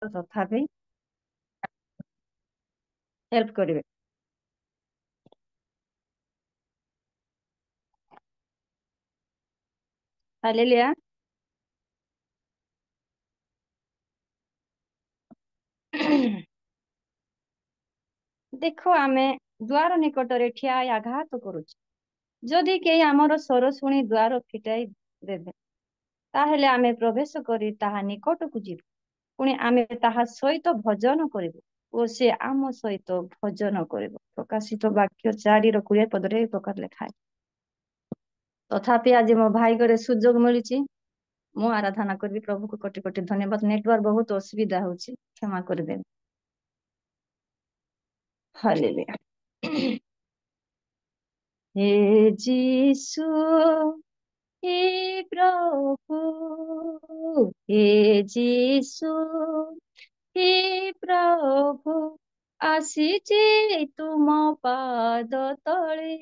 ତ ତଥାପି ହେଲ୍ପ କରିବେ। ହାଲେଲୁୟା। ଦେଖ ଆମେ ଦ୍ୱାର ନିକଟରେ ଠିଆ ହୋଇ ଆଘାତ କରୁଛୁ। ଯଦି କେହି ଆମର ସ୍ୱର ଶୁଣି ଦ୍ୱାର ଫିଟାଇ ଦେବେ, ତାହେଲେ ଆମେ ପ୍ରବେଶ କରି ତାହା ନିକଟକୁ ଯିବୁ। ପୁଣି ଆମେ ତାହା ସହିତ ଭୋଜନ କରିବୁ ଓ ସେ ଆମ ସହିତ ଭୋଜନ କରିବ। ପ୍ରକାଶିତ ବାକ୍ୟ 4:20 ପଦରେ ଏହି ପ୍ରକାର ଲେଖା ଅଛି। ତଥାପି ଆଜି ମୋ ଭାଇ ଘରେ ସୁଯୋଗ ମିଳିଛି, ମୁଁ ଆରାଧନା କରିବି। ପ୍ରଭୁକୁ କୋଟି କୋଟି ଧନ୍ୟବାଦ। ନେଟୱାର୍କ ବହୁତ ଅସୁବିଧା ହଉଛି, କ୍ଷମା କରିଦେବେ। ହାଲେଲୁୟା। हे जीसु, हे प्रभु, हे जीसु, हे प्रभु, ଆସିଛି ତୁମ ପାଦ ତଳେ,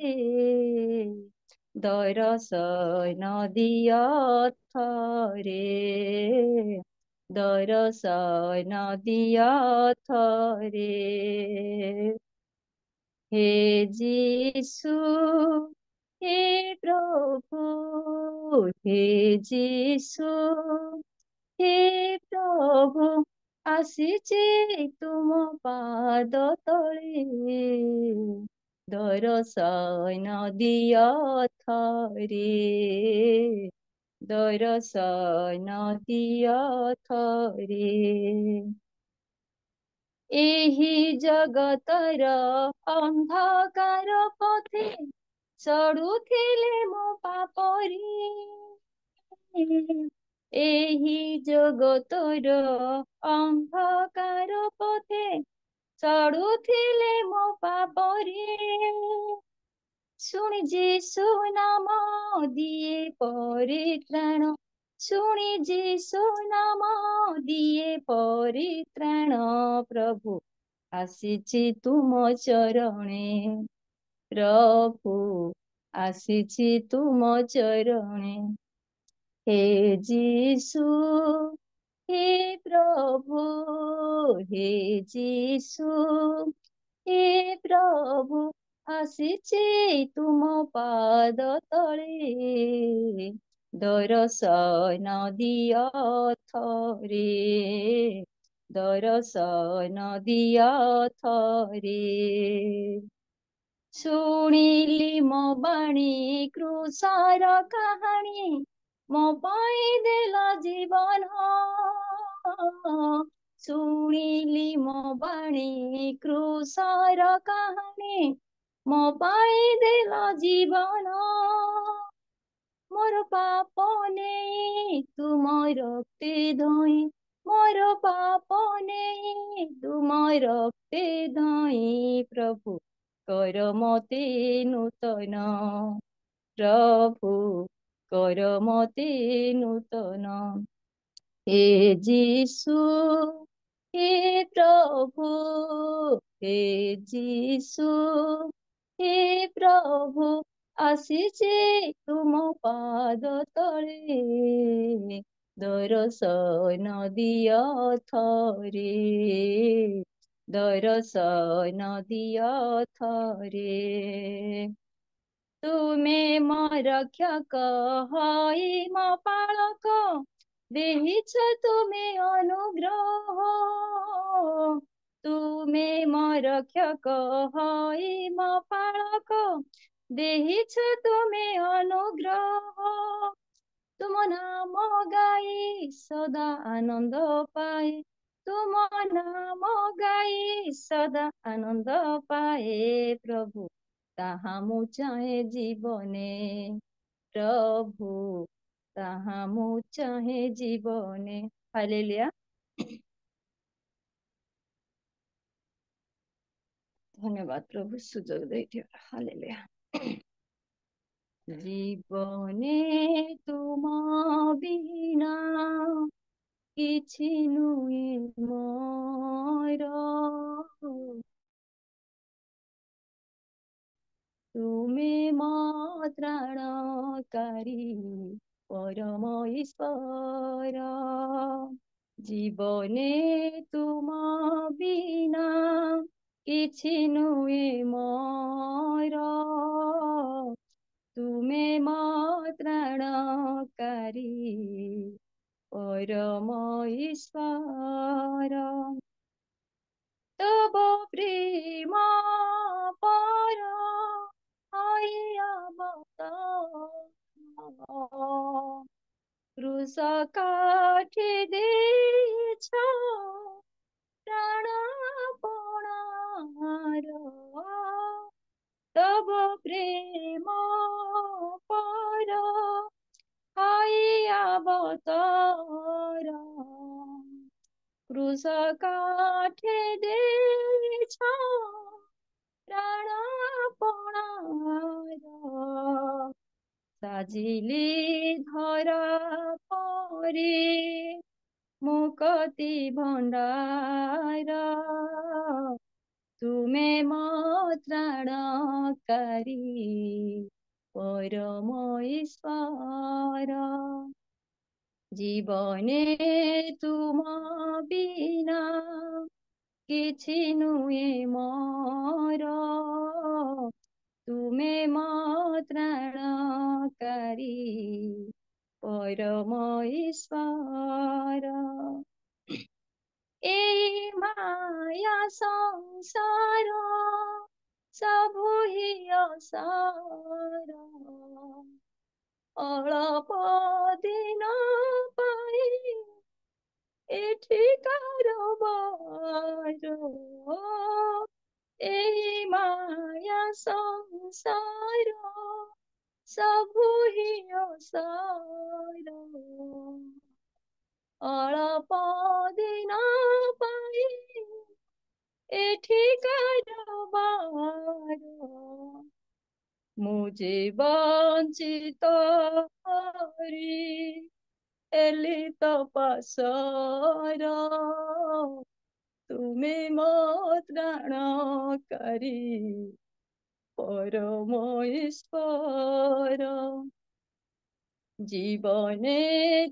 ଦରଶନ ଦିଅ ଥରେ, ଦରଶନ ଦିଅ ଥରେ। हे जीसु, हे प्रभु, हे जीसु, हे प्रभु, ଆସିଛି ତୁମ ପାଦ ତଳେ, ଦରଶନ ଦିଅ ଥରେ, ଦରଶନ ଦିଅ ଥରେ। ଏହି ଜଗତର ଅନ୍ଧକାର ପଥେ ଚଢୁଥିଲେ ମୋ ପାପରେ, ଏହି ଜଗତର ଅନ୍ଧକାର ପଥେ ଚଢୁଥିଲେ ମୋ ପାପରେ, ଶୁଣି ଯୀଶୁ ନାମ ଦିଏ ପରିତ୍ରାଣ, ଶୁଣି ଯୀଶୁ ନାମ ଦିଏ ପରିତ୍ରାଣ। ପ୍ରଭୁ ଆସିଛି ତୁମ ଚରଣେ, ପ୍ରଭୁ ଆସିଛି ତୁମ ଚରଣେ। हे जीसु, हे प्रभु, हे जीसु, हे प्रभु, ଆସିଛି ତୁମ ପାଦ ତଳେ, ଦରଶନ ଦିଅ ଥରେ, ଦରଶନ ଦିଅ ଥରେ। ଶୁଣିଲି ମୋ ବାଣୀ କୃଷାର କାହାଣୀ, ମୋ ପାଇଁ ଦେଲ ଜୀବନ, ଶୁଣିଲି ମୋ ବାଣୀ କୃଷାର କାହାଣୀ, ମୋ ପାଇଁ ଦେଲ ଜୀବନ, ମୋର ପାପ ନେଇ ତୁମ ରକ୍ତେ ଧୋଇ, ମୋର ପାପ ନେଇ ତୁମ ରକ୍ତେ ଧୋଇ, ପ୍ରଭୁ କର ମତେ ନୂତନ, ପ୍ରଭୁ କର ମତେ ନୂତନ। हे जीसु, हे प्रभु, हे जीसु, हे प्रभु, ଆସିଛି ତୁମ ପାଦ ତଳେ, ଦରଶନ ଦିଅ ଥରେ, ଦରଶନ ଦିଅ ଥରେ। ତୁମେ ମୋ ରକ୍ଷକ ହୋଇ ମୋ ପାଳକ, ଦେଇଛ ତୁମେ ଅନୁଗ୍ରହ, ତୁମେ ମୋ ରକ୍ଷକ ହୋଇ ମୋ ପାଳକ, ଦେଇଛ ତୁମେ ଅନୁଗ୍ରହ, ତୁମ ନାମ ଗାଇ ସଦା ଆନନ୍ଦ ପାଏ, ତୁମ ନାମ ଗାଇ ସଦା ଆନନ୍ଦ ପାଏ, ପ୍ରଭୁ ତାହା ମୁଁ ଚାହେଁ ଜୀବନେ, ପ୍ରଭୁ ତାହା ମୁଁ ଚାହେଁ ଜୀବନେ। ହାଲେଲୁୟା। ଧନ୍ୟବାଦ ପ୍ରଭୁ ସୁଯୋଗ ଦେଇଥିବାର। ହାଲେଲୁୟା। ଜୀବନେ ତୁମ ବିନା କିଛି ନୁହେଁ ମୋର, ତୁମେ ମୋ ତ୍ରାଣକାରୀ ପରମ ଈଶ୍ୱର, জীবনে তুম বিনা କିଛି ନୁହେଁ ମୋର, ତୁମେ ମୋ ତ୍ରାଣକାରୀ ପରମ ଈଶ୍ୱର। ତବ ପ୍ରେମ ପର କ୍ରୁଶ କାଠି ଦେଇଛ ପ୍ରାଣପଣାର, ତବ ପ୍ରେମ ପର ଅବତାର। କ୍ରୁଶ କାଠି ଦେଇଛ ପ୍ରାଣପଣାର, ସାଜିଲି ଧରା ପରି ମୁକ୍ତି ଭଣ୍ଡାର, ତୁମେ ମୋ ତ୍ରାଣକାରୀ ପରମ ଈଶ୍ୱର। ଜୀବନେ ତୁମ ବିନା କିଛି ନୁହେଁ ମୋର, ତୁମେ ମୋ ତ୍ରାଣକାରୀ ପରମ ଈଶ୍ୱର। এই মায়া সংসার ସବୁ ହି ଅସାର, ଅଳପ ଦିନ ପାଇଁ ଏଠି କାରବାର, এই মায়া ସଂସାର ସବୁ ହି ଅସାର, ଅଳପ ଦିନ ପାଇଁ ଏଠି କାରବାର। ମୁଁ ଯେ ବଞ୍ଚିତ କରି ଏଲି ତ ପାଶର, ତୁମେ ମୋ ତ୍ରାଣକାରୀ ପରମ ଈଶ୍ୱର। ଜୀବନେ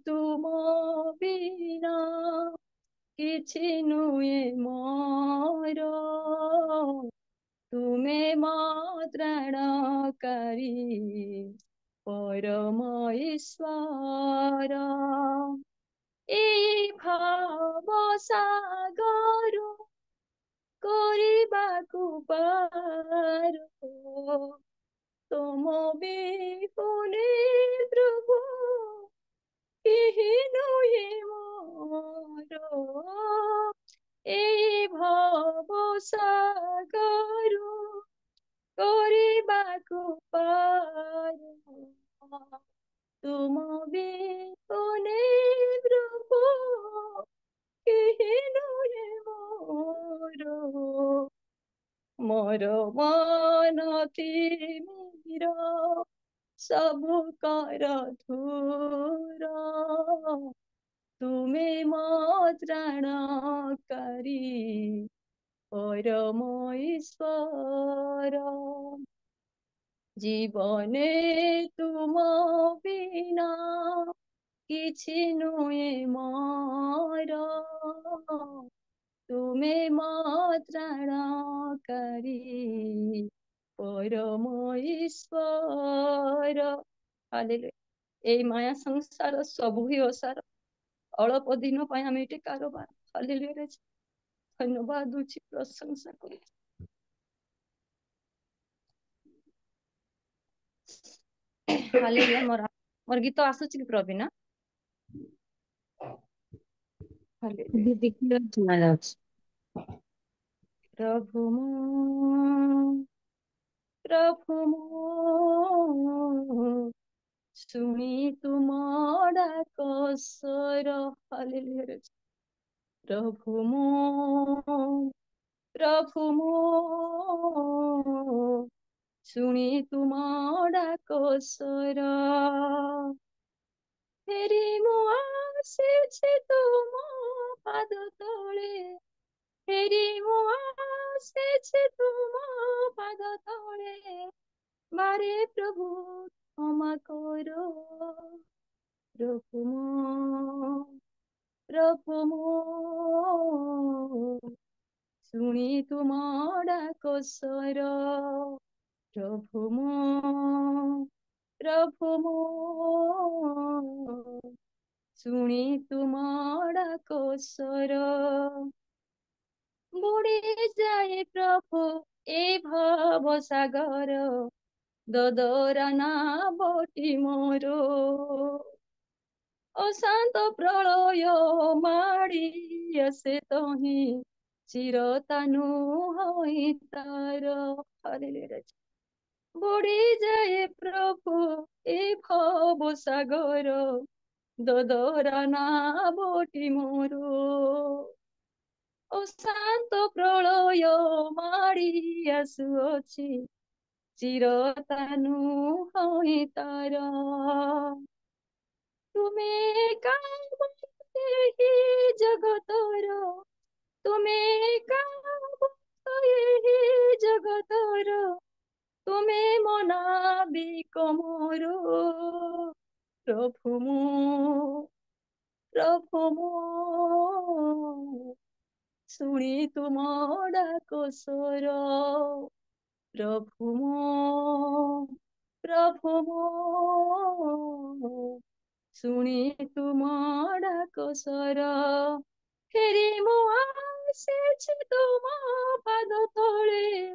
ତୁମ ବିନା କିଛି ନୁହେଁ ମୋର, ତୁମେ ମୋ ତ୍ରାଣକାରୀ ପରମ ଈଶ୍ୱର। এই ଭାବ ସାଗର କରିବାକୁ ପାର, ତୁମ ବିହୁନେ ପ୍ରଭୁ କେହି ନୁହେଁ ମୋର। এই ଭବ ସାଗର କରିବାକୁ ପାର, ତୁମ ବିହୁନେ ପ୍ରଭୁ କେହି ନୁହେଁ ମୋର। ମୋର ମନ ତିମିର ସବୁ କର ଧୂର, ତୁମେ ମୋ ତ୍ରାଣକାରୀ ପରମ ଈଶ୍ୱର। ଜୀବନେ ତୁମ ବିନା କିଛି ନୁହେଁ ମୋର, ତୁମେ ମୋ ତ୍ରାଣକାରୀ ପରମ ଈଶ୍ୱର। ହାଲେଲୁୟା। এই মায়া সংসার ସବୁ ହିଁ ଅସାର, ଅଳପ ଦିନ ପାଇଁ ଆମେ ଏଠି କାରବାର। ହାଲେଲୁୟା। ଧନ୍ୟବାଦ ଦଉଛି, ପ୍ରଶଂସା କରୁଛି। ହାଲେଲୁୟା। ମୋର ଗୀତ ଆସୁଛି କି ପ୍ରବୀଣା? ହାଲେଲୁୟା। ଦିଦି କ୍ଲିୟର ଶୁଣା ଯାଉଛି। ପ୍ରଭୁ ଶୁଣି ତୁମ ଡାକ ସ୍ୱର। ହାଲେଲୁୟା। ପ୍ରଭୁ ଶୁଣି ତୁମ ଡାକ ସ୍ୱର, ଫେରି ମୁଁ ଆସିଛି ତୁମ ପାଦ ତଳେ, ଫେରି ମୁଁ ଆସିଛି ତୁମ ପାଦ ତଳେ, ବାରେ ପ୍ରଭୁ କ୍ଷମା କର। ପ୍ରଭୁ ମୋ ଶୁଣି ତୁମ ଡାକ ସ୍ୱର, ପ୍ରଭୁ ମୋ ଶୁଣି ତୁମ ଡାକ ସ୍ୱର। ବୁଡ଼ି ଯାଏ ପ୍ରଭୁ ଏ ଭବ ସାଗର, ଦଦରା ନା ବଟି ମୋର। ଅଶାନ୍ତ ପ୍ରଳୟ ମାଡ଼ି ଆସେ ତହିଁ, ଚିରତାନୁ ହୋଇ ତାର। ହାଲେଲୁୟା। ବୁଡ଼ି ଯାଏ ପ୍ରଭୁ ଏ ଭବ ସାଗର, ଦଦରା ନା ବଟି ମୋର। ଅଶାନ୍ତ ପ୍ରଳୟ ମାଡ଼ି ଆସୁଅଛି, ଚିରତାନୁ ହୋଇ ତାର। ତୁମେ କାମ ଏହି ଜଗତର, ତୁମେ କାମ ଏହି ଜଗତର, ତୁମେ ମୋ ନାବିକ ମୋର। ପ୍ରଭୁ ମୋ ଶୁଣି ତୁମ ଡାକ ସ୍ୱର, ପ୍ରଭୁ ମୋ ଶୁଣି ତୁମ ଡାକ ସ୍ୱର। ଫେରି ମୁଁ ଆସିଛି ତୁମ ପାଦ ତଳେ,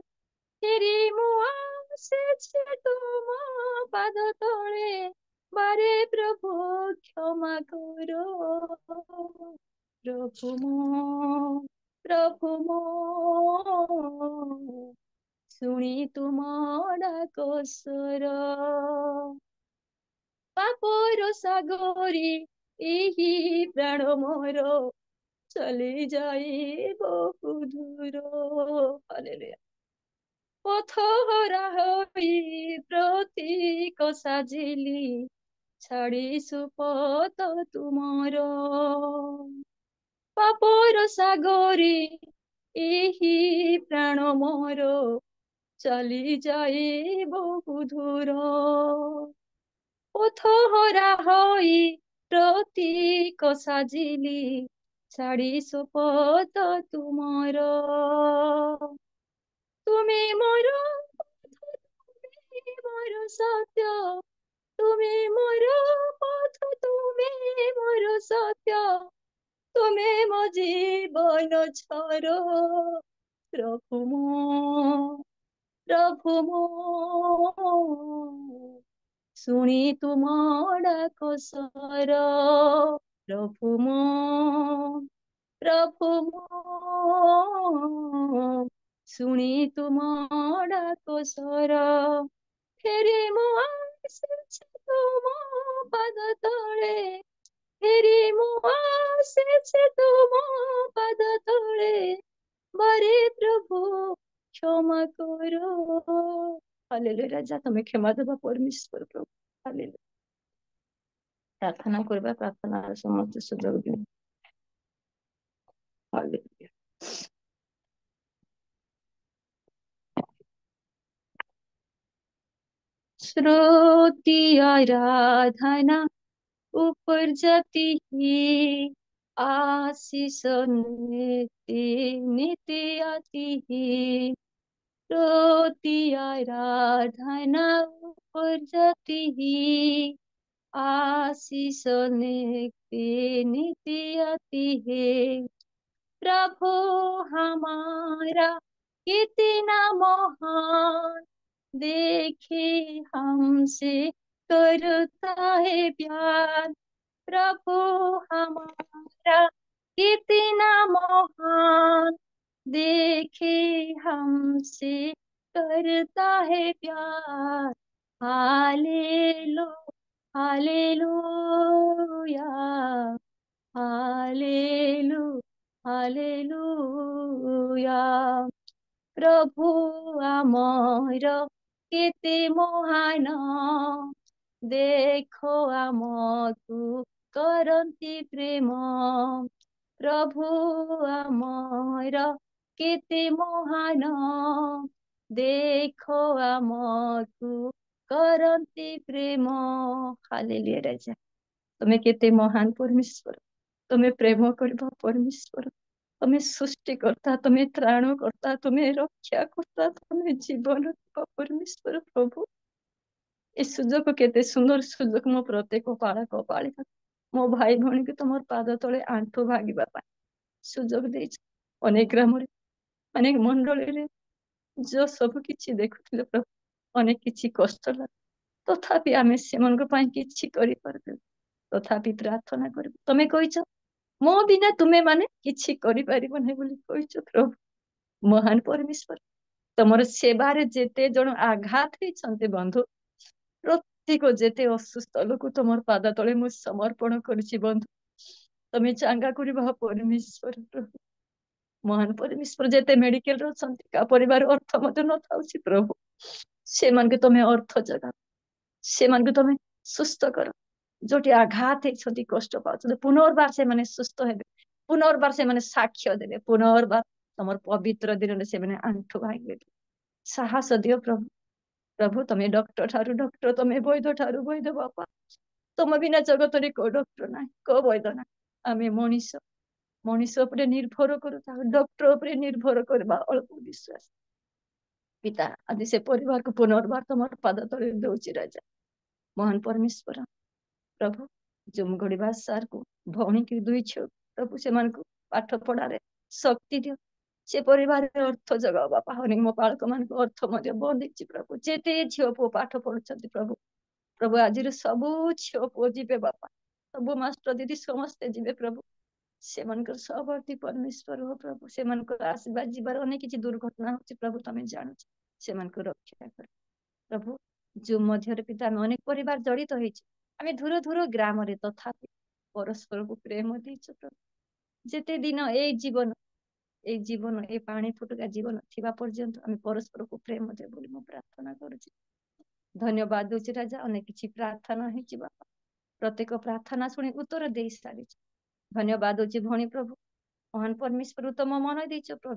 ଫେରି ମୁଁ ଆସିଛି ତୁମ ପାଦ ତଳେ, ବାରେ ପ୍ରଭୁ କ୍ଷମା କର। ପ୍ରଭୁ ମୋ ଶୁଣି ତୁମ ଡାକ ସ୍ୱର। ପାପର ସାଗରେ ଏହି ପ୍ରାଣ ମୋର, ଚାଲି ଯାଇ ବହୁ ଦୂର। ହାଲେଲୁୟା। ପଥ ହରା ହୋଇ ପ୍ରତୀକ ସାଜିଲି, ଛାଡ଼ି ସୁପଥ ତୁମର। ପାପର ସାଗରେ ଏହି ପ୍ରାଣ ମୋର, ଚାଲି ଯାଇ ବହୁ ଦୂର। ପଥ ହରା ହୋଇ ପ୍ରତୀକ ସାଜିଲି, ଛାଡ଼ି ସୁପଥ ତୁମର। ତୁମେ ମୋର ପଥ, ତୁମେ ମୋର ସତ୍ୟ, ତୁମେ ମୋର ପଥ, ତୁମେ ମୋର ସତ୍ୟ, ତୁମେ ମୋ ଜୀବନ ଛର। ପ୍ରଭୁ ମୋ ଶୁଣି ତୁମ ଡାକ ସ୍ୱର, ପ୍ରଭୁ ମୋ ଶୁଣି ତୁମ ଡାକ ସ୍ୱର। ଫେରି ମୁଁ ଆସିଛି ତୁମ ପାଦ ତଳେ, ଫେରି ମୁଁ ଆସିଛି ତୁମ ପାଦ ତଳେ, ବାରେ ପ୍ରଭୁ କ୍ଷମା କର। ହାଲେଲୁୟା। ରାଜା ତମେ କ୍ଷମା ଦେବା ପରମେଶ୍ୱର ପ୍ରଭୁ। ହାଲେଲୁୟା। ପ୍ରାର୍ଥନା କରିବା, ପ୍ରାର୍ଥନାର ସମସ୍ତେ ସୁଯୋଗ ଦିଅ। ହାଲେଲୁୟା। श्रुति आराधना ऊपर जाती ही, आशीष नित्य नित्य आती ही। श्रुति आराधना ऊपर जाती ही, आशीष नित्य नित्य आती है। प्रभु हमारा कितना महान, देखे हमसे करता है प्यार। प्रभु हमारा कितना महान, देखे हमसे करता है प्यार। हालेलु हालेलुया, हालेलु हालेलुया। प्रभु आमर केते महान, देखो आमकु करन्ति प्रेम। प्रभु आमर केते महान, देखो आमकु करन्ति प्रेम। हालेलुया। राजा तुम्हें केते महान परमेश्वर, ତମେ ପ୍ରେମ କରିବା ପରମେଶ୍ୱର, ତମେ ସୃଷ୍ଟିକର୍ତ୍ତା, ତମେ ତ୍ରାଣକର୍ତ୍ତା, ତମେ ରକ୍ଷାକର୍ତ୍ତା, ତମେ ଜୀବନ ପରମେଶ୍ୱର ପ୍ରଭୁ। ଏ ସୁଯୋଗ କେତେ ସୁନ୍ଦର ସୁଯୋଗ, ମୋ ପ୍ରତ୍ୟେକ ପାଳକ ପାଳିକା ମୋ ଭାଇ ଭଉଣୀକୁ ତମର ପାଦ ତଳେ ଆଣ୍ଠୁ ଭାଙ୍ଗିବା ପାଇଁ ସୁଯୋଗ ଦେଇଛ। ଅନେକ ଗ୍ରାମରେ, ଅନେକ ମଣ୍ଡଳୀରେ ଯୋଉ ସବୁ କିଛି ଦେଖୁଥିଲେ ପ୍ରଭୁ, ଅନେକ କିଛି କଷ୍ଟ ଲାଗେ, ତଥାପି ଆମେ ସେମାନଙ୍କ ପାଇଁ କିଛି କରିପାରୁଥିଲୁ। ତଥାପି ପ୍ରାର୍ଥନା କରିବୁ। ତମେ କହିଛ ମୋ ବିନା ତୁମେ ମାନେ କିଛି କରିପାରିବ ନାହିଁ ବୋଲି କହିଛ ପ୍ରଭୁ। ମହାନ ପରମେଶ୍ୱର, ତମର ସେବାରେ ଯେତେ ଜଣ ଆଘାତ ହେଇଛନ୍ତି ବନ୍ଧୁ, ପ୍ରତ୍ୟେକ ଯେତେ ଅସୁସ୍ଥ ଲୋକ ତମର ପାଦ ତଳେ ମୁଁ ସମର୍ପଣ କରୁଛି ବନ୍ଧୁ। ତମେ ଚାଙ୍ଗା କରିବା ପରମେଶ୍ୱର ପ୍ରଭୁ। ମହାନ ପରମେଶ୍ୱର, ଯେତେ ମେଡିକାଲରେ ଅଛନ୍ତି, କା ପରିବାର ଅର୍ଥ ମଧ୍ୟ ନଥାଉଛି ପ୍ରଭୁ, ସେମାନଙ୍କୁ ତମେ ଅର୍ଥ ଯୋଗାଅ, ସେମାନଙ୍କୁ ତମେ ସୁସ୍ଥ କର। ଯୋଉଠି ଆଘାତ ହେଇଛନ୍ତି, କଷ୍ଟ ପାଉଛନ୍ତି, ପୁନର୍ବାର ସେମାନେ ସୁସ୍ଥ ହେବେ, ପୁନର୍ବାର ସେମାନେ ସାକ୍ଷ୍ୟ ଦେବେ, ପୁନର୍ବାର ତମର ପବିତ୍ର ଦିନରେ ସେମାନେ ଆଣ୍ଠୁ ଭାଙ୍ଗିବେ। ସାହସ ଦିଅ ପ୍ରଭୁ। ପ୍ରଭୁ ତମେ ଡକ୍ଟର ଠାରୁ ଡକ୍ଟର, ତମେ ବୈଦ୍ୟ ଠାରୁ ବୈଦ୍ୟ ବାପା। ତମ ବିନା ଜଗତରେ କୋଉ ଡକ୍ଟର ନାହିଁ, କୋଉ ବୈଦ୍ୟ ନାହିଁ। ଆମେ ମଣିଷ, ମଣିଷ ଉପରେ ନିର୍ଭର କରୁଥାଉ, ଡକ୍ଟର ଉପରେ ନିର୍ଭର କରିବା ଅଳ୍ପ ବିଶ୍ୱାସ। ପିତା, ଆଜି ସେ ପରିବାରକୁ ପୁନର୍ବାର ତମର ପାଦ ତଳେ ଦଉଛି ରାଜା। ମହାନ ପରମେଶ୍ୱର ପ୍ରଭୁ, ଜୁମଗଡିବା ସାର୍କୁ, ଭଉଣୀକି, ଦୁଇ ଝିଅ ପ୍ରଭୁ, ସେମାନଙ୍କୁ ପାଠ ପଢାରେ ଶକ୍ତି ଦିଅ। ସେ ପରିବାରରେ ଅର୍ଥ ଯୋଗାଅ ବାପା। ହନି ମୋ ବାଳକ ମାନଙ୍କୁ ଅର୍ଥ ମଧ୍ୟ ବନ୍ଦ ହେଇଛି ପ୍ରଭୁ। ଯେତେ ଝିଅ ପୁଅ ପାଠ ପଢୁଛନ୍ତି ପ୍ରଭୁ, ପ୍ରଭୁ ଆଜିର ସବୁ ଝିଅ ପୁଅ ଯିବେ ବାପା, ସବୁ ମାଷ୍ଟର ଦିଦି ସମସ୍ତେ ଯିବେ ପ୍ରଭୁ। ସେମାନଙ୍କର ସହବର୍ତ୍ତୀ ପରମେଶ୍ୱର ହୋ ପ୍ରଭୁ, ସେମାନଙ୍କର ଆସିବା ଯିବାର ଅନେକ କିଛି ଦୁର୍ଘଟଣା ହଉଛି ପ୍ରଭୁ, ତମେ ଜାଣୁଛ, ସେମାନଙ୍କୁ ରକ୍ଷା କର ପ୍ରଭୁ। ଯୋଉ ମଧ୍ୟରେ ପିତା, ଆମେ ଅନେକ ପରିବାର ଜଡିତ ହେଇଛି, ଆମେ ଦୂର ଦୂର ଗ୍ରାମରେ, ତଥାପି ପରସ୍ପରକୁ ପ୍ରେମ ଦେଇଛୁ ପ୍ରଭୁ। ଯେତେ ଦିନ ଏଇ ପାଣି ଫୁଟୁକା ଜୀବନ ଥିବା ପର୍ଯ୍ୟନ୍ତ ଆମେ ପରସ୍ପରକୁ ପ୍ରେମ ଦେବୁ ବୋଲି ମୁଁ ପ୍ରାର୍ଥନା କରୁଛି। ଧନ୍ୟବାଦ ଦଉଛି ରାଜା, ଅନେକ କିଛି ପ୍ରାର୍ଥନା ହେଇଛି ବାପା, ପ୍ରତ୍ୟେକ ପ୍ରାର୍ଥନା ଶୁଣି ଉତ୍ତର ଦେଇ ସାରିଛୁ। ଧନ୍ୟବାଦ ଦଉଛି ଭଉଣୀ ପ୍ରଭୁ। ମହାନ ପରମେଶ୍ୱର, ତମ ମନ ଦେଇଛ ପ୍ରଭୁ,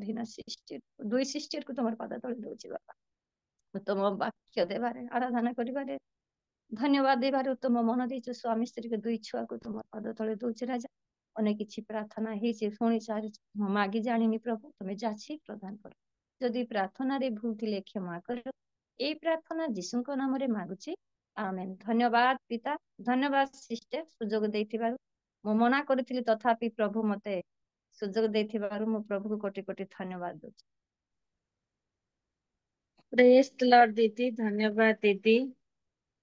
ଦୁଇ ସିଷ୍ଟରକୁ ତମର ପାଦ ତଳେ ଦଉଛି ବାପା। ତମ ବାକ୍ୟ ଦେବାରେ, ଆରାଧନା କରିବାରେ, ଧନ୍ୟବାଦ ଦେବାରେ ତମ ମନ ଦେଇଛ। ସ୍ୱାମୀ ସ୍ତ୍ରୀକୁ, ଦୁଇ ଛୁଆକୁ ତମ ପାଦ ତଳେ ଦଉଛି ରାଜା। ଅନେକ କିଛି ପ୍ରାର୍ଥନା ହେଇଛି, ଶୁଣି ସାରିଛି, ମୁଁ ମାଗି ଜାଣିନି ପ୍ରଭୁ, ତମେ ଯାଛି ପ୍ରଦାନ କର। ଯଦି ପ୍ରାର୍ଥନାରେ ଭୁଲ ଥିଲେ କ୍ଷମା କର। ଏଇ ପ୍ରାର୍ଥନା ଯୀଶୁଙ୍କ ନାମରେ ମାଗୁଛି, ଆମେନ୍। ଧନ୍ୟବାଦ ପିତା, ଧନ୍ୟବାଦ ସିଷ୍ଟର, ସୁଯୋଗ ଦେଇଥିବାରୁ। ମୁଁ ମନା କରିଥିଲି, ତଥାପି ପ୍ରଭୁ ମତେ ସୁଯୋଗ ଦେଇଥିବାରୁ ମୁଁ ପ୍ରଭୁକୁ କୋଟି କୋଟି ଧନ୍ୟବାଦ ଦଉଛି। ପ୍ରେଜ୍ ଦ ଲର୍ଡ ଦିଦି, ଧନ୍ୟବାଦ ଦିଦି।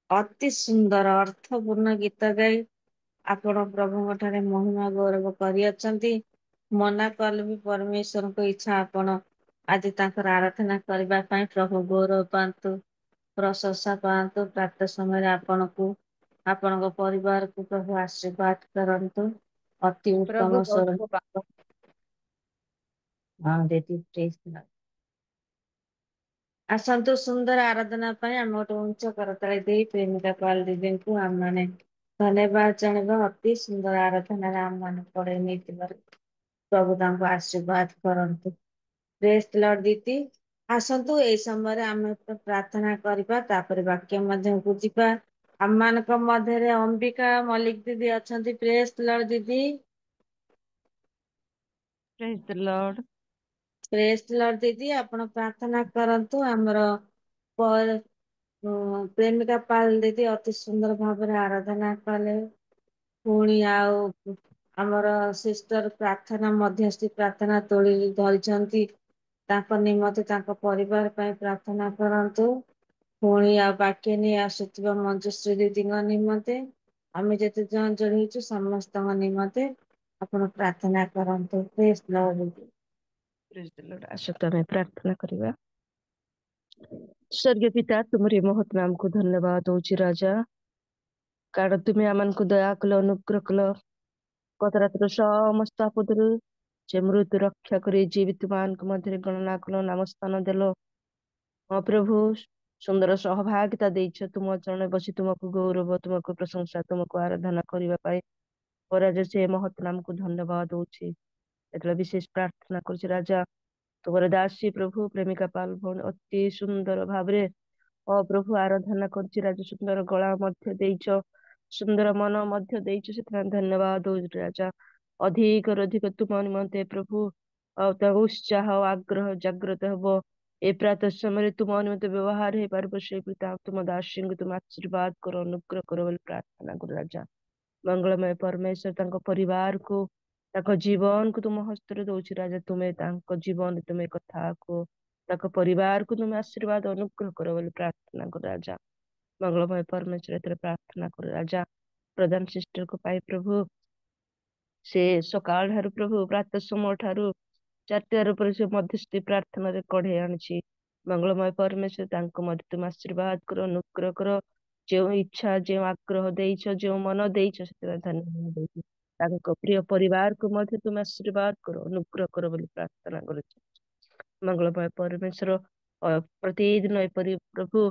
ଅତି ସୁନ୍ଦର ଅର୍ଥପୂର୍ଣ୍ଣ ଗୀତ ଗାଇ ଆପଣ ପ୍ରଭୁଙ୍କ ଠାରେ ମହିମା ଗୌରବ କରିଅଛନ୍ତି। ମନା କଲେ ବି ପରମେଶ୍ୱରଙ୍କ ଇଚ୍ଛା, ଆପଣ ଆଜି ତାଙ୍କର ଆରାଧନା କରିବା ପାଇଁ ପ୍ରଭୁ ଗୌରବ ପାଆନ୍ତୁ, ପ୍ରଶଂସା ପାଆନ୍ତୁ। ପ୍ରାତଃ ସମୟରେ ଆପଣଙ୍କୁ, ଆପଣଙ୍କ ପରିବାରକୁ ପ୍ରଭୁ ଆଶୀର୍ବାଦ କରନ୍ତୁ। ଅତି ପ୍ରଭୁ ଉତ୍ତମ ଗୌରବ ପାଆନ୍ତୁ। ସ୍ୱର। ହଁ ଦିଦି, ପ୍ରେଜ୍ ଦ ଲର୍ଡ। ଆସନ୍ତୁ, ସୁନ୍ଦର ଆରାଧନା ପାଇଁ ଆମେ ଗୋଟେ ଉଞ୍ଚ କରତାଳି ଦେଇ ପ୍ରେମିକା ପାଲ ଦିଦିଙ୍କୁ ଆମେ ମାନେ ଧନ୍ୟବାଦ ଜଣାଇବା। ଅତି ସୁନ୍ଦର ଆରାଧନାରେ ଆମ ମାନେ ପଡେଇ ନେଇଥିବାରୁ ପ୍ରଭୁ ତାଙ୍କୁ ଆଶୀର୍ବାଦ କରନ୍ତୁ। ପ୍ରେଜ୍ ଦ ଲର୍ଡ ଦିଦି। ଆସନ୍ତୁ, ଏଇ ସମୟରେ ଆମେ ପ୍ରାର୍ଥନା କରିବା, ତାପରେ ବାକ୍ୟ ମଧ୍ୟକୁ ଯିବା। ଆମମାନଙ୍କ ମଧ୍ୟରେ ଅମ୍ବିକା ମଲ୍ଲିକ ଦିଦି ଅଛନ୍ତି। ପ୍ରେଜ୍ ଦ ଲର୍ଡ ଦିଦି। ପ୍ରେଜ୍ ଦ ଲର୍ଡ। ପ୍ରେଜ୍ ଦ ଲର୍ଡ ଦିଦି, ଆପଣ ପ୍ରାର୍ଥନା କରନ୍ତୁ। ଆମର ପ୍ରେମିକା ପାଲ ଦିଦି ଅତି ସୁନ୍ଦର ଭାବରେ ଆରାଧନା କଲେ। ପୁଣି ଆଉ ଆମର ସିଷ୍ଟର ପ୍ରାର୍ଥନା, ମଧ୍ୟସ୍ଥି ପ୍ରାର୍ଥନା ତୋଳି ଧରିଛନ୍ତି, ତାଙ୍କ ନିମନ୍ତେ, ତାଙ୍କ ପରିବାର ପାଇଁ ପ୍ରାର୍ଥନା କରନ୍ତୁ। ପୁଣି ଆଉ ବାକ୍ୟ ନେଇ ଆସୁଥିବା ମଞ୍ଜୁଶ୍ରୀ ଦିଦିଙ୍କ ନିମନ୍ତେ, ଆମେ ଯେତେ ଜଣ ଯୋଡ଼ି ହେଇଛୁ ସମସ୍ତଙ୍କ ନିମନ୍ତେ ଆପଣ ପ୍ରାର୍ଥନା କରନ୍ତୁ। ପ୍ରେଜ୍ ଦ ଲର୍ଡ ଦିଦି। ପ୍ରେଜ୍ ଦ ଲର୍ଡ। ଆସନ୍ତୁ ଆମେ ପ୍ରାର୍ଥନା କରିବା। ସ୍ୱର୍ଗୀୟ ପିତା, ତୁମରି ମହତ୍ ନାମକୁ ଧନ୍ୟବାଦ ଦଉଛି ରାଜା, କାରଣ ତୁମେ ଆମମାନଙ୍କୁ ଦୟା କଲ, ଅନୁଗ୍ରହ କଲ। ଗତ ରାତିର ସମସ୍ତ ଆପଦରୁ ଯେ ମୃତ୍ୟୁ ରକ୍ଷା କରି ଜୀବିତ ମାନଙ୍କ ମଧ୍ୟରେ ଗଣନା କଲ, ନାମ ସ୍ଥାନ ଦେଲ। ହଁ ପ୍ରଭୁ, ସୁନ୍ଦର ସହଭାଗିତା ଦେଇଛ। ତୁମ ଚରଣରେ ବସି ତୁମକୁ ଗୌରବ, ତୁମକୁ ପ୍ରଶଂସା, ତୁମକୁ ଆରାଧନା କରିବା ପାଇଁ ରାଜା, ସେ ମହତ୍ ନାମକୁ ଧନ୍ୟବାଦ ଦଉଛି। ଏଥର ବିଶେଷ ପ୍ରାର୍ଥନା କରୁଛି ରାଜା, ତୁମର ଦାସୀ ପ୍ରଭୁ ପ୍ରେମିକା ପାଲ ଭଉଣୀ ଅତି ସୁନ୍ଦର ଭାବରେ ପ୍ରଭୁ ଆରାଧନା କରୁଛି ରାଜା। ସୁନ୍ଦର ଗଳା ମଧ୍ୟ ଦେଇଛ, ସୁନ୍ଦର ମନ ମଧ୍ୟ ଦେଇଛ, ସେଥିପାଇଁ ଧନ୍ୟବାଦ ଦଉଛି ରାଜା। ଅଧିକରୁ ଅଧିକ ତୁମ ନିମନ୍ତେ ପ୍ରଭୁ ତାଙ୍କ ଉତ୍ସାହ ଆଗ୍ରହ ଜାଗ୍ରତ ହବ। ଏ ପ୍ରାତଃ ସମୟରେ ତୁମ ନିମନ୍ତେ ବ୍ୟବହାର ହେଇପାରିବ ସେଇପରି ତୁମ ଦାସୀଙ୍କୁ ତୁମ ଆଶୀର୍ବାଦ କର, ଅନୁଗ୍ରହ କର ବୋଲି ପ୍ରାର୍ଥନା କରୁ ରାଜା। ମଙ୍ଗଳମୟ ପରମେଶ୍ୱର ତାଙ୍କ ପରିବାରକୁ ତାଙ୍କ ଜୀବନକୁ ତୁମ ହସ୍ତରେ ଦଉଛି ରାଜା। ତୁମେ ତାଙ୍କ ଜୀବନରେ ତୁମେ କଥା କୁହ, ତାଙ୍କ ପରିବାରକୁ ତୁମେ ଆଶୀର୍ବାଦ ଅନୁଗ୍ରହ କର ବୋଲି ପ୍ରାର୍ଥନା କରୁ ରାଜା। ମଙ୍ଗଳମୟ ପରମେଶ୍ୱର ଏଥିରେ ପ୍ରାର୍ଥନା କରୁ ରାଜା। ପ୍ରଧାନ ସିଷ୍ଟରଙ୍କ ପାଇଁ ପ୍ରଭୁ ସେ ସକାଳ ଠାରୁ ପ୍ରଭୁ ପ୍ରାତଃ ସମୟ ଠାରୁ 4ଟାର ପରେ ସେ ମଧ୍ୟସ୍ଥି ପ୍ରାର୍ଥନାରେ କଢେଇ ଆଣିଛି। ମଙ୍ଗଳମୟ ପରମେଶ୍ୱର ତାଙ୍କୁ ମଧ୍ୟ ତୁମେ ଆଶୀର୍ବାଦ କର, ଅନୁଗ୍ରହ କର। ଯେଉଁ ଇଚ୍ଛା ଯେଉଁ ଆଗ୍ରହ ଦେଇଛ, ଯେଉଁ ମନ ଦେଇଛ ସେଥିପାଇଁ ଧନ୍ୟବାଦ ଦେଇଛି। ତାଙ୍କ ପ୍ରିୟ ପରିବାରକୁ ମଧ୍ୟ ତୁମେ ଆଶୀର୍ବାଦ କର, ଅନୁଗ୍ରହ କର ବୋଲି ପ୍ରାର୍ଥନା କରୁଛି। ମଙ୍ଗଳମୟ ପରମେଶ୍ୱର ପ୍ରତିଦିନ ଏପରି ପ୍ରଭୁ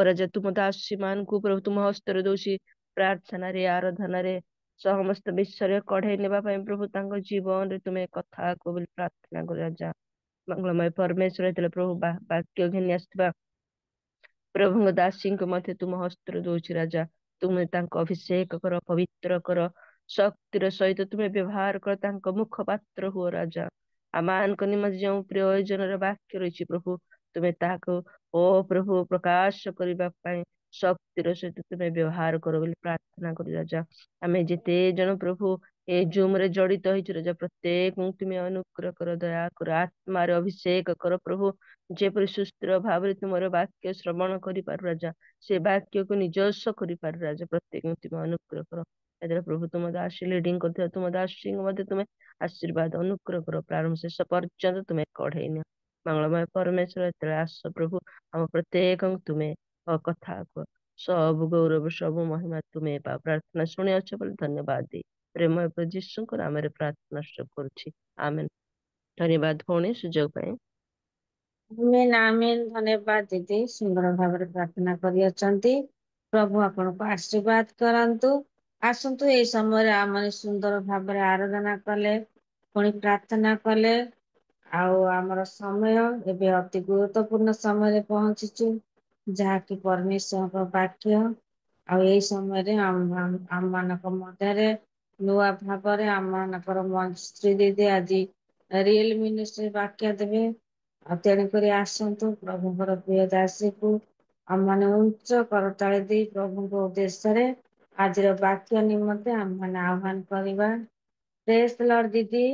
ରାଜା ତୁମ ଦାସୀ ମାନଙ୍କୁ ପ୍ରଭୁ ତୁମ ହସ୍ତରେ ଦଉଛି। ପ୍ରାର୍ଥନାରେ ଆରାଧନାରେ ସମସ୍ତ ବିଷୟରେ କଢେଇ ନେବା ପାଇଁ ପ୍ରଭୁ ତାଙ୍କ ଜୀବନରେ ତୁମେ କଥା କୁହ ବୋଲି ପ୍ରାର୍ଥନା କରୁ ରାଜା। ମଙ୍ଗଳମୟ ପରମେଶ୍ୱର ଯେତେବେଳେ ପ୍ରଭୁ ବାକ୍ୟ ଘେନି ଆସିଥିବା ପ୍ରଭୁଙ୍କ ଦାସୀଙ୍କୁ ମଧ୍ୟ ତୁମ ହସ୍ତରେ ଦଉଛି ରାଜା। ତୁମେ ତାଙ୍କ ଅଭିଷେକ କର, ପବିତ୍ର କର, ଶକ୍ତିର ସହିତ ତୁମେ ବ୍ୟବହାର କର, ତାଙ୍କ ମୁଖପାତ୍ର ହୁଅ ରାଜା। ଆମମାନଙ୍କ ନିମନ୍ତେ ଯେଉଁ ପ୍ରୟୋଜନର ବାକ୍ୟ ରହିଛି ପ୍ରଭୁ, ତୁମେ ତାହାକୁ ପ୍ରଭୁ ପ୍ରକାଶ କରିବା ପାଇଁ ଶକ୍ତିର ସହିତ ତୁମେ ବ୍ୟବହାର କର ବୋଲି ପ୍ରାର୍ଥନା କରୁ ରାଜା। ଆମେ ଯେତେ ଜଣ ପ୍ରଭୁ ଏ ଜୁମରେ ଜଡିତ ହେଇଛୁ ରାଜା, ପ୍ରତ୍ୟେକଙ୍କୁ ତୁମେ ଅନୁଗ୍ରହ କର, ଦୟା କର, ଆତ୍ମାରେ ଅଭିଷେକ କର ପ୍ରଭୁ। ଯେପରି ସୁସ୍ଥିର ଭାବରେ ତୁମର ବାକ୍ୟ ଶ୍ରବଣ କରିପାରୁ ରାଜା, ସେ ବାକ୍ୟକୁ ନିଜସ୍ୱ କରିପାରୁ ରାଜା। ପ୍ରତ୍ୟେକଙ୍କୁ ତୁମେ ଅନୁଗ୍ରହ କର। ଏଥିରେ ପ୍ରଭୁ ତୁମ ଦାସୀ ଲିଡିଂ କରୁଥିବା ତୁମ ଦାସୀଙ୍କୁ ମଧ୍ୟ ତୁମେ ଆଶୀର୍ବାଦ ଅନୁଗ୍ରହ କର। ପ୍ରାରମ୍ଭ ଶେଷ ପର୍ଯ୍ୟନ୍ତ ତୁମେ କଢେଇ ନିଅ। ମଙ୍ଗଳମୟ ପରମେଶ୍ୱର ଯେତେବେଳେ ଆସ ପ୍ରଭୁ, ଆମ ପ୍ରତ୍ୟେକଙ୍କୁ ତୁମେ କଥା କୁହ। ସବୁ ଗୌରବ ସବୁ ମହିମା ତୁମେ ପାଅ। ପ୍ରାର୍ଥନା ଶୁଣି ଅଛ ବୋଲି ଧନ୍ୟବାଦ ଦେଇ ପ୍ରେମୟ ପ୍ରଭୁ ଯୀଶୁଙ୍କ ନାମରେ ପ୍ରାର୍ଥନା କରୁଛି, ଆମେନ୍। ଧନ୍ୟବାଦ ଭଉଣୀ ସୁଯୋଗ ପାଇଁ। ଆମେନ୍ ଆମେନ୍। ଧନ୍ୟବାଦ ଦିଦି, ସୁନ୍ଦର ଭାବରେ ପ୍ରାର୍ଥନା କରିଅଛନ୍ତି। ପ୍ରଭୁ ଆପଣଙ୍କୁ ଆଶୀର୍ବାଦ କରନ୍ତୁ। ଆସନ୍ତୁ ଏଇ ସମୟରେ ଆମେ ସୁନ୍ଦର ଭାବରେ ଆରାଧନା କଲେ, ପୁଣି ପ୍ରାର୍ଥନା କଲେ। ଆଉ ଆମର ସମୟ ଏବେ ଅତି ଗୁରୁତ୍ୱପୂର୍ଣ୍ଣ ସମୟରେ ପହଞ୍ଚିଛୁ, ଯାହାକି ପରମେଶ୍ୱରଙ୍କ ବାକ୍ୟ। ଆଉ ଏଇ ସମୟରେ ଆମମାନଙ୍କ ମଧ୍ୟରେ ନୂଆ ଭାବରେ ଆମମାନଙ୍କର ଶ୍ରୀ ଦିଦି ଆଜି ରିଏଲ ମିନିଷ୍ଟ୍ରି ବାକ୍ୟ ଦେବେ। ଆଉ ତେଣୁକରି ଆସନ୍ତୁ ପ୍ରଭୁଙ୍କର ପ୍ରିୟ ଦାସୀକୁ ଆମମାନେ ଉଚ୍ଚ କରତାଳି ଦେଇ ପ୍ରଭୁଙ୍କ ଉଦ୍ଦେଶ୍ୟରେ ଆଜିର ବାକ୍ୟ ନିମନ୍ତେ ଆମମାନେ ଆହ୍ୱାନ କରିବା। ପ୍ରେଜ୍ ଦ ଲର୍ଡ ଦିଦି।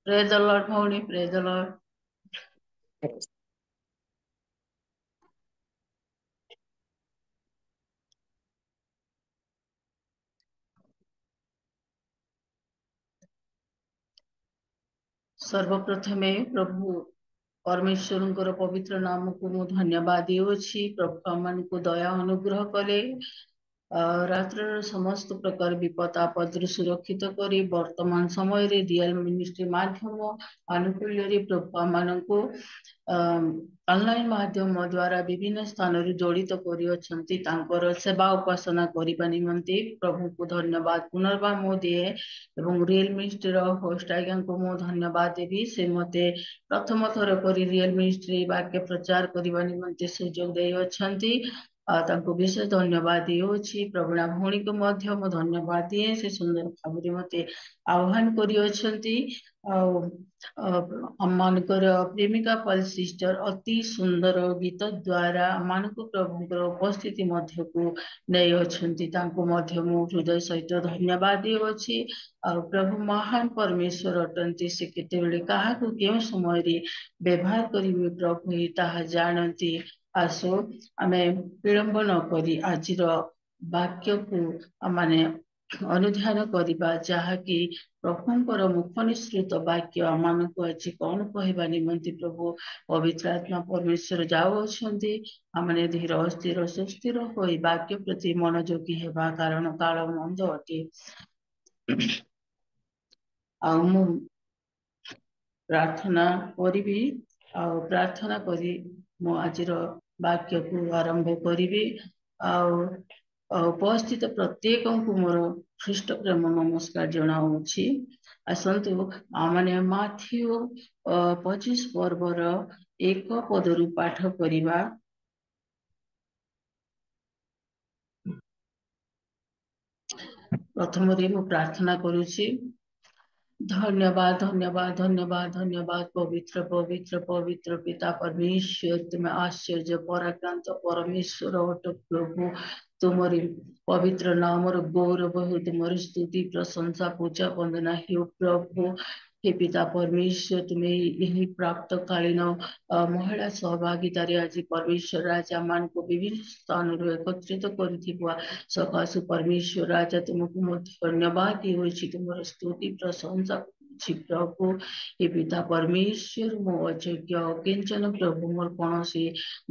ପ୍ରେଜ୍ ଦ ଲର୍ଡ ଭଉଣୀ, ପ୍ରେଜ୍ ଦ ଲର୍ଡ। ସର୍ବପ୍ରଥମେ ପ୍ରଭୁ ପରମେଶ୍ୱରଙ୍କର ପବିତ୍ର ନାମକୁ ମୁଁ ଧନ୍ୟବାଦ ଦେଉଅଛି। ପ୍ରଭୁ ଆମମାନଙ୍କୁ ଦୟା ଅନୁଗ୍ରହ କଲେ, ରାତ୍ରର ସମସ୍ତ ପ୍ରକାର ବିପଦ ଆପଦରୁ ସୁରକ୍ଷିତ କରି ବର୍ତ୍ତମାନ ସମୟରେ ରିଏଲ ମିନିଷ୍ଟ୍ରି ମାଧ୍ୟମ ଆନୁକୂଲ୍ୟରେ ପ୍ରଭୁ ଆମମାନଙ୍କୁ ଅନଲାଇନ ମାଧ୍ୟମ ଦ୍ୱାରା ବିଭିନ୍ନ ସ୍ଥାନରୁ ଜଡ଼ିତ କରିଅଛନ୍ତି। ତାଙ୍କର ସେବା ଉପାସନା କରିବା ନିମନ୍ତେ ପ୍ରଭୁଙ୍କୁ ଧନ୍ୟବାଦ ପୁନର୍ବାର ମୁଁ ଦିଏ ଏବଂ ରିଏଲ ମିନିଷ୍ଟ୍ରିର ହୋଷ୍ଟ ଆଜ୍ଞାଙ୍କୁ ମୁଁ ଧନ୍ୟବାଦ ଦେବି। ସେ ମତେ ପ୍ରଥମ ଥର କରି ରିଏଲ ମିନିଷ୍ଟ୍ରି ବାକ୍ୟ ପ୍ରଚାର କରିବା ନିମନ୍ତେ ସୁଯୋଗ ଦେଇଅଛନ୍ତି। ତାଙ୍କୁ ବିଶେଷ ଧନ୍ୟବାଦ ଦେଉଛି। ପ୍ରବୀଣା ଭଉଣୀକୁ ମଧ୍ୟ ମୁଁ ଧନ୍ୟବାଦ ଦିଏ, ସେ ସୁନ୍ଦର ଭାବରେ ମତେ ଆହ୍ୱାନ କରିଅଛନ୍ତି। ଆଉ ଆମମାନଙ୍କର ପ୍ରେମିକା ପଲ ସିଷ୍ଟର ଅତି ସୁନ୍ଦର ଗୀତ ଦ୍ୱାରା ଆମମାନଙ୍କୁ ପ୍ରଭୁଙ୍କର ଉପସ୍ଥିତି ମଧ୍ୟକୁ ନେଇ ଅଛନ୍ତି। ତାଙ୍କୁ ମଧ୍ୟ ମୁଁ ହୃଦୟ ସହିତ ଧନ୍ୟବାଦ ଦେଉଅଛି। ଆଉ ପ୍ରଭୁ ମହାନ ପରମେଶ୍ୱର ଅଟନ୍ତି, ସେ କେତେବେଳେ କାହାକୁ କେଉଁ ସମୟରେ ବ୍ୟବହାର କରିବେ ପ୍ରଭୁ ତାହା ଜାଣନ୍ତି। ଆସୁ ଆମେ ବିଳମ୍ବ ନ କରି ଆଜିର ବାକ୍ୟକୁ ମାନେ ଅନୁଧ୍ୟାନ କରିବା, ଯାହାକି ପ୍ରଭୁଙ୍କର ମୁଖ ନିଃସୃତ ବାକ୍ୟ ଆମମାନଙ୍କୁ ଆଜି କଣ କହିବା ନିମନ୍ତେ ପ୍ରଭୁ ପବିତ୍ର ଆତ୍ମା ପରମେଶ୍ୱର ଯାଉଅଛନ୍ତି। ଆମେ ଧୀର ସ୍ଥିର ସୁସ୍ଥିର ହୋଇ ବାକ୍ୟ ପ୍ରତି ମନୋଯୋଗୀ ହେବା, କାରଣ କାଳ ମନ୍ଦ ଅଟେ। ଆଉ ମୁଁ ପ୍ରାର୍ଥନା କରିବି, ଆଉ ପ୍ରାର୍ଥନା କରି ମୁଁ ଆଜିର ବାକ୍ୟକୁ ଆରମ୍ଭ କରିବି। ଆଉ ଉପସ୍ଥିତ ପ୍ରତ୍ୟେକଙ୍କୁ ମୋର ଖ୍ରୀଷ୍ଟ ପ୍ରେମ ନମସ୍କାର ଜଣାଉଛି। ଆସନ୍ତୁ ଆମମାନେ ମାଥ୍ୟୁ 25 ପର୍ବର 1 ପଦରୁ ପାଠ କରିବା। ପ୍ରଥମରେ ମୁଁ ପ୍ରାର୍ଥନା କରୁଛି। धन्यवाद धन्यवाद धन्यवाद धन्यवाद पवित्र पवित्र पवित्र पिता परमेश्वर तुम्हें आश्चर्य पराक्रांत परमेश्वर अट प्रभु तुम्हारी पवित्र नाम गौरव हो तुम्हारी स्तुति प्रशंसा पूजा वंदना हो प्रभु हे पिता परमेश्वर तुम्हें यही प्राप्त कालीन महिला सहभागितारे आज परमेश्वर राजा मान को विभिन्न स्थान एकत्रित कर सकाशु परमेश्वर राजा तुमको धन्यवाद दिए तुम स्तुति प्रशंसा प्रभु हे पिता परमेश्वर मो अयोग्य अकिंचन प्रभु मोर कौन से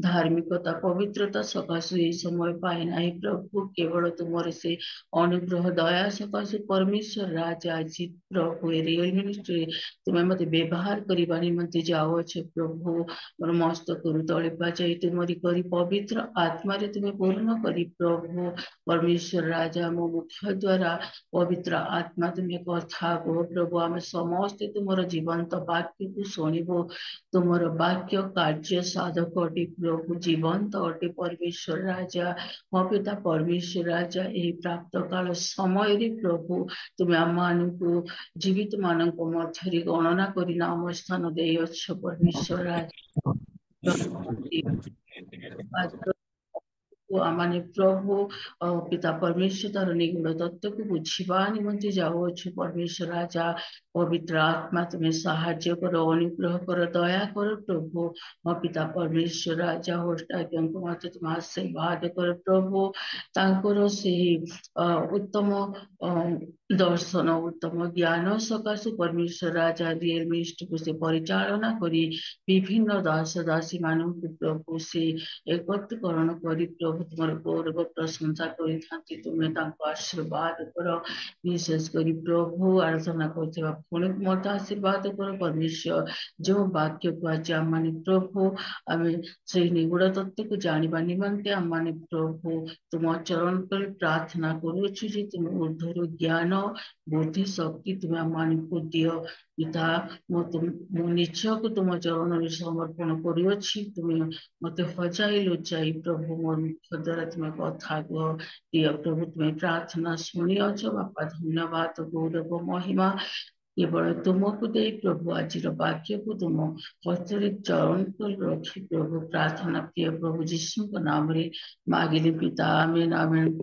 धार्मिकता पवित्रता सकाशु ये समय पाए ना प्रभु केवल तुम से अनुग्रह दया सकाशु परमेश्वर राजा जी प्रभु रियल मिनिस्ट्री तुम्हें मत व्यवहार करने निमंते जाओ प्रभु मोर मस्तक तले पाई तुमरी करी पवित्र आत्मा तुम्हें पूर्ण करी प्रभु परमेश्वर राजा मो मुख्य द्वारा पवित्र आत्मा तुम्हें कथा कह प्रभु आम समस्ते तुम जीवंत वाक्य को शुणु तुम वाक्य कार्य साधक अटे प्रभु जीवंत अटे परमेश्वर राजा मो पिता परमेश्वर राजा यही प्राप्त काल समय प्रभु तुम्हें आम मान को जीवित मान मध्य गणना कर नाम स्थान दे परमेश्वर राजा आमाने प्रभु पिता परमेश्वर तार निगूढ़ तत्व को बुझा निमंते जाओ परमेश्वर राजा पवित्र आत्मा तुम्हें साहाय्य कर अनुग्रह कर दया कर प्रभु मो पिता परमेश्वर राजा होस्टाज्ञ मत तुम आशीर्वाद कर प्रभु तांकर से उत्तम दर्शन उत्तम ज्ञान सकाशु परमेश्वर राजा रियल मिनिस्ट्री को से परिचालना करी विभिन्न दास दासी मान प्रभु से एकत्रीकरण कर प्रभु तुम गौरव प्रशंसा कर तुम्हें आशीर्वाद कर विशेष कर प्रभु आराधना कर पुणी मत आशीर्वाद कर परमेश्वर जो वाक्य को आज आम प्रभु आम से निगूढ़ तत्व को जानवा निमंते आम प्रभु तुम चरण कर प्रार्थना करुचु तुम ऊर्धर ज्ञान बुद्धि शक्ति तुम्हें आम को दियो पिता मो निज को तुम चरण में समर्पण करुच्ची तुम्हें मत हजाई लुचाई प्रभु मोर मुख द्वारा तुम्हें कथा कह दिय प्रभु तुम्हें प्रार्थना शुणी अच बापा धन्यवाद गौरव महिमा केवल तुमको दे प्रभु आज वाक्य को तुम हस्तर चरण कर रखी प्रभु प्रार्थना प्रिय प्रभु जीशु के नाम रे मागिले पिता आमेन आमेन।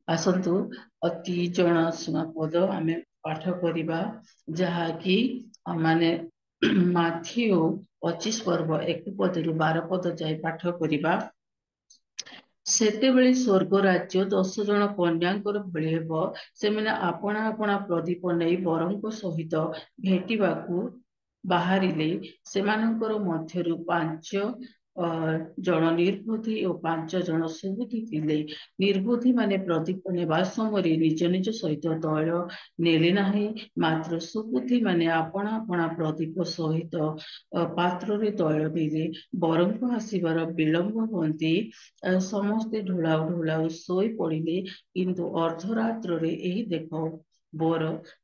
आसतु अति जनाशुना पद आम पाठ करवा जहाँकि माने माथियो 25 पर्व 1 पद रु 12 पद जाए पाठ करवा सेतेबेले स्वर्ग राज्य 10 जन कन्यांकर भली हेब सेमाने आपणा आपणा प्रदीप नहीं वरंक सहित भेटिबाकू बाहरिले सेमानंकर मध्यरु 5 जन निर्बुद्धि और 5 जन सुबुद्धि थिले। निर्बुद्धि माने प्रदीप नेबा समय निज निज सहित तैल नेले नाही मात्र सुबुद्धि माने आपणा आपणा प्रदीप सहित पात्र रे तैल नेले वरंक आसीबार विलंब होती समस्ते ढोलाऊ ढोलाऊ शोई पड़िले किंतु अर्धरात्र रे एही देख बर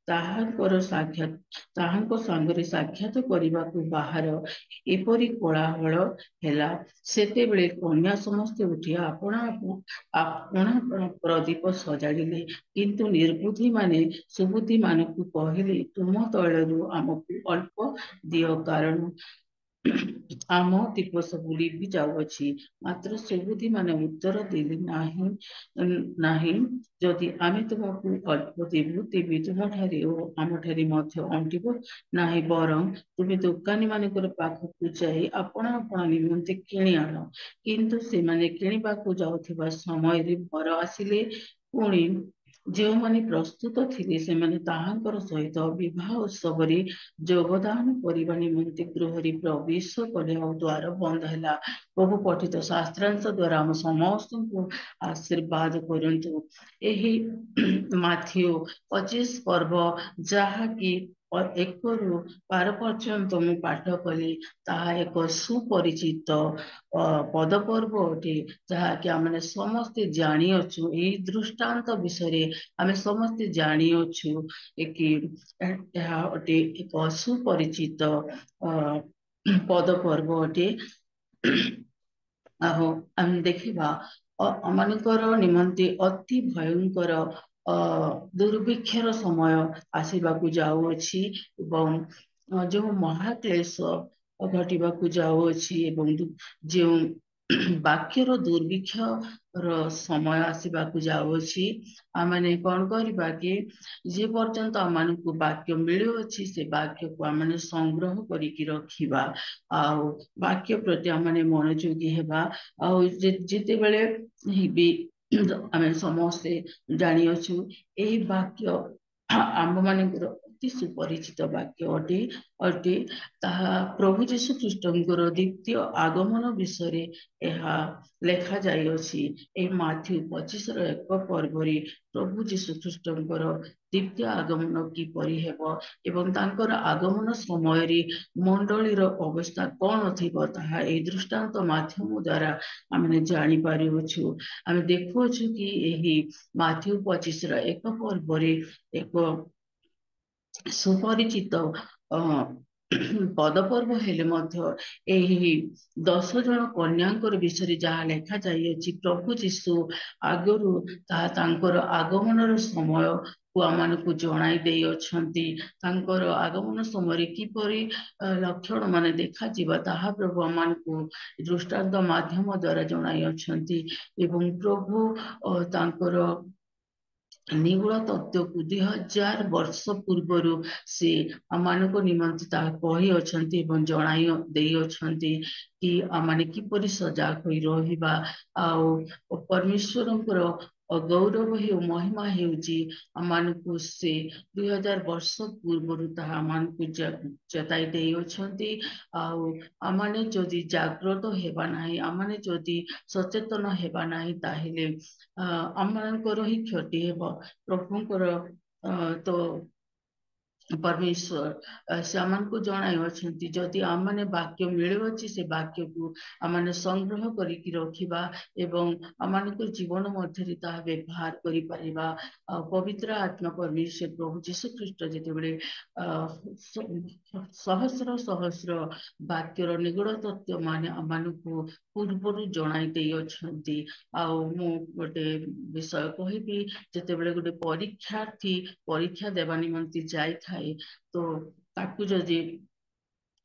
ताहांकर साक्षात ताहांको सांगरे साक्षात करिबाकू बाहर एपरी कोलाहल हेला सेतेबेले कन्या समस्ते उठी आपणा आपणा प्रदीप सजाड़िले किंतु निर्बुद्धि माने सुबुद्धि मानकू कहिले तुम तैलरू आमकू अल्प दियो कारण आम दीप सब लिभि जाऊँगी मात्र सुबुद्धि माने उत्तर देली नाही जदि आमे तुमको अल्प देवु तेबे तुम ठारे ओ आम ठारे मध्य अंटिब नाही बरं तुमे दुकानी मानकर पाखकू जाई आपण आपण निमंते किणी आण किंतु से माने किणिबाकू जाउथिबा समय रे बर आसिले पुणी जो माने प्रस्तुत थिले से माने ताहांकर सहित विवाह उत्सव रे योगदान करबा निमंते गृहरी प्रवेश कले और द्वार बंद है प्रभु पठित शास्त्रांश द्वारा हम समस्त को आशीर्वाद करंतु एही माथियो 25 पर्व जहा कि एकरु 12 पर्यंत मु पाठ कली ताहा एक सुपरिचित पदपर्व अटे जहाँकि आम समस्ते जानी अच्छु ए दृष्टांत विषय आम समस्ते जानी अच्छु कि अटे एक सुपरिचित पदपर्व अटे आहो आम देखिबा अमानकर निमंते अति भयंकर दुर्भिक्षर समय आसीबाकू जाउअछि एवं जो महाक्लेश घटिबाकू जाउअछि एवं जो वाक्यर दुर्भिक्ष समय आसीबाकू जाउअछि आमने कोन करबा कि जे पर्यंत आमानकू वाक्य मिलुअछि से वाक्य को आमने संग्रह करिकि रखिबा आ वाक्य प्रति आमने मनोयोगी हेबा आ जेते बेले हिबी आमे समस्ते जानी अछु एही वाक्य आम मानकर अति सुपरिचित वाक्य अटे अटे ताहा प्रभु जीशु ख्रीष्टंकर द्वितीय आगमन विषय एहा लेखा जाई अछि ए माथ्यू 25 एक पर्वरी प्रभु जीशु ख्रीष्टंकर द्वितीय आगमन किपरि हेबो एवं तांकर आगमन समय रे मंडलीर अवस्था कोन थिबो ताहा ए दृष्टांत माध्यम द्वारा आमे जानि पारिबछु आमे देखुछु कि एही माथ्यू 25 एक पर्वरी एक सुपरिचित पदपर्व हेले मध्य एही 10 जन कन्यांकर विषय जहाँ लेखा जाइए प्रभु जीशु आगरू ताहा तांकर आगमन समय को आमानकू जणाई देई अछंती तांकर आगमन समय किपरि लक्षण माने देखा जीवा ताहा प्रभु आमानकू दृष्टांत माध्यम द्वारा जणाई अछंती एवं प्रभु तांकर निगूढ़ तत्व को 2000 वर्ष पूर्वर से आमानक निमंते ता कही अछंती एवं जणाई देई अछंती कि आमाने किपरि सजाग होई रहिबा आ परमेश्वरंकर गौरव हे महिमा हेउची आमानकू से 2000 वर्ष पूर्वर ताहा आमानकू जताई देई अछंती आ आमाने जदि जागृत हेबा नाही आमाने जदि सचेतन हेबा नाही ताहिले आमानकर ही क्षति हेबा प्रभुंकर तो परमेश्वर से आमको जणाई अछंती जदि आमने वाक्य मिलुअछि से वाक्य को आमने संग्रह करिकि रखिबा एवं आमनको जीवन मध्यरे ता व्यवहार करि परिबा पवित्र आत्मा परमेश्वर प्रभु जीशु ख्रीष्ट जेतेबेले सहस्र सहस्र वाक्यर निगूढ़ तत्व माने आमनको पूर्वरु जणाई देई अछंती आ मु गोटे विषय कहिबी जेतेबेले गोटे परीक्षार्थी परीक्षा देवा निमंते जाय तो ताकू जदि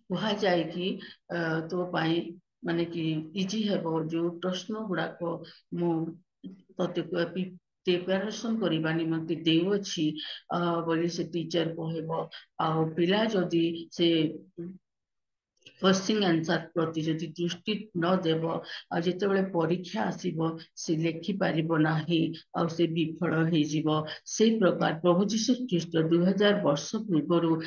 कहा जाए कि तो पाई माने कि इजी हेबो जो प्रश्न गुड़ाक मु तते प्रिपरेशन करबा निमंते देउछि बोली से टीचर कहबो आ पिला जदि से क्वेश्चन आंसर प्रति जदि दृष्टि न देव आ जेतेबेले परीक्षा आसीबो से लेखि पारिबो नाही आ से विफल हे जीवो से प्रकार प्रभु जीशु ख्रीष्ट 2000 वर्ष पूर्व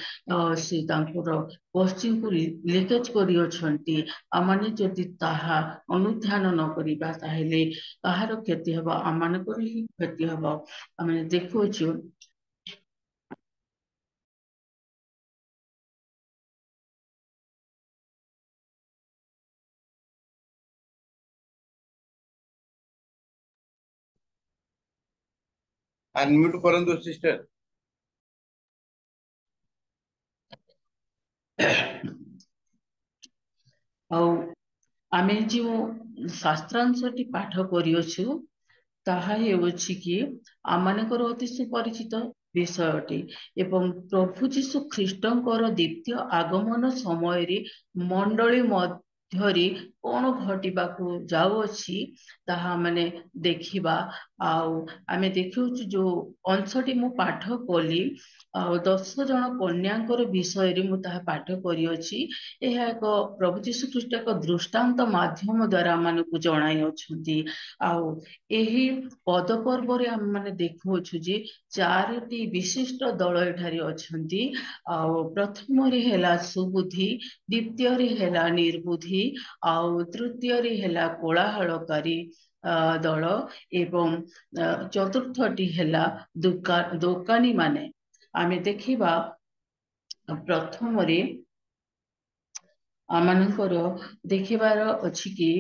से तांकर क्वेश्चन को लिकेज करि अछंती आमाने जदि ताहा अनुध्यान न करिबा ताहेले काहार क्षति हेबा आमानकर ही क्षति हेबा आमे देखुछु अनम्यूट करंतु सिस्टर आमे जो शास्त्रांशटी पाठ करियछु ताहा हेउछि कि आमानकर अति सुपरिचित विषय अटे एवं प्रभु जीशु ख्रीष्टंकर द्वितीय आगमन समय रे मंडली मध्यरे कोन घटिबाकू जाउअछि ताहा माने देखिबा आमे देखिउछु जो अंशटी मु पाठ कली 10 जन कन्यांकर विषय रे मु ताहा पाठ करियछि एहा एक प्रभु जीशु ख्रीष्ट एक दृष्टांत माध्यम द्वारा मानकू जणाई अछंती एही पद पर्व रे हम माने देखुछु जे चारोटी विशिष्ट दल एठारी अछंती प्रथम रे हेला सुबुद्धि द्वितीय रे हेला निर्बुद्धि तृतीय रे हेला कोलाहलकारी दल एवं चतुर्थटी हेला दोकानी माने आमे देखिबा ପ୍ରଥମରେ ଆମମାନଙ୍କର ଦେଖିବାର ଅଛି କି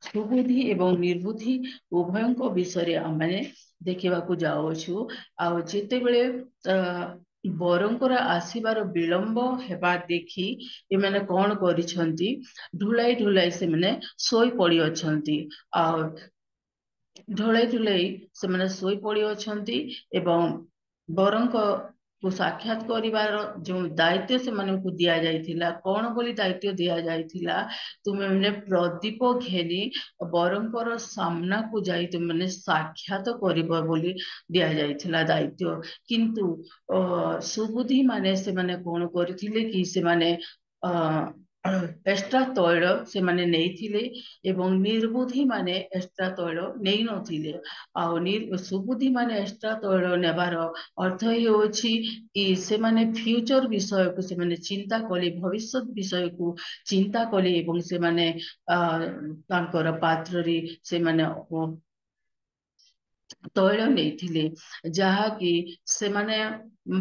ସୁବୁଦ୍ଧି ଏବଂ ନିର୍ବୁଦ୍ଧି ଉଭୟଙ୍କ ବିଷୟରେ ଆମେ ଦେଖିବାକୁ ଯାଉଅଛୁ। ଆଉ ଯେତେବେଳେ ବରଙ୍କର ଆସିବାର ବିଳମ୍ବ ହେବା ଦେଖି ଏମାନେ କଣ କରିଛନ୍ତି, ଢୁଳାଇ ଢୁଳାଇ ସେମାନେ ଶୋଇ ପଡ଼ିଅଛନ୍ତି। ଆଉ ଢୁଳାଇ ସେମାନେ ଶୋଇ ପଡ଼ିଅଛନ୍ତି ଏବଂ ବରଙ୍କ ସାକ୍ଷାତ କରିବାର ଯେଉଁ ଦାୟିତ୍ୱ ସେମାନଙ୍କୁ ଦିଆଯାଇଥିଲା, କଣ ବୋଲି ଦାୟିତ୍ୱ ଦିଆଯାଇଥିଲା, ତୁମେମାନେ ପ୍ରଦୀପ ଘେନି ବରଙ୍କର ସାମ୍ନାକୁ ଯାଇ ତୁମେମାନେ ସାକ୍ଷାତ କରିବ ବୋଲି ଦିଆଯାଇଥିଲା ଦାୟିତ୍ୱ। କିନ୍ତୁ ସୁବୁଦ୍ଧି ମାନେ ସେମାନେ କଣ କରିଥିଲେ କି ସେମାନେ ଏକ୍ସଟ୍ରା ତୈଳ ସେମାନେ ନେଇଥିଲେ ଏବଂ ନିର୍ବୁଦ୍ଧି ମାନେ ଏକ୍ସଟ୍ରା ତୈଳ ନେଇ ନଥିଲେ। ଆଉ ସୁବୁଦ୍ଧି ମାନେ ଏକ୍ସଟ୍ରା ତୈଳ ନେବାର ଅର୍ଥ ହେଉଛି କି ସେମାନେ ଫ୍ୟୁଚର ବିଷୟକୁ ସେମାନେ ଚିନ୍ତା କଲେ, ଭବିଷ୍ୟତ ବିଷୟକୁ ଚିନ୍ତା କଲେ ଏବଂ ସେମାନେ ତାଙ୍କର ପାତ୍ରରେ ସେମାନେ ତୈଳ ନେଇଥିଲେ, ଯାହାକି ସେମାନେ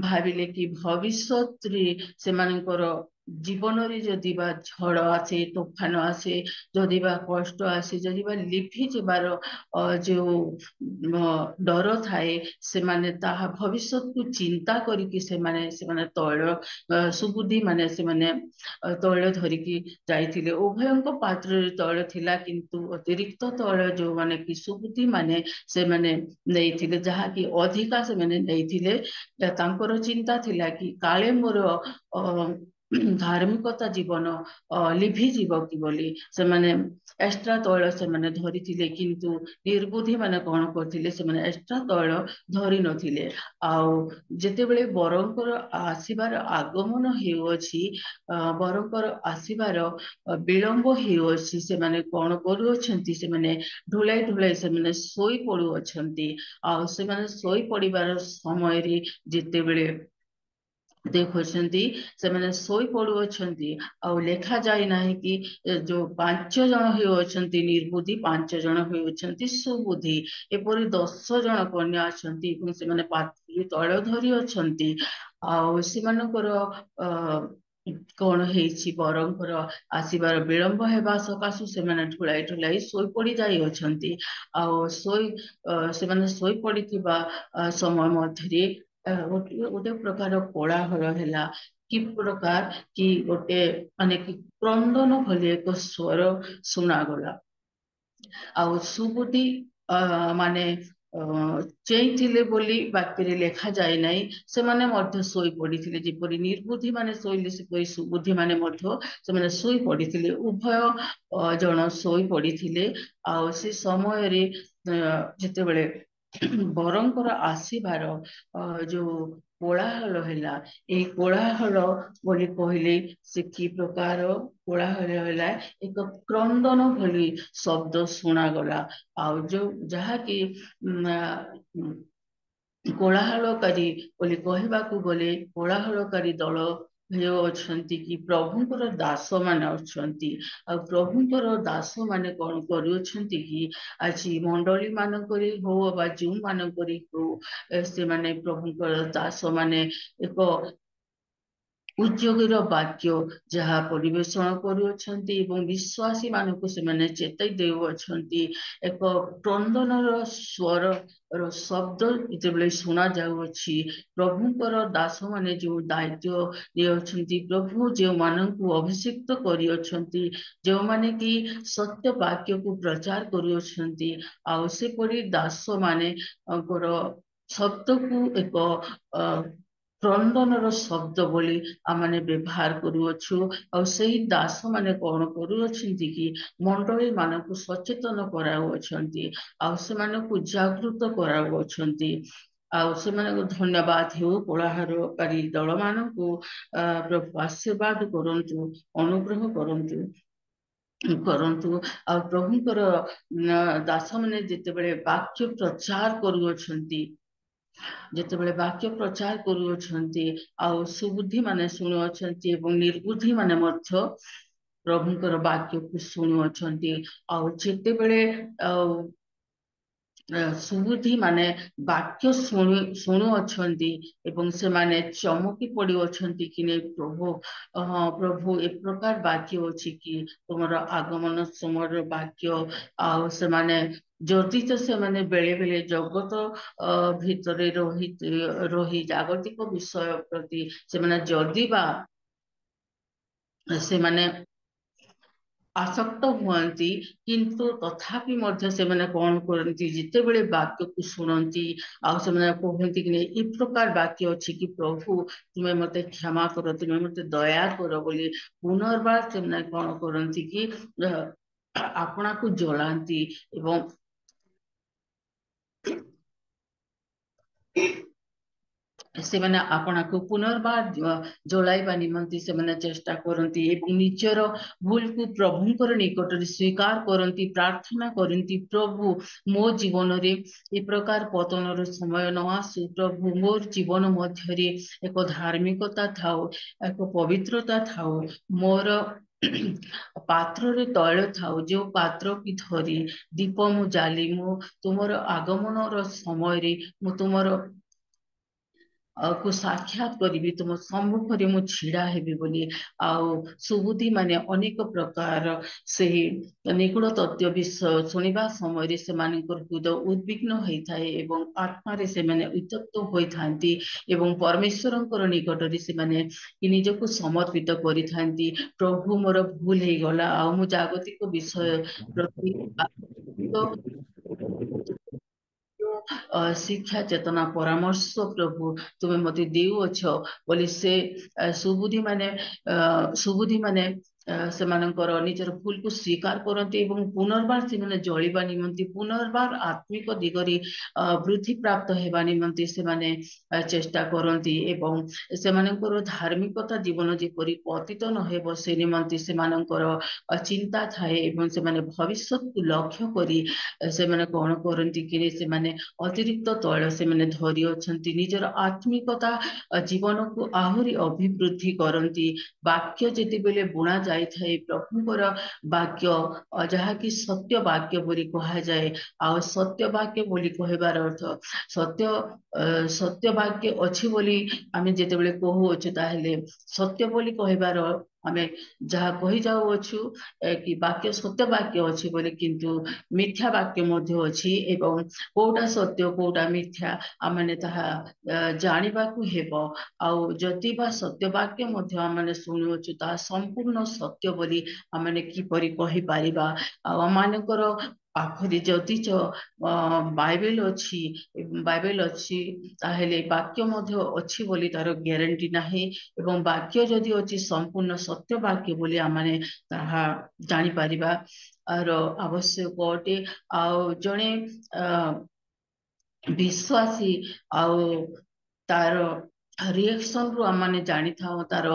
ଭାବିଲେ କି ଭବିଷ୍ୟତରେ ସେମାନଙ୍କର ଜୀବନରେ ଯଦି ବା ଝଡ଼ ଆସେ, ତୋଫାନ ଆସେ, ଯଦି ବା କଷ୍ଟ ଆସେ, ଯଦି ବା ଲିଭିଯିବାର ଯେଉଁ ଡର ଥାଏ, ସେମାନେ ତାହା ଭବିଷ୍ୟତକୁ ଚିନ୍ତା କରିକି ସେମାନେ ତୈଳ ସୁବୁଦ୍ଧି ମାନେ ସେମାନେ ତୈଳ ଧରିକି ଯାଇଥିଲେ। ଉଭୟଙ୍କ ପାତ୍ରରେ ତୈଳ ଥିଲା, କିନ୍ତୁ ଅତିରିକ୍ତ ତୈଳ ଯୋଉମାନେ କି ସୁବୁଦ୍ଧି ମାନେ ସେମାନେ ନେଇଥିଲେ, ଯାହାକି ଅଧିକା ସେମାନେ ନେଇଥିଲେ। ତାଙ୍କର ଚିନ୍ତା ଥିଲା କି କାଳେ ମୋର ଧାର୍ମିକତା ଜୀବନ ଲିଭିଯିବ କି ବୋଲି ସେମାନେ ଏକ୍ସଟ୍ରା ତୈଳ ସେମାନେ ଧରିଥିଲେ। କିନ୍ତୁ ନିର୍ବୁଦ୍ଧି ମାନେ କଣ କରିଥିଲେ, ସେମାନେ ଏକ୍ସଟ୍ରା ତୈଳ ଧରି ନଥିଲେ। ଆଉ ଯେତେବେଳେ ବରଙ୍କର ଆସିବାର ଆଗମନ ହେଉଅଛି, ବରଙ୍କର ଆସିବାର ବିଳମ୍ବ ହେଉଅଛି, ସେମାନେ କଣ କରୁଅଛନ୍ତି, ସେମାନେ ଢୁଳାଇ ଢୁଳାଇ ସେମାନେ ଶୋଇ ପଡୁଅଛନ୍ତି। ଆଉ ସେମାନେ ଶୋଇ ପଡିବାର ସମୟରେ ଯେତେବେଳେ ଦେଖୁଛନ୍ତି ସେମାନେ ଶୋଇ ପଡୁଅଛନ୍ତି, ଆଉ ଲେଖା ଯାଇନାହିଁ କି ଯୋଉ 5 ଜଣ ହେଉଅଛନ୍ତି ନିର୍ବୁଦ୍ଧି, 5 ଜଣ ହେଉଅଛନ୍ତି ସୁବୁଦ୍ଧି, ଏପରି 10 ଜଣ କନ୍ୟା ଅଛନ୍ତି ଏବଂ ସେମାନେ ପାତ୍ରରେ ତୈଳ ଧରି ଅଛନ୍ତି। ଆଉ ସେମାନଙ୍କର କଣ ହେଇଛି, ବରଙ୍କର ଆସିବାର ବିଳମ୍ବ ହେବା ସକାଶୁ ସେମାନେ ଢୁଳାଇ ଢୁଳାଇ ଶୋଇପଡି ଯାଇଅଛନ୍ତି। ଆଉ ସେମାନେ ଶୋଇ ପଡିଥିବା ସମୟ ମଧ୍ୟରେ ଗୋଟେ ପ୍ରକାର କୋଳାହଳ ହେଲା। କି ପ୍ରକାର କି ଗୋଟେ ମାନେ କି କ୍ରନ୍ଦନ ଭଳି ଏକ ସ୍ୱର ଶୁଣାଗଲା। ଆଉ ସୁବୁଦ୍ଧି ମାନେ ଚେଇଁଥିଲେ ବୋଲି ବାକ୍ୟରେ ଲେଖା ଯାଇନାହିଁ, ସେମାନେ ମଧ୍ୟ ଶୋଇ ପଡିଥିଲେ। ଯେପରି ନିର୍ବୁଦ୍ଧି ମାନେ ଶୋଇଲେ, ସେପରି ସୁବୁଦ୍ଧି ମାନେ ମଧ୍ୟ ସେମାନେ ଶୋଇ ପଡିଥିଲେ। ଉଭୟ ଜଣ ଶୋଇ ପଡିଥିଲେ। ଆଉ ସେ ସମୟରେ ଯେତେବେଳେ ବରଙ୍କର ଆସିବାର ଯୋଉ କୋଳାହଳ ହେଲା, ଏଇ କୋଳାହଳ ବୋଲି କହିଲେ ସେ କି ପ୍ରକାର କୋଳାହଳ ହେଲା, ଏକ କ୍ରନ୍ଦନ ଭଳି ଶବ୍ଦ ଶୁଣାଗଲା। ଆଉ ଯାହାକି କୋଳାହଳକାରୀ ବୋଲି କହିବାକୁ ଗଲେ, କୋଳାହଳକାରୀ ଦଳ ହେଉଅଛନ୍ତି କି ପ୍ରଭୁଙ୍କର ଦାସ ମାନେ ଅଛନ୍ତି। ଆଉ ପ୍ରଭୁଙ୍କର ଦାସ ମାନେ କଣ କରୁଅଛନ୍ତି କି, ଆଜି ମଣ୍ଡଳୀ ମାନଙ୍କରେ ହଉ ବା ଯେଉଁ ମାନଙ୍କରେ ହଉ, ସେମାନେ ପ୍ରଭୁଙ୍କର ଦାସ ମାନେ ଏକ ଉଦ୍ୟୋଗୀର ବାକ୍ୟ ଯାହା ପରିବେଷଣ କରୁଅଛନ୍ତି ଏବଂ ବିଶ୍ୱାସୀ ମାନଙ୍କୁ ସେମାନେ ଚେତାଇ ଦେଉଅଛନ୍ତି। ଏକ କ୍ରନ୍ଦନର ସ୍ୱର ଶବ୍ଦ ଯେତେବେଳେ ଶୁଣା ଯାଉଅଛି, ପ୍ରଭୁଙ୍କର ଦାସ ମାନେ ଯୋଉ ଦାୟିତ୍ୱ ନେଉଅଛନ୍ତି, ପ୍ରଭୁ ଯେଉଁମାନଙ୍କୁ ଅଭିଷିକ୍ତ କରିଅଛନ୍ତି, ଯେଉଁମାନେ କି ସତ୍ୟ ବାକ୍ୟକୁ ପ୍ରଚାର କରୁଅଛନ୍ତି, ଆଉ ସେପରି ଦାସ ମାନେଙ୍କର ଶବ୍ଦକୁ ଏକ କ୍ରନ୍ଦନର ଶବ୍ଦ ବୋଲି ଆମେ ବ୍ୟବହାର କରୁଅଛୁ। ଆଉ ସେହି ଦାସ ମାନେ କଣ କରୁଅଛନ୍ତି କି, ମଣ୍ଡଳୀ ମାନଙ୍କୁ ସଚେତନ କରାଉଅଛନ୍ତି, ଆଉ ସେମାନଙ୍କୁ ଜାଗୃତ କରାଉଅଛନ୍ତି। ଆଉ ସେମାନଙ୍କୁ ଧନ୍ୟବାଦ ହେଉ କୋଳାହଳକାରୀ ଦଳ ମାନଙ୍କୁ। ପ୍ରଭୁ ଆଶୀର୍ବାଦ କରନ୍ତୁ, ଅନୁଗ୍ରହ କରନ୍ତୁ। ଆଉ ପ୍ରଭୁଙ୍କର ଦାସ ମାନେ ଯେତେବେଳେ ବାକ୍ୟ ପ୍ରଚାର କରୁଅଛନ୍ତି, ଆଉ ସୁବୁଦ୍ଧି ମାନେ ଶୁଣୁଅଛନ୍ତି ଏବଂ ନିର୍ବୁଦ୍ଧି ମାନେ ମଧ୍ୟ ପ୍ରଭୁଙ୍କର ବାକ୍ୟକୁ ଶୁଣୁଅଛନ୍ତି। ଆଉ ଯେତେବେଳେ ସୁବୁଦ୍ଧି ମାନେ ବାକ୍ୟ ଶୁଣୁ ଅଛନ୍ତି ଏବଂ ସେମାନେ ଚମକି ପଡି ଅଛନ୍ତି କି ନାଇଁ ପ୍ରଭୁ, ହଁ ପ୍ରଭୁ ଏ ପ୍ରକାର ବାକ୍ୟ ଅଛି କି ତୁମର ଆଗମନ ସମୟର ବାକ୍ୟ। ଆଉ ସେମାନେ ଯଦି ତ ସେମାନେ ବେଳେ ବେଳେ ଜଗତ ଭିତରେ ରହି ଜାଗତିକ ବିଷୟ ପ୍ରତି ସେମାନେ ଯଦି ବା ସେମାନେ ଆସକ୍ତ ହୁଅନ୍ତି, କିନ୍ତୁ ତଥାପି ମଧ୍ୟ ସେମାନେ କଣ କରନ୍ତି, ଯେତେବେଳେ ବାକ୍ୟକୁ ଶୁଣନ୍ତି ଆଉ ସେମାନେ କୁହନ୍ତି କି ଏ ପ୍ରକାର ବାକ୍ୟ ଅଛି କି ପ୍ରଭୁ ତୁମେ ମତେ କ୍ଷମା କର, ତୁମେ ମତେ ଦୟା କର ବୋଲି ପୁନର୍ବାର ସେମାନେ କଣ କରନ୍ତି କି ଆପଣାକୁ ଜଳାନ୍ତି ଏବଂ ସେମାନେ ଆପଣାକୁ ପୁନର୍ବାର ଜଳାଇବା ନିମନ୍ତେ ସେମାନେ ଚେଷ୍ଟା କରନ୍ତି ଏବଂ ନିଜର ଭୁଲକୁ ପ୍ରଭୁଙ୍କର ନିକଟରେ ସ୍ୱୀକାର କରନ୍ତି, ପ୍ରାର୍ଥନା କରନ୍ତି ପ୍ରଭୁ ମୋ ଜୀବନରେ ଏ ପ୍ରକାର ପତନର ସମୟ ନ ଆସୁ, ପ୍ରଭୁ ମୋର ଜୀବନ ମଧ୍ୟରେ ଏକ ଧାର୍ମିକତା ଥାଉ, ଏକ ପବିତ୍ରତା ଥାଉ, ମୋର ପାତ୍ରରେ ତୈଳ ଥାଉ, ଯୋଉ ପାତ୍ର କି ଧରି ଦୀପ ମୁଁ ଜାଲି ମୁଁ ତୁମର ଆଗମନର ସମୟରେ ମୁଁ ତୁମର କୁ ସାକ୍ଷାତ କରିବି, ତୁମ ସମ୍ମୁଖରେ ମୁଁ ଛିଡା ହେବି ବୋଲି। ଆଉ ସୁବୁଦ୍ଧି ମାନେ ଅନେକ ପ୍ରକାର ସେହି ନିଗୁଡ ତତ୍ତ୍ୱ ବିଷୟ ଶୁଣିବା ସମୟରେ ସେମାନଙ୍କର ହୃଦୟ ଉଦ୍ବିଗ୍ନ ହେଇଥାଏ ଏବଂ ଆତ୍ମାରେ ସେମାନେ ଉତ୍ତପ୍ତ ହୋଇଥାନ୍ତି ଏବଂ ପରମେଶ୍ୱରଙ୍କର ନିକଟରେ ସେମାନେ ନିଜକୁ ସମର୍ପିତ କରିଥାନ୍ତି। ପ୍ରଭୁ ମୋର ଭୁଲ ହେଇଗଲା ଆଉ ମୁଁ ଜାଗତିକ ବିଷୟ ପ୍ରତି ଶିକ୍ଷା ଚେତନା ପରାମର୍ଶ ପ୍ରଭୁ ତୁମେ ମତେ ଦେଉଅଛ ବୋଲି ସେ ସୁବୁଦ୍ଧି ମାନେ ସେମାନଙ୍କର ନିଜର ଭୁଲକୁ ସ୍ୱୀକାର କରନ୍ତି ଏବଂ ପୁନର୍ବାର ସେମାନେ ଜଳିବା ନିମନ୍ତେ ପୁନର୍ବାର ଆତ୍ମିକ ଦିଗରେ ବୃଦ୍ଧି ପ୍ରାପ୍ତ ହେବା ନିମନ୍ତେ ସେମାନେ ଚେଷ୍ଟା କରନ୍ତି ଏବଂ ସେମାନଙ୍କର ଧାର୍ମିକତା ଜୀବନ ଯେପରି ପତିତ ନ ହେବ ସେ ନିମନ୍ତେ ସେମାନଙ୍କର ଚିନ୍ତା ଥାଏ ଏବଂ ସେମାନେ ଭବିଷ୍ୟତକୁ ଲକ୍ଷ୍ୟ କରି ସେମାନେ କଣ କରନ୍ତି କି ସେମାନେ ଅତିରିକ୍ତ ତୈଳ ସେମାନେ ଧରି ଅଛନ୍ତି, ନିଜର ଆତ୍ମିକତା ଜୀବନକୁ ଆହୁରି ଅଭିବୃଦ୍ଧି କରନ୍ତି। ବାକ୍ୟ ଯେତେବେଳେ ବୁଣା ଯାଇଥାଏ ପ୍ରଭୁଙ୍କର ବାକ୍ୟ ଯାହାକି ସତ୍ୟ ବାକ୍ୟ ବୋଲି କୁହାଯାଏ, ଆଉ ସତ୍ୟ ବାକ୍ୟ ବୋଲି କହିବାର ଅର୍ଥ ସତ୍ୟ ବାକ୍ୟ ଅଛି ବୋଲି ଆମେ ଯେତେବେଳେ କହୁଅଛୁ ତାହେଲେ ସତ୍ୟ ବୋଲି କହିବାର ଆମେ ଯାହା କହି ଯାଉଅଛୁ କି ବାକ୍ୟ ସତ୍ୟ ବାକ୍ୟ ଅଛି ବୋଲି, କିନ୍ତୁ ମିଥ୍ୟା ବାକ୍ୟ ମଧ୍ୟ ଅଛି ଏବଂ କୋଉଟା ସତ୍ୟ କୋଉଟା ମିଥ୍ୟା ଆମମାନେ ତାହା ଜାଣିବାକୁ ହେବ। ଆଉ ଯଦି ବା ସତ୍ୟ ବାକ୍ୟ ମଧ୍ୟ ଆମମାନେ ଶୁଣୁଅଛୁ ତାହା ସମ୍ପୂର୍ଣ୍ଣ ସତ୍ୟ ବୋଲି ଆମମାନେ କିପରି କହିପାରିବା। ଆଉ ଆମମାନଙ୍କର ପାଖରେ ଯଦି ବାଇବେଲ ଅଛି ତାହେଲେ ବାକ୍ୟ ମଧ୍ୟ ଅଛି ବୋଲି ତାର ଗ୍ୟାରେଣ୍ଟି ନାହିଁ ଏବଂ ବାକ୍ୟ ଯଦି ଅଛି ସମ୍ପୂର୍ଣ୍ଣ ସତ୍ୟ ବାକ୍ୟ ବୋଲି ଆମମାନେ ତାହା ଜାଣିପାରିବା ର ଆବଶ୍ୟକ ଅଟେ। ଆଉ ଜଣେ ବିଶ୍ୱାସୀ ଆଉ ତାର ରିଏକ୍ସନ ରୁ ଆମମାନେ ଜାଣିଥାଉ, ତାର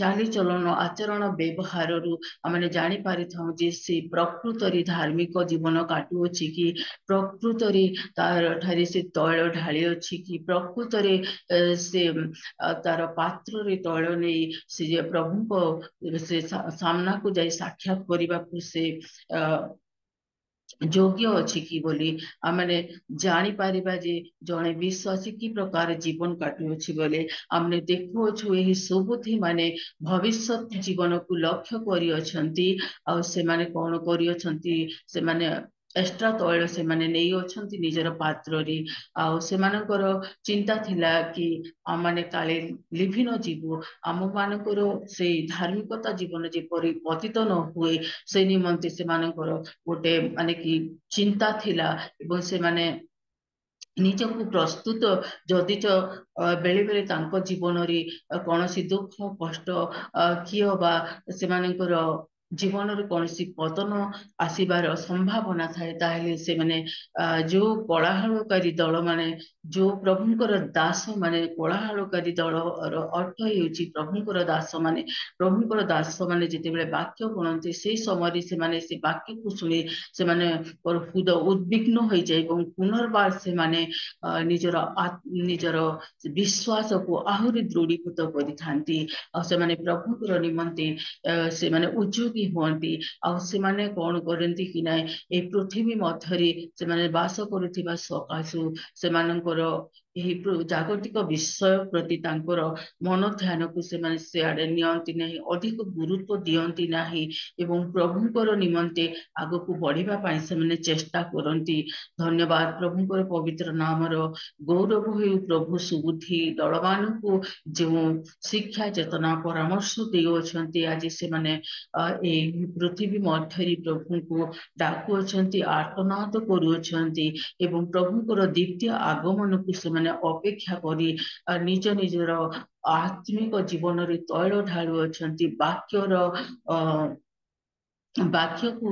ଚାଲିଚଳନ ଆଚରଣ ବ୍ୟବହାରରୁ ଆମମାନେ ଜାଣିପାରିଥାଉ ଯେ ସେ ପ୍ରକୃତରେ ଧାର୍ମିକ ଜୀବନ କାଟୁଅଛି କି ପ୍ରକୃତରେ ତାର ଠାରେ ସେ ତୈଳ ଢାଳି ଅଛି କି ପ୍ରକୃତରେ ସେ ତାର ପାତ୍ରରେ ତୈଳ ନେଇ ସେ ଯେ ପ୍ରଭୁଙ୍କ ସେ ସାମ୍ନାକୁ ଯାଇ ସାକ୍ଷାତ କରିବାକୁ ସେ ଯୋଗ୍ୟ ଅଛି କି ବୋଲି ଆମମାନେ ଜାଣିପାରିବା ଯେ ଜଣେ ବିଶ୍ୱାସୀ କି ପ୍ରକାର ଜୀବନ କାଟୁଅଛି ବୋଲେ ଆମେ ଦେଖୁଅଛୁ ଏହି ସୁବୁଦ୍ଧି ମାନେ ଭବିଷ୍ୟତ ଜୀବନକୁ ଲକ୍ଷ୍ୟ କରିଅଛନ୍ତି ଆଉ ସେମାନେ କଣ କରିଅଛନ୍ତି, ସେମାନେ ଏକ୍ସଟ୍ରା ତୈଳ ସେମାନେ ନେଇ ଅଛନ୍ତି ନିଜର ପାତ୍ରରେ ଆଉ ସେମାନଙ୍କର ଚିନ୍ତା ଥିଲା କି ଆମମାନେ କାଳେ ଲିଭି ନ ଯିବୁ, ଆମ ମାନଙ୍କର ସେଇ ଧାର୍ମିକତା ଜୀବନ ଯେପରି ପତିତ ନ ହୁଏ ସେ ନିମନ୍ତେ ସେମାନଙ୍କର ଗୋଟେ ମାନେ କି ଚିନ୍ତା ଥିଲା ଏବଂ ସେମାନେ ନିଜକୁ ପ୍ରସ୍ତୁତ ଯଦି ବେଳେ ବେଳେ ତାଙ୍କ ଜୀବନରେ କୌଣସି ଦୁଃଖ କଷ୍ଟ କିଏ ବା ସେମାନଙ୍କର ଜୀବନରେ କୌଣସି ପତନ ଆସିବାର ସମ୍ଭାବନା ଥାଏ ତାହେଲେ ସେମାନେ ଯୋଉ କୋଳାହଳକାରୀ ଦଳ ମାନେ जो प्रभुंकर दास माने कोलाहलकारी दलर अर्थ हेउची प्रभुंकर दास माने जेतेबेले वाक्य गुणती से समय से माने से वाक्य को शुणी से माने हृदय उद्विग्न हो जाए पुनर्बार से माने निजर निजर विश्वास को आहुरी दृढ़ीभूत करिथांती से माने प्रभुंकर निमंते से माने उद्योगी हुअंती से माने कौन करती कि ना ए पृथ्वी मध्यरे से माने वास करुथिबा सकाशु से मानकर जागतिक विषय प्रति तांकर मन ध्यान को से सियाड़े नियंती नहीं अधिक गुरुत्व दियंती नहीं एवं प्रभुंकर निमंते आग को बढ़िबा पाई से माने चेष्टा करंती। धन्यवाद प्रभुंकर पवित्र नामर गौरव हो प्रभु सुबुद्धि दलमान को जो शिक्षा चेतना परामर्श देउछंती आज से माने ए पृथ्वी मध्यरे प्रभु को डाकुअछंती आर्तनाद करुअछंती एवं प्रभुंकर द्वितीय आगमन को से माने अपेक्षा करी निज निजर आत्मिक जीवन रे तैल ढालुअछंती वाक्य को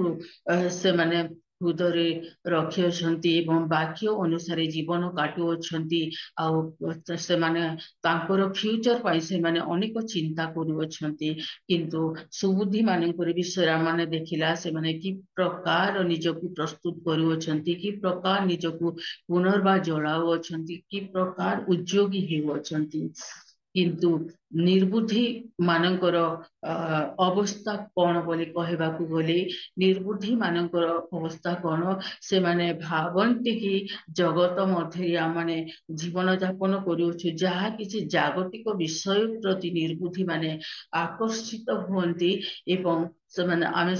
से माने हृदय रखी एवं वाक्य अनुसार जीवन काटुअछंती से माने तांकर फ्यूचर पाई से माने अनेक चिंता करुअछंती किंतु सुबुद्धि मानकर विषय माने देखिला से माने कि प्रकार निजକୁ प्रस्तुत करुअछंती कि प्रकार निजକୁ पुनर्बार जलाउअछंती कि प्रकार उद्योगी हेउअछंती किंतु निर्बुद्धि मानकर अवस्था कौन बोली कहबाकू गले निर्बुद्धि मानकर अवस्था कौन से माने भावन्ति कि जगत मध्य माने जीवन यापन करुछु जहा किछि जागतिक विषय प्रति निर्बुद्धि माने आकर्षित हुअन्ति एवं से माने आमे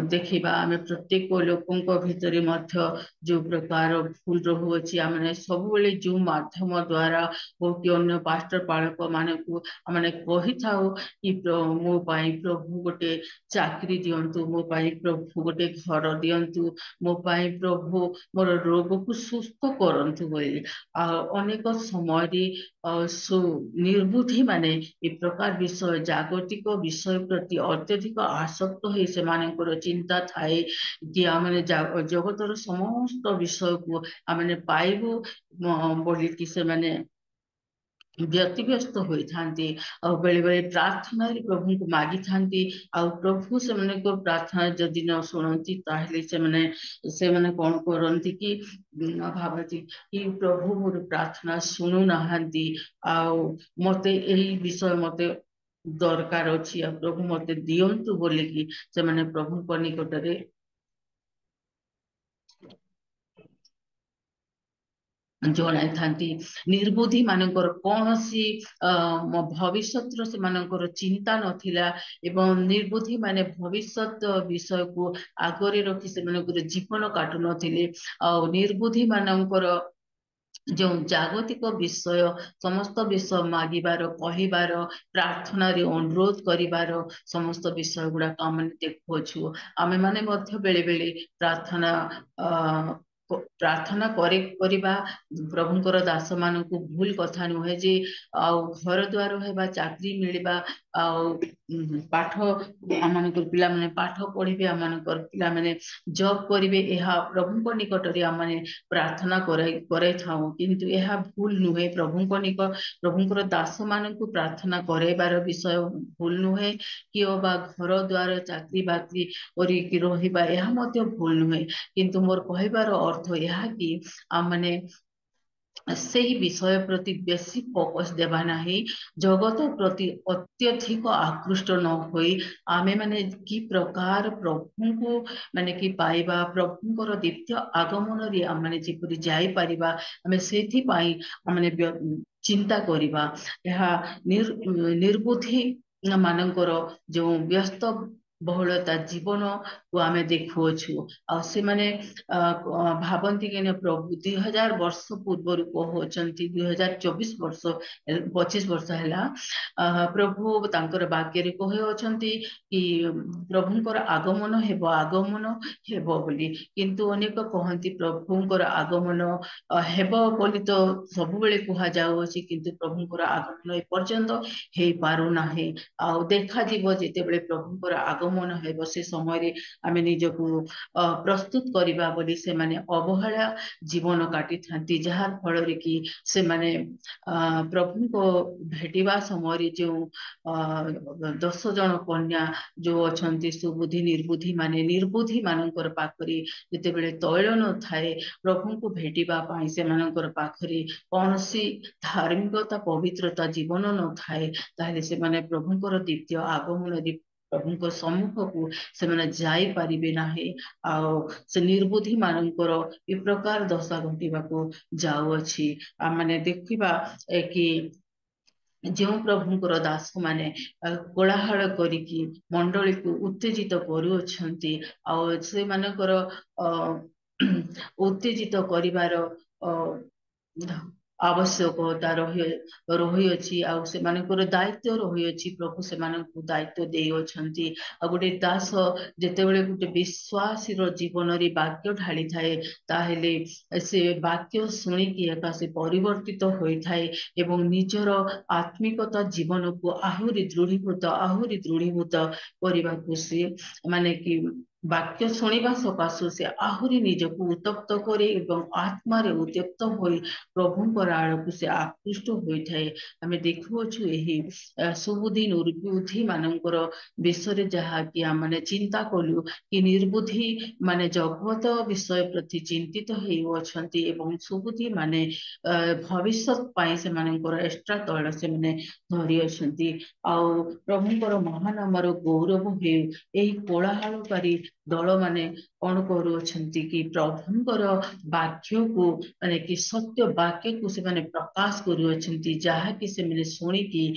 देखिबा आमे प्रत्येक लोकंक भितरे मध्य जो प्रकार भूल रहुअछि आमे सब बेले जो माध्यम द्वारा हो कि अन्य पास्टर पालक माने को माने कहि थाओ कि मो पाई प्रभु गोटे चाकरी दियंतु मो पाई प्रभु गोटे घर दियंतु मो पाई प्रभु मोर रोग को सुस्थ करंतु बोली अनेक समय निर्बुद्धि माने ए प्रकार विषय जागतिक विषय प्रति अत्यधिक आसक्त हो से मानकर चिंता थाए कि आमने जगतर समस्त विषय को आमने पाइबु बोली कि से माने व्यतिव्यस्त होती बेले बेले प्रार्थना प्रभु को मागी था प्रभु से माने को प्रार्थना जदि न शुणती से माने कौन करती कि भावती कि प्रभु मोर प्रार्थना शुणु नहांती मते यही विषय मते दरकार अच्छी प्रभु मते दियंतु बोलिकी से माने प्रभु को निकटरे जनाई थांती निर्बुद्धि मानकर कौन सी भविष्य से मानकर चिंता नथिला एवं निर्बुद्धि माने भविष्य विषय को आगरे रखी से मानकर जीवन काटु नथिले निर्बुद्धि मानकर जो जागतिक विषय समस्त विषय मागिबार कहिबार प्रार्थना रे अनुरोध करिबार समस्त विषय गुड़ा आम देखुछु आमे माने मध्य बेले बेले प्रार्थना करिबा प्रभुंकर दास मान को भूल कथा नुहे जे घर द्वार हेबा चाकरी मिलवा पाठ आम पिला माने पाठ पढ़े आम पिला माने जॉब करिवे एहा प्रभुंक निकट रे आम प्रार्थना करे थाउ किंतु यह भूल नुहे प्रभुंकर दास मान को प्रार्थना करैबार विषय भूल नुहे कि घर द्वार चाकरी बाकरी करी रहिबा यह मध्य भूल नुहे किंतु मोर कहबार अर्थ यह कि आमने से ही विषय प्रति बेसी फोकस देवा नहीं जगत प्रति अत्यधिक आकृष्ट न होई आमे माने कि प्रकार प्रभु को माने कि पाइबा प्रभुंकर द्वितीय आगमन रे माने जेपरि जाई परिबा आमे सेथि पाई माने चिंता करिबा यह निर्बुद्धि मानकर जो व्यस्त बहुलता जीवन को आम देखुअछु से माने भावती कि प्रभु 2000 वर्ष पूर्व कहते 2024 वर्ष 25 वर्ष है प्रभु तांकर वाक्य कहते कि प्रभुंकर आगमन हेबो बोली किंतु अनेक कहती प्रभुंकर आगमन हेबो बोली तो सब बेले कह जाउछि किंतु प्रभुंकर आगमन ए पर्यंत हे पारु नाही देखा जीव जेते बेले प्रभुंकर आगमन आगमन हेब से समय आमे निजकु प्रस्तुत करबा बोली से माने अवहेला जीवन काटी थांती जहार फल रे कि से माने प्रभु को भेटिबा समय जो 10 जन कन्या जो अछंती सुबुद्धि निर्बुद्धि माने निर्बुद्धि मानकर पाखरी जते बेले तैल न थाए प्रभु को भेटिबा पाई से मानकर पाखरी कौनसी धार्मिकता पवित्रता जीवन न थाए ताहले से माने प्रभुଙ୍କର द्वितीय आगमन रे प्रभु सम्मुख को से माने जाई पारिबे नाही आ से निर्बुद्धि मानकर ए प्रकार दशा घटिबा को जाउ अछि आ माने देखिबा कि जो प्रभुଙ୍କର दास माने कोलाहल करिकी मंडली को उत्तेजित करूछंती आ से मानकर उत्तेजित करिवार आवश्यकता रही अछि आ से मानकर दायित्व रही अछि प्रभु से मानक दायित्व देइ अछंती आ गोटे दास जेते बेले गोटे विश्वासी रो जीवन रे वाक्य ढाली थाए ताहेले से वाक्य सुनी कि एका से परिवर्तित होई थाए एवं निजर आत्मिकता जीवन को आहुरी दृढ़ीभूत करने को सी माने कि वाक्य शुणा सकाशु से आहुरी निजक उत्तप्त करे एवं आत्मा रे उत्तप्त होई प्रभुंकर आड़क से आकृष्ट होई थाए आमे देखुछु एही सुबुद्धि निर्बुद्धि मानकर विषय जहा कि माने चिंता कलु कि निर्बुद्धि माने जगत विषय प्रति चिंतित हेइ अछंती एवं सुबुद्धि माने भविष्यत पाई से मानकर एक्स्ट्रा तैल से माने धरी अछंती आ प्रभुंकर महानामर गौरव हे एही कोलाहलकारी दल माने कौन करूछंती कि प्रभुंकर वाक्य को माने कि सत्य वाक्य को से माने प्रकाश करूछंती जहा कि से माने सुनी कि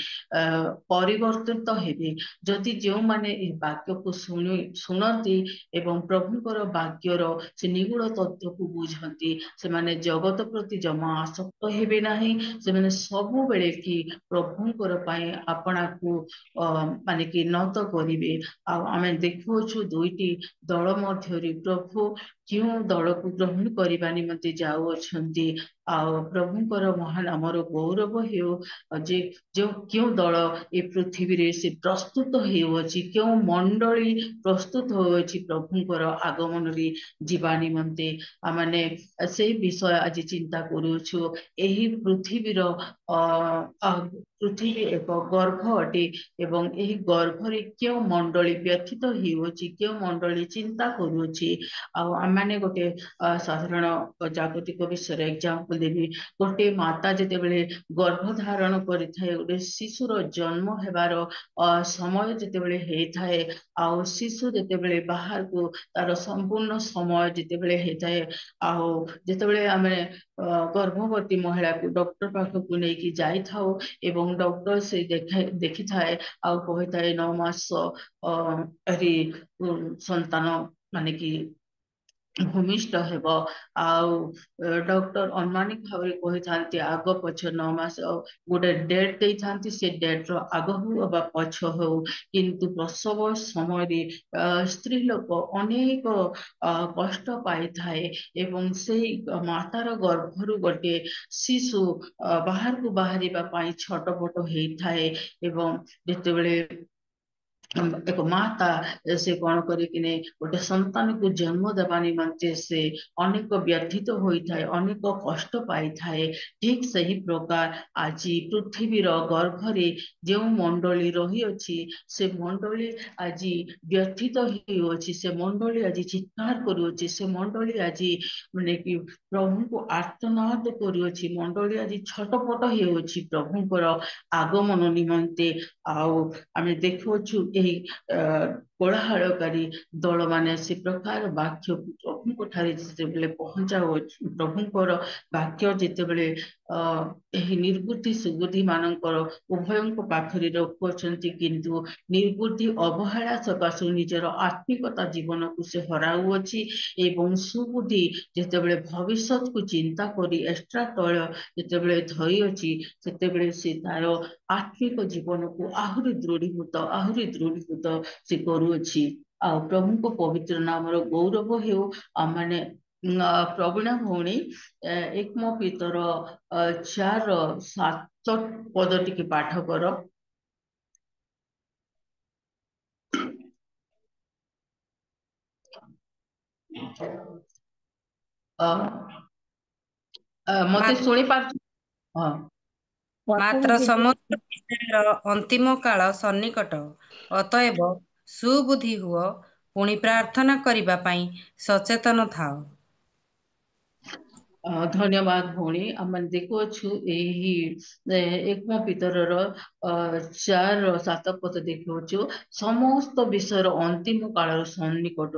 परिवर्तित हेबे जदि जो माने ए वाक्य को सुनती एवं प्रभुंकर वाक्यर से निगूढ़ तत्व को बुझंती से माने जगत प्रति जमा आसक्त हेबे नाही से माने सबु बेले कि प्रभुंकर पाए आपना को माने कि नत करिवे आ आमे देखुछु दुईटी दल मध्यरी प्रभु क्यों दल को ग्रहण करबा निमंते जाउ अछंती आ प्रभुंकर महान अमर गौरव हेउ जे जो क्यों दल ए पृथ्वी रे से प्रस्तुत हेउछि क्यों मंडली प्रस्तुत होछि प्रभुंकर आगमन रे जीवा निमंते आ माने से विषय आज चिंता करूछु एही पृथ्वी रो पृथ्वी एक गर्भ अटे एवं एही गर्भ रे क्यों मंडली व्यथित हेउछि क्यों मंडली चिंता करूछि आ माने गोटे साधारण जागतिक विषय एग्जांपल देबी गोटे माता जेते बेले गर्भ धारण करिथाए गोटे शिशुर जन्म हेबार समय जेते बेले हेइथाए आ शिशु जेते बेले बाहर को तार संपूर्ण समय जेते बेले हेइथाए आ जेते बेले आमे गर्भवती महिला को डॉक्टर पाख को लेकी जाई थाओ एवं डॉक्टर से देखि थाए आ कहि थाए 9 मास री संतान माने कि भूमिष्ठ हेब आउ डॉक्टर अनुमानिक भाव कही थांती आग पछ 9 मास गोटे डेट दे थांती से डेट रो आग हो बा पछ हो किंतु प्रसव समय रे स्त्री लोक अनेक कष्ट पाई थाए एवं से मातार गर्भरु गोटे शिशु बाहर को बाहरिबा पाई छटपट हेइ थाए एवं जेते बेले एक माता से कौन करिकिने गोटे संतान को जन्म देवा निमंते से अनेक व्यथित होता है अनेक कष्ट पाई थाए ठीक सही प्रकार आज पृथ्वीर गर्भरे जो मंडली रही अछि से मंडली आज व्यथित होछि से मंडली आज चित्कार करूछि से मंडली आज माने कि प्रभु को आर्तनाद करूछि मंडली आज छटपट हेउछि प्रभुଙ୍କର आगमन निमंते आउ आमे देखुछु कोलाहलकारी दल माने से प्रकार वाक्य प्रभु ठारे जेतेबेले पहुंचाओ प्रभुंकर वाक्य जेतेबेले निर्बुद्धि सुबुद्धि मानकर उभयंक पाखरी रखुअछंती किंतु निर्बुद्धि अवहेला सकाशु निजर आत्मिकता जीवन को से हराउअछि एवं सुबुद्धि जेतेबेले भविष्यत को चिंता करी एक्स्ट्रा तैल जेतेबेले धरी अछि सेतेबेले से तार आत्मिक जीवन को आहुरी दृढ़ीभूत से करूछि आ प्रभु को पवित्र नाम गौरव हेउ माने प्रवीणा भौणी 1 पीतर 4:7 पद टिके पाठ कर। ମତେ ମାତ୍ର ଶୁଣି ପାରୁଛୁ? ହଁ। ମାତ୍ର ସମସ୍ତ ବିଷୟର ଅନ୍ତିମ କାଳ ସନ୍ନିକଟ। ଅତଏବ ସୁବୁଦ୍ଧି ହୁଅ, ପୁଣି ପ୍ରାର୍ଥନା କରିବା ପାଇଁ ସଚେତନ ଥାଅ। ଧନ୍ୟବାଦ ଭଉଣୀ। ଆମେ ଦେଖୁଅଛୁ ଏହି ଏକମ ପିତରର 4:7 ଦେଖୁଅଛୁ, ସମସ୍ତ ବିଷୟର ଅନ୍ତିମ କାଳର ସନ୍ନିକଟ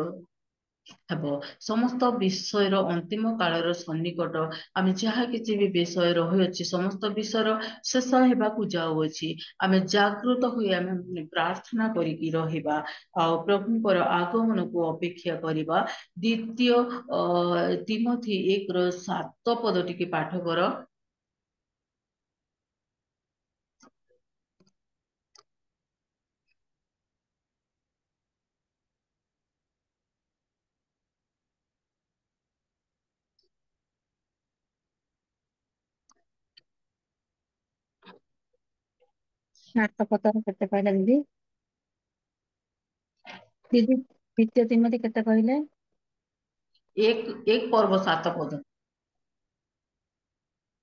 ହେବ। ସମସ୍ତ ବିଷୟର ଅନ୍ତିମ କାଳର ସନ୍ନିକଟ, ଆମେ ଯାହା କିଛି ବି ବିଷୟ ରହିଅଛି ସମସ୍ତ ବିଷୟର ଶେଷ ହେବାକୁ ଯାଉଅଛି। ଆମେ ଜାଗୃତ ହୋଇ ଆମେ ପ୍ରାର୍ଥନା କରିକି ରହିବା, ଆଉ ପ୍ରଭୁଙ୍କର ଆଗମନକୁ ଅପେକ୍ଷା କରିବା। ଦ୍ୱିତୀୟ ତିମୋଥୀ 1:7 ଟିକେ ପାଠ କର। ନାଟପତର କେତେ କହିଲେ ଦିଦି? ଦିଦି ଦ୍ୱିତୀୟ ତିମୋଥୀ କେତେ କହିଲେ? 1:7।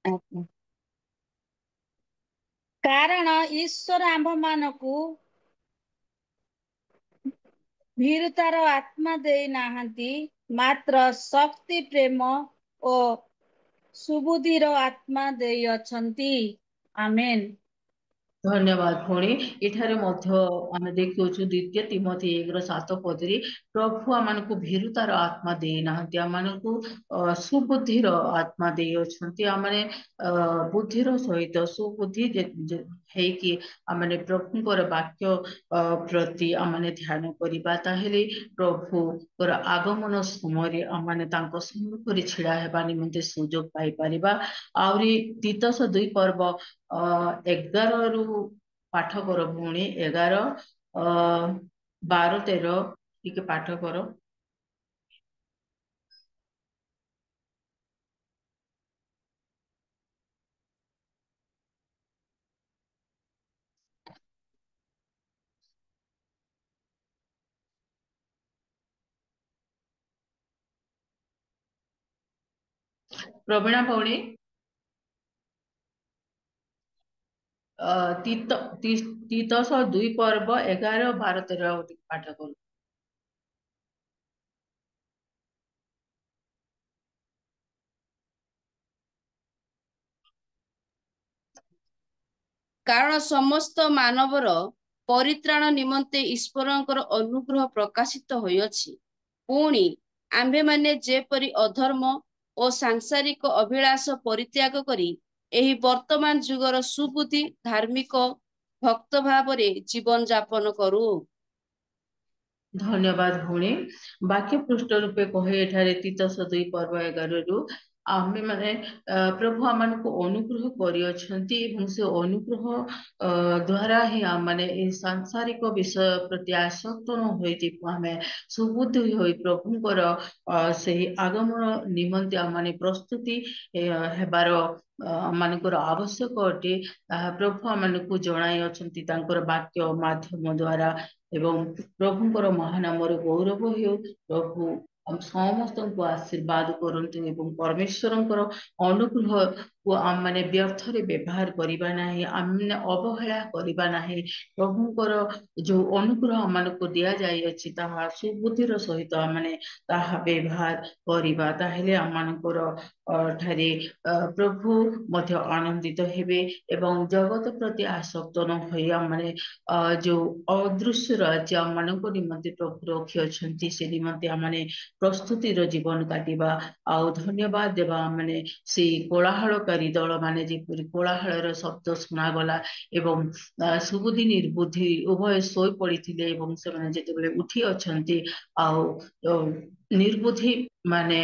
ଆଜ୍ଞା। କାରଣ ଈଶ୍ୱର ଆମ୍ଭମାନଙ୍କୁ ଭୀରୁତାର ଆତ୍ମା ଦେଇ ନାହାନ୍ତି, ମାତ୍ର ଶକ୍ତି, ପ୍ରେମ ଓ ସୁବୁଦ୍ଧିର ଆତ୍ମା ଦେଇଅଛନ୍ତି। ଆମେନ୍। ଧନ୍ୟବାଦ ଭଉଣୀ। ଏଠାରେ ମଧ୍ୟ ଆମେ ଦେଖୁଅଛୁ ଦ୍ୱିତୀୟ ତିମୋଥୀ 1:7 ପ୍ରଭୁ ଆମମାନଙ୍କୁ ଭୀରୁତାର ଆତ୍ମା ଦେଇନାହାନ୍ତି, ଆମମାନଙ୍କୁ ସୁବୁଦ୍ଧିର ଆତ୍ମା ଦେଇଅଛନ୍ତି। ଆମେ ବୁଦ୍ଧିର ସହିତ ସୁବୁଦ୍ଧି ହେଇକି ଆମେ ପ୍ରଭୁଙ୍କର ବାକ୍ୟ ପ୍ରତି ଆମେ ଧ୍ୟାନ କରିବା, ତାହେଲେ ପ୍ରଭୁଙ୍କର ଆଗମନ ସମୟରେ ଆମେ ତାଙ୍କ ସମ୍ମୁଖରେ ଛିଡା ହେବା ନିମନ୍ତେ ସୁଯୋଗ ପାଇପାରିବା। ଆହୁରି ତିତସ 2 11ରୁ ପାଠ କର ଭଉଣୀ। 11, 12, 13 ଟିକେ ପାଠ କର। ପ୍ରବୀଣା ଭଉଣୀ, ତିତସ 2 11, 12, 13 ଟିକେ ପାଠ କର। କାରଣ ସମସ୍ତ ମାନବର ପରିତ୍ରାଣ ନିମନ୍ତେ ଈଶ୍ୱରଙ୍କର ଅନୁଗ୍ରହ ପ୍ରକାଶିତ ହୋଇଅଛି। ପୁଣି ଆମ୍ଭେମାନେ ଯେପରି ଅଧର୍ମ ଓ ସାଂସାରିକ ଅଭିଳାଷ ପରିତ୍ୟାଗ କରି ଏହି ବର୍ତ୍ତମାନ ଯୁଗର ସୁବୁଦ୍ଧି ଧାର୍ମିକ ଭକ୍ତ ଭାବରେ ଜୀବନ ଯାପନ କରୁ। ଧନ୍ୟବାଦ ଭଉଣୀ। ବାକ୍ୟ ପୃଷ୍ଠ ରୂପେ କହେ ଏଠାରେ ତିତସ 2:11ରୁ ଆମେ ମାନେ ପ୍ରଭୁ ଆମମାନଙ୍କୁ ଅନୁଗ୍ରହ କରିଅଛନ୍ତି, ଏବଂ ସେ ଅନୁଗ୍ରହ ଦ୍ୱାରା ହିଁ ଆମେ ଏହି ସାଂସାରିକ ବିଷୟ ପ୍ରତି ଆସକ୍ତ ନ ହୋଇକି ଆମେ ସୁବୁଦ୍ଧି ହୋଇ ପ୍ରଭୁଙ୍କର ସେହି ଆଗମନ ନିମନ୍ତେ ଆମେ ପ୍ରସ୍ତୁତି ହେବାର ମାନଙ୍କର ଆବଶ୍ୟକ ଅଟେ। ତାହା ପ୍ରଭୁ ଆମମାନଙ୍କୁ ଜଣାଇ ଅଛନ୍ତି ତାଙ୍କର ବାକ୍ୟ ମାଧ୍ୟମ ଦ୍ୱାରା, ଏବଂ ପ୍ରଭୁଙ୍କର ମହାନାମର ଗୌରବ ହେଉ। ପ୍ରଭୁ ଆମ ସମସ୍ତଙ୍କୁ ଆଶୀର୍ବାଦ କରନ୍ତୁ, ଏବଂ ପରମେଶ୍ୱରଙ୍କର ଅନୁଗ୍ରହକୁ ଆମେ ବ୍ୟର୍ଥରେ ବ୍ୟବହାର କରିବା ନାହିଁ, ଆମେ ଅବହେଳା କରିବା ନାହିଁ। ପ୍ରଭୁଙ୍କର ଯୋଉ ଅନୁଗ୍ରହ ଆମମାନଙ୍କୁ ଦିଆଯାଇଅଛି ତାହା ସୁବୁଦ୍ଧିର ସହିତ ଆମେ ତାହା ବ୍ୟବହାର କରିବା, ତାହେଲେ ଆମମାନଙ୍କର ଠାରେ ପ୍ରଭୁ ମଧ୍ୟ ଆନନ୍ଦିତ ହେବେ, ଏବଂ ଜଗତ ପ୍ରତି ଆସକ୍ତ ନ ହୋଇ ଆମେ ଯୋଉ ଅଦୃଶ୍ୟ ରାଜ୍ୟ ଆମମାନଙ୍କ ନିମନ୍ତେ ପ୍ରଭୁ ରଖିଅଛନ୍ତି ସେ ନିମନ୍ତେ ଆମେ ପ୍ରସ୍ତୁତିର ଜୀବନ କାଟିବା। ଆଉ ଧନ୍ୟବାଦ ଦେବା ଆମେ ସେଇ କୋଳାହଳକାରୀ ଦଳ ମାନେ, ଯେପରି କୋଳାହଳର ଶବ୍ଦ ଶୁଣାଗଲା ଏବଂ ସୁବୁଦ୍ଧି ନିର୍ବୁଦ୍ଧି ଉଭୟ ଶୋଇ ପଡିଥିଲେ, ଏବଂ ସେମାନେ ଯେତେବେଳେ ଉଠି ଅଛନ୍ତି, ଆଉ ନିର୍ବୁଦ୍ଧି ମାନେ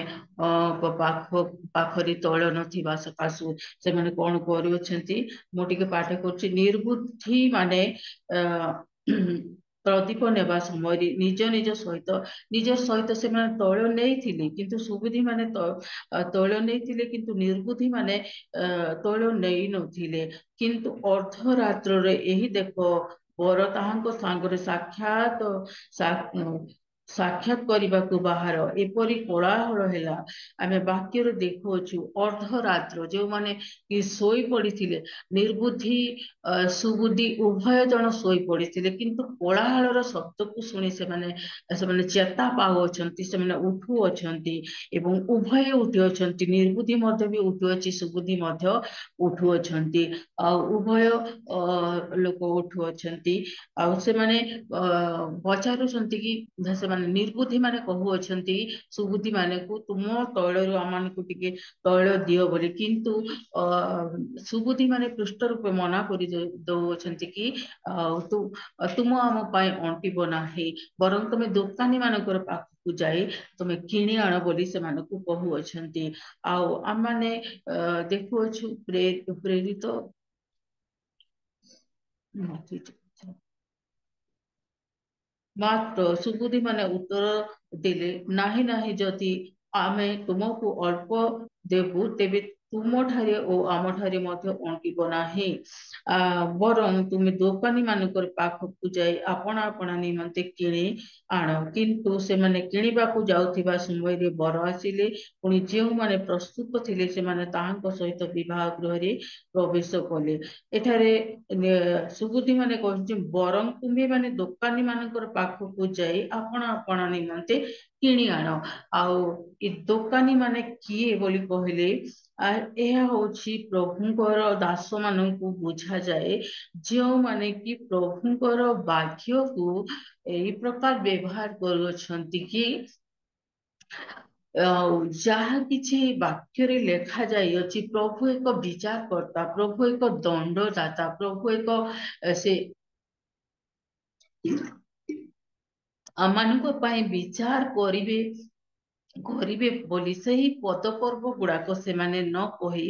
ପାଖରେ ତୈଳ ନଥିବା ସକାଶୁ ସେମାନେ କଣ କରୁଅଛନ୍ତି? ମୁଁ ଟିକେ ପାଠ କରୁଛି। ନିର୍ବୁଦ୍ଧି ମାନେ ପ୍ରଦୀପ ନେବା ସମୟରେ ନିଜ ସହିତ ସେମାନେ ତୈଳ ନେଇଥିଲେ, କିନ୍ତୁ ସୁବୁଦ୍ଧି ମାନେ ତୈଳ ନେଇଥିଲେ, କିନ୍ତୁ ନିର୍ବୁଦ୍ଧି ମାନେ ତୈଳ ନେଇ ନଥିଲେ। କିନ୍ତୁ ଅର୍ଦ୍ଧରାତ୍ରରେ ଏହି ଦେଖ ବର ତାହାଙ୍କ ସାଙ୍ଗରେ ସାକ୍ଷାତ ସାକ୍ଷାତ କରିବାକୁ ବାହାର ଏପରି କୋଳାହଳ ହେଲା। ଆମେ ବାକ୍ୟରେ ଦେଖୁଅଛୁ ଅର୍ଦ୍ଧରାତ୍ର ଯେଉଁମାନେ କି ଶୋଇ ପଡ଼ିଥିଲେ, ନିର୍ବୁଦ୍ଧି ସୁବୁଦ୍ଧି ଉଭୟ ଜଣ ଶୋଇ ପଡ଼ିଥିଲେ, କିନ୍ତୁ କୋଳାହଳର ଶବ୍ଦକୁ ଶୁଣି ସେମାନେ ଚେତା ପାଉଅଛନ୍ତି, ସେମାନେ ଉଠୁଅଛନ୍ତି ଏବଂ ଉଭୟ ଉଠୁଅଛନ୍ତି। ନିର୍ବୁଦ୍ଧି ମଧ୍ୟ ବି ଉଠୁଅଛି, ସୁବୁଦ୍ଧି ମଧ୍ୟ ଉଠୁଅଛନ୍ତି, ଆଉ ଉଭୟ ଲୋକ ଉଠୁଅଛନ୍ତି। ଆଉ ସେମାନେ ପଚାରୁଛନ୍ତି କି ସେମାନେ ନିର୍ବୁଦ୍ଧି ମାନେ କହୁଅଛନ୍ତି ସୁବୁଦ୍ଧି ମାନଙ୍କୁ ତୁମ ତୈଳରୁ ଆମମାନଙ୍କୁ ଟିକେ ତୈଳ ଦିଅ ବୋଲି, କିନ୍ତୁ ସୁବୁଦ୍ଧି ମାନେ ପୃଷ୍ଠ ରୂପେ ମନା କରି ଦଉଅଛନ୍ତି କି ତୁମ ଆମ ପାଇଁ ଅଣ୍ଟିବ ନାହିଁ, ବରଂ ତମେ ଦୋକାନୀ ମାନଙ୍କର ପାଖକୁ ଯାଇ ତମେ କିଣି ଆଣ ବୋଲି ସେମାନଙ୍କୁ କହୁଅଛନ୍ତି। ଆଉ ଆମମାନେ ଦେଖୁଅଛୁ ପ୍ରେରିତ ମାତ୍ର ସୁବୁଦ୍ଧି ମାନେ ଉତ୍ତର ଦେଲେ, ନାହିଁ ନାହିଁ, ଯଦି ଆମେ ତୁମକୁ ଅଳ୍ପ ଦେବୁ ତେବେ ତୁମଠାରେ ଓ ଆମଠାରେ ମଧ୍ୟ ଅଣ୍ଟିବ ନାହିଁ, ବରଂ ତୁମେ ଦୋକାନୀ ମାନଙ୍କର ପାଖକୁ ଯାଇ ଆପଣା ଆପଣା ନିମନ୍ତେ କିଣି ଆଣ। କିନ୍ତୁ ସେମାନେ କିଣିବାକୁ ଯାଉଥିବା ସମୟରେ ବର ଆସିଲେ, ପୁଣି ଯେଉଁମାନେ ପ୍ରସ୍ତୁତ ଥିଲେ ସେମାନେ ତାହାଙ୍କ ସହିତ ବିବାହ ଗୃହରେ ପ୍ରବେଶ କଲେ। ଏଠାରେ ସୁବୁଦ୍ଧି ମାନେ କହୁଛି, ବରଂ ତୁମେ ମାନେ ଦୋକାନୀ ମାନଙ୍କର ପାଖକୁ ଯାଇ ଆପଣା ଆପଣା ନିମନ୍ତେ କିଣି ଆଣ। ଆଉ ଏ ଦୋକାନୀ ମାନେ କିଏ ବୋଲି କହିଲେ, ଏହା ହଉଛି ପ୍ରଭୁଙ୍କର ଦାସ ମାନଙ୍କୁ ବୁଝାଯାଏ, ଯେଉଁମାନେ କି ପ୍ରଭୁଙ୍କର ବାକ୍ୟକୁ ଏଇ ପ୍ରକାର ବ୍ୟବହାର କରୁଅଛନ୍ତି କି ଯାହା କିଛି ବାକ୍ୟରେ ଲେଖା ଯାଇଅଛି, ପ୍ରଭୁ ଏକ ବିଚାର କର୍ତ୍ତା, ପ୍ରଭୁ ଏକ ଦଣ୍ଡଦାତା, ପ୍ରଭୁ ଏକ ସେ ଆମମାନଙ୍କ ପାଇଁ ବିଚାର କରିବେ ବୋଲି ସେହି ପଦ ପର୍ବ ଗୁଡାକ ସେମାନେ ନ କହି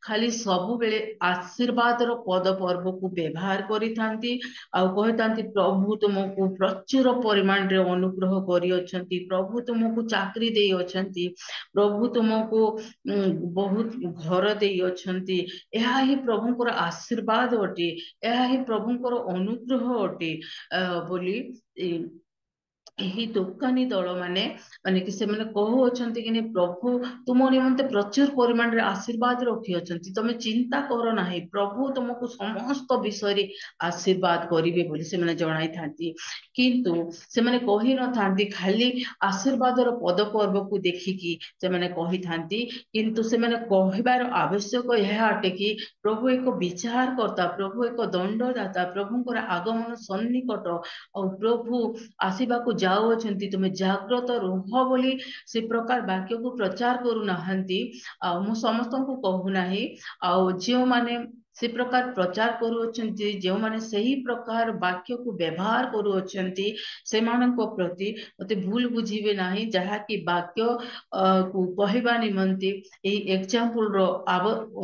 ଖାଲି ସବୁବେଳେ ଆଶୀର୍ବାଦର ପଦ ପର୍ବକୁ ବ୍ୟବହାର କରିଥାନ୍ତି, ଆଉ କହିଥାନ୍ତି ପ୍ରଭୁ ତୁମକୁ ପ୍ରଚୁର ପରିମାଣରେ ଅନୁଗ୍ରହ କରିଅଛନ୍ତି, ପ୍ରଭୁ ତୁମକୁ ଚାକିରି ଦେଇଅଛନ୍ତି, ପ୍ରଭୁ ତୁମକୁ ବହୁତ ଘର ଦେଇଅଛନ୍ତି। ଏହା ହିଁ ପ୍ରଭୁଙ୍କର ଆଶୀର୍ବାଦ ଅଟେ, ଏହା ହିଁ ପ୍ରଭୁଙ୍କର ଅନୁଗ୍ରହ ଅଟେ ବୋଲି ଏହି ଦୋକାନୀ ଦଳ ମାନେ କି ସେମାନେ କହୁଅଛନ୍ତି କି ପ୍ରଭୁ ତୁମ ନିମନ୍ତେ ପ୍ରଚୁର ପରିମାଣରେ ଆଶୀର୍ବାଦ ରଖିଅଛନ୍ତି, ତମେ ଚିନ୍ତା କର ନାହିଁ, ପ୍ରଭୁ ତୁମକୁ ସମସ୍ତ ବିଷୟରେ ଆଶୀର୍ବାଦ କରିବେ ବୋଲି ସେମାନେ ଜଣାଇଥାନ୍ତି। କିନ୍ତୁ ସେମାନେ କହିନଥାନ୍ତି ଖାଲି ଆଶୀର୍ବାଦର ପଦ ପର୍ବକୁ ଦେଖିକି ସେମାନେ କହିଥାନ୍ତି, କିନ୍ତୁ ସେମାନେ କହିବାର ଆବଶ୍ୟକ ଏହା ଅଟେ କି ପ୍ରଭୁ ଏକ ବିଚାର କର୍ତ୍ତା, ପ୍ରଭୁ ଏକ ଦଣ୍ଡଦାତା, ପ୍ରଭୁଙ୍କର ଆଗମନ ସନ୍ନିକଟ, ଆଉ ପ୍ରଭୁ ଆସିବାକୁ ଯାଉଅଛନ୍ତି, ତୁମେ ଜାଗ୍ରତ ରୁହ ବୋଲି ସେ ପ୍ରକାର ବାକ୍ୟକୁ ପ୍ରଚାର କରୁନାହାନ୍ତି। ଆଉ ମୁଁ ସମସ୍ତଙ୍କୁ କହୁନାହିଁ, ଆଉ ଯେଉଁମାନେ ସେ ପ୍ରକାର ପ୍ରଚାର କରୁଅଛନ୍ତି, ଯେଉଁମାନେ ସେହି ପ୍ରକାର ବାକ୍ୟକୁ ବ୍ୟବହାର କରୁଅଛନ୍ତି, ସେମାନଙ୍କ ପ୍ରତି ମତେ ଭୁଲ ବୁଝିବେ ନାହିଁ, ଯାହାକି ବାକ୍ୟ କୁ କହିବା ନିମନ୍ତେ ଏହି ଏକ୍ସାମ୍ପଲ ର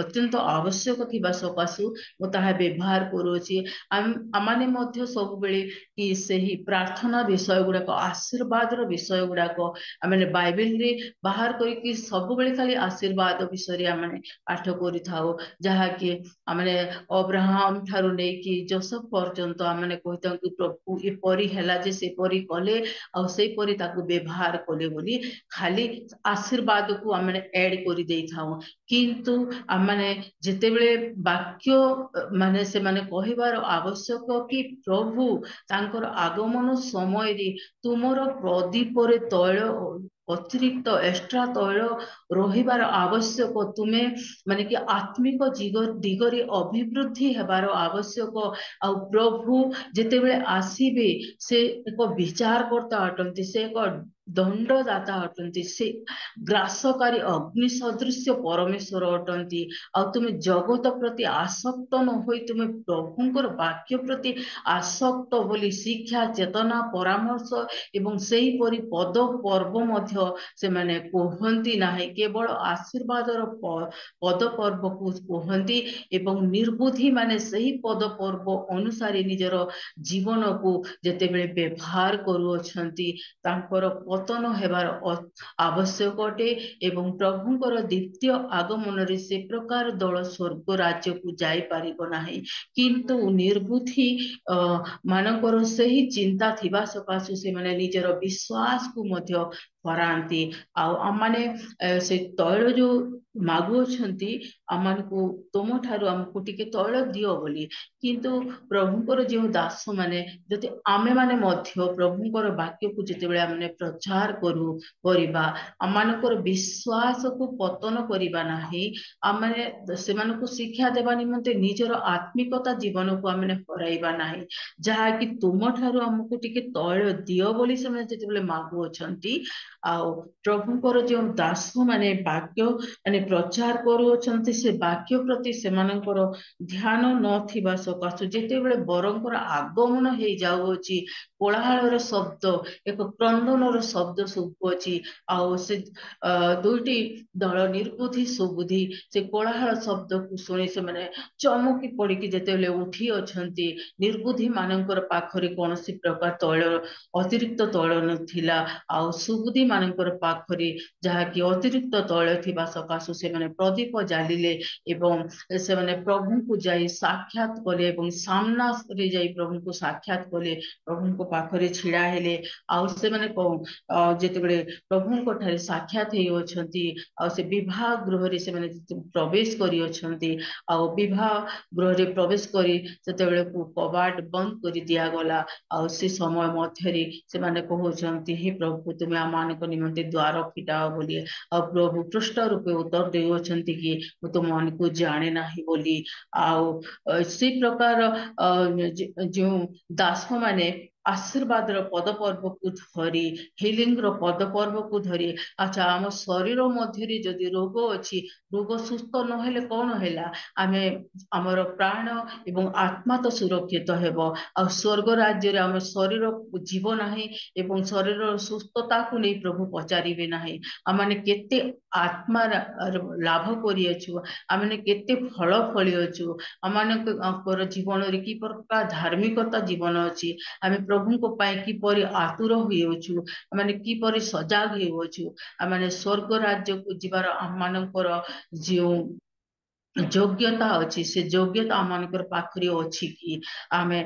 ଅତ୍ୟନ୍ତ ଆବଶ୍ୟକ ଥିବା ସକାଶୁ ମୁଁ ତାହା ବ୍ୟବହାର କରୁଅଛି। ଆମମାନେ ମଧ୍ୟ ସବୁବେଳେ କି ସେହି ପ୍ରାର୍ଥନା ବିଷୟ ଗୁଡାକ, ଆଶୀର୍ବାଦର ବିଷୟ ଗୁଡାକ ଆମେ ବାଇବେଲରେ ବାହାର କରିକି ସବୁବେଳେ ଖାଲି ଆଶୀର୍ବାଦ ବିଷୟରେ ଆମେ ପାଠ କରିଥାଉ, ଯାହାକି ଆମେ ଅବ୍ରାହମ ଠାରୁ ନେଇକି ଯୋସେଫ ପର୍ଯ୍ୟନ୍ତ ଆମେ କହିଥାଉ କି ପ୍ରଭୁ ଏପରି ହେଲା ଯେ ସେପରି କଲେ, ଆଉ ସେପରି ତାକୁ ବ୍ୟବହାର କଲେ ବୋଲି ଖାଲି ଆଶୀର୍ବାଦକୁ ଆମେ ଏଡ୍ କରି ଦେଇଥାଉ। କିନ୍ତୁ ଆମେ ଯେତେବେଳେ ବାକ୍ୟ ସେମାନେ କହିବାର ଆବଶ୍ୟକ କି ପ୍ରଭୁ ତାଙ୍କର ଆଗମନ ସମୟରେ ତୁମର ପ୍ରଦୀପରେ ତୈଳ ଅତିରିକ୍ତ ଏକ୍ସଟ୍ରା ତୈଳ ରହିବାର ଆବଶ୍ୟକ, ତୁମେ କି ଆତ୍ମିକ ଦିଗରେ ଅଭିବୃଦ୍ଧି ହେବାର ଆବଶ୍ୟକ। ଆଉ ପ୍ରଭୁ ଯେତେବେଳେ ଆସିବେ ସେ ଏକ ବିଚାରକର୍ତ୍ତା ଅଟନ୍ତି, ସେ ଏକ ଦଣ୍ଡଦାତା ଅଟନ୍ତି, ସେ ଗ୍ରାସକାରୀ ଅଗ୍ନି ସଦୃଶ୍ୟ ପରମେଶ୍ୱର ଅଟନ୍ତି। ଆଉ ତୁମେ ଜଗତ ପ୍ରତି ଆସକ୍ତ ନ ହୋଇ ତୁମେ ପ୍ରଭୁଙ୍କର ବାକ୍ୟ ପ୍ରତି ଆସକ୍ତ ବୋଲି ଶିକ୍ଷା, ଚେତନା, ପରାମର୍ଶ ଏବଂ ସେହିପରି ପଦ ପର୍ବ ମଧ୍ୟ ସେମାନେ କୁହନ୍ତି ନାହିଁ, କେବଳ ଆଶୀର୍ବାଦର ପଦ ପର୍ବକୁ କୁହନ୍ତି ଏବଂ ନିର୍ବୁଦ୍ଧି ମାନେ ସେହି ପଦ ପର୍ବ ଅନୁସାରେ ନିଜର ଜୀବନକୁ ଯେତେବେଳେ ବ୍ୟବହାର କରୁଅଛନ୍ତି, ତାଙ୍କର ପତନ ହେବାର ଆବଶ୍ୟକ ଅଟେ ଏବଂ ପ୍ରଭୁଙ୍କର ଦ୍ୱିତୀୟ ଆଗମନରେ ସେ ପ୍ରକାର ଦଳ ସ୍ୱର୍ଗ ରାଜ୍ୟକୁ ଯାଇପାରିବ ନାହିଁ। କିନ୍ତୁ ନିର୍ବୁଦ୍ଧି ମାନଙ୍କର ସେହି ଚିନ୍ତା ଥିବା ସକାଶୁ ସେମାନେ ନିଜର ବିଶ୍ୱାସକୁ ମଧ୍ୟ ହରାନ୍ତି। ଆଉ ଆମମାନେ ସେ ତୈଳ ଯୋଉ ମାଗୁଅଛନ୍ତି ଆମମାନଙ୍କୁ ତୁମଠାରୁ ଆମକୁ ଟିକେ ତୈଳ ଦିଅ ବୋଲି, କିନ୍ତୁ ପ୍ରଭୁଙ୍କର ଯେଉଁ ଦାସ ମାନେ ଯଦି ଆମେମାନେ ମଧ୍ୟ ପ୍ରଭୁଙ୍କର ବାକ୍ୟକୁ ଯେତେବେଳେ ଆମେ ପ୍ରଚାର କରିବା, ଆମମାନଙ୍କର ବିଶ୍ୱାସକୁ ପତନ କରିବା ନାହିଁ, ଆମେ ସେମାନଙ୍କୁ ଶିକ୍ଷା ଦେବା ନିମନ୍ତେ ନିଜର ଆତ୍ମିକତା ଜୀବନକୁ ଆମେ ହରାଇବା ନାହିଁ, ଯାହାକି ତୁମଠାରୁ ଆମକୁ ଟିକେ ତୈଳ ଦିଅ ବୋଲି ସେମାନେ ଯେତେବେଳେ ମାଗୁଅଛନ୍ତି, ଆଉ ପ୍ରଭୁଙ୍କର ଯେଉଁ ଦାସ ମାନେ ବାକ୍ୟ ମାନେ ପ୍ରଚାର କରୁଅଛନ୍ତି ସେ ବାକ୍ୟ ପ୍ରତି ସେମାନଙ୍କର ଧ୍ୟାନ ନଥିବା ସକାଶୁ ଯେତେବେଳେ ବରଙ୍କର ଆଗମନ ହେଇଯାଉଅଛି, କୋଳାହଳର ଶବ୍ଦ, ଏକ କ୍ରନ୍ଦନର ଶବ୍ଦ ଶୁଭୁଅଛି, ଆଉ ସେ ଦୁଇଟି ଦଳ ନିର୍ବୁଦ୍ଧି ସୁବୁଦ୍ଧି ସେ କୋଳାହଳ ଶବ୍ଦକୁ ଶୁଣି ସେମାନେ ଚମକି ପଡିକି ଯେତେବେଳେ ଉଠି ଅଛନ୍ତି, ନିର୍ବୁଦ୍ଧି ମାନଙ୍କର ପାଖରେ କୌଣସି ପ୍ରକାର ତୈଳ ଅତିରିକ୍ତ ତୈଳ ନଥିଲା, ଆଉ ସୁବୁଦ୍ଧି ମାନଙ୍କର ପାଖରେ ଯାହାକି ଅତିରିକ୍ତ ତୈଳ ଥିବା ସକାଶୁ ସେମାନେ ପ୍ରଦୀପ ଜାଲିଲେ ଏବଂ ସେମାନେ ପ୍ରଭୁଙ୍କୁ ଯାଇ ସାକ୍ଷାତ କଲେ ଏବଂ ସାମ୍ନାରେ ଯାଇ ପ୍ରଭୁଙ୍କୁ ସାକ୍ଷାତ କଲେ, ପ୍ରଭୁଙ୍କ ପାଖରେ ଛିଡା ହେଲେ। ଆଉ ସେମାନେ ଯେତେବେଳେ ପ୍ରଭୁଙ୍କ ଠାରେ ସାକ୍ଷାତ ହେଇଅଛନ୍ତି, ଆଉ ସେ ବିବାହ ଗୃହରେ ସେମାନେ ପ୍ରବେଶ କରିଅଛନ୍ତି, ଆଉ ବିବାହ ଗୃହରେ ପ୍ରବେଶ କରି ସେତେବେଳକୁ କବାଟ ବନ୍ଦ କରି ଦିଆଗଲା, ଆଉ ସେ ସମୟ ମଧ୍ୟରେ ସେମାନେ କହୁଛନ୍ତି, ହେ ପ୍ରଭୁ ତୁମେ ଆମମାନଙ୍କ ନିମନ୍ତେ ଦ୍ୱାର ଫିଟାଅ ବୋଲି, ଆଉ ପ୍ରଭୁ ପୃଷ୍ଠ ରୂପେ ଉତ୍ତର ଦେଉଅଛନ୍ତି କି ମୁଁ ତୁମମାନଙ୍କୁ ଜାଣେ ନାହିଁ ବୋଲି। ଆଉ ସେ ପ୍ରକାର ଯେଉଁ ଦାସ ମାନେ ଆଶୀର୍ବାଦର ପଦ ପର୍ବକୁ ଧରି, ହିଲିଂର ପଦ ପର୍ବକୁ ଧରି, ଆଚ୍ଛା ଆମ ଶରୀର ମଧ୍ୟରେ ଯଦି ରୋଗ ଅଛି, ରୋଗ ସୁସ୍ଥ ନହେଲେ କଣ ହେଲା, ଆମେ ଆମର ପ୍ରାଣ ଏବଂ ଆତ୍ମା ତ ସୁରକ୍ଷିତ ହେବ, ଆଉ ସ୍ୱର୍ଗ ରାଜ୍ୟରେ ଆମ ଶରୀର ଯିବ ନାହିଁ ଏବଂ ଶରୀରର ସୁସ୍ଥତାକୁ ନେଇ ପ୍ରଭୁ ପଚାରିବେ ନାହିଁ। ଆମେ କେତେ ଆତ୍ମା ଲାଭ କରିଅଛୁ, ଆମେ କେତେ ଫଳ ଫଳିଅଛୁ, ଆମମାନଙ୍କର ଜୀବନରେ କି ପ୍ରକାର ଧାର୍ମିକତା ଜୀବନ ଅଛି, ଆମେ ପ୍ରଭୁଙ୍କ ପାଇଁ କିପରି ଆତୁର ହୋଇଅଛୁ, ଆମେ କିପରି ସଜାଗ ହେଉଅଛୁ, ଆମେ ସ୍ୱର୍ଗ ରାଜ୍ୟକୁ ଯିବାର ଆମମାନଙ୍କର ଯେଉଁ ଯୋଗ୍ୟତା ଅଛି ସେ ଯୋଗ୍ୟତା ଆମମାନଙ୍କର ପାଖରେ ଅଛି କି? ଆମେ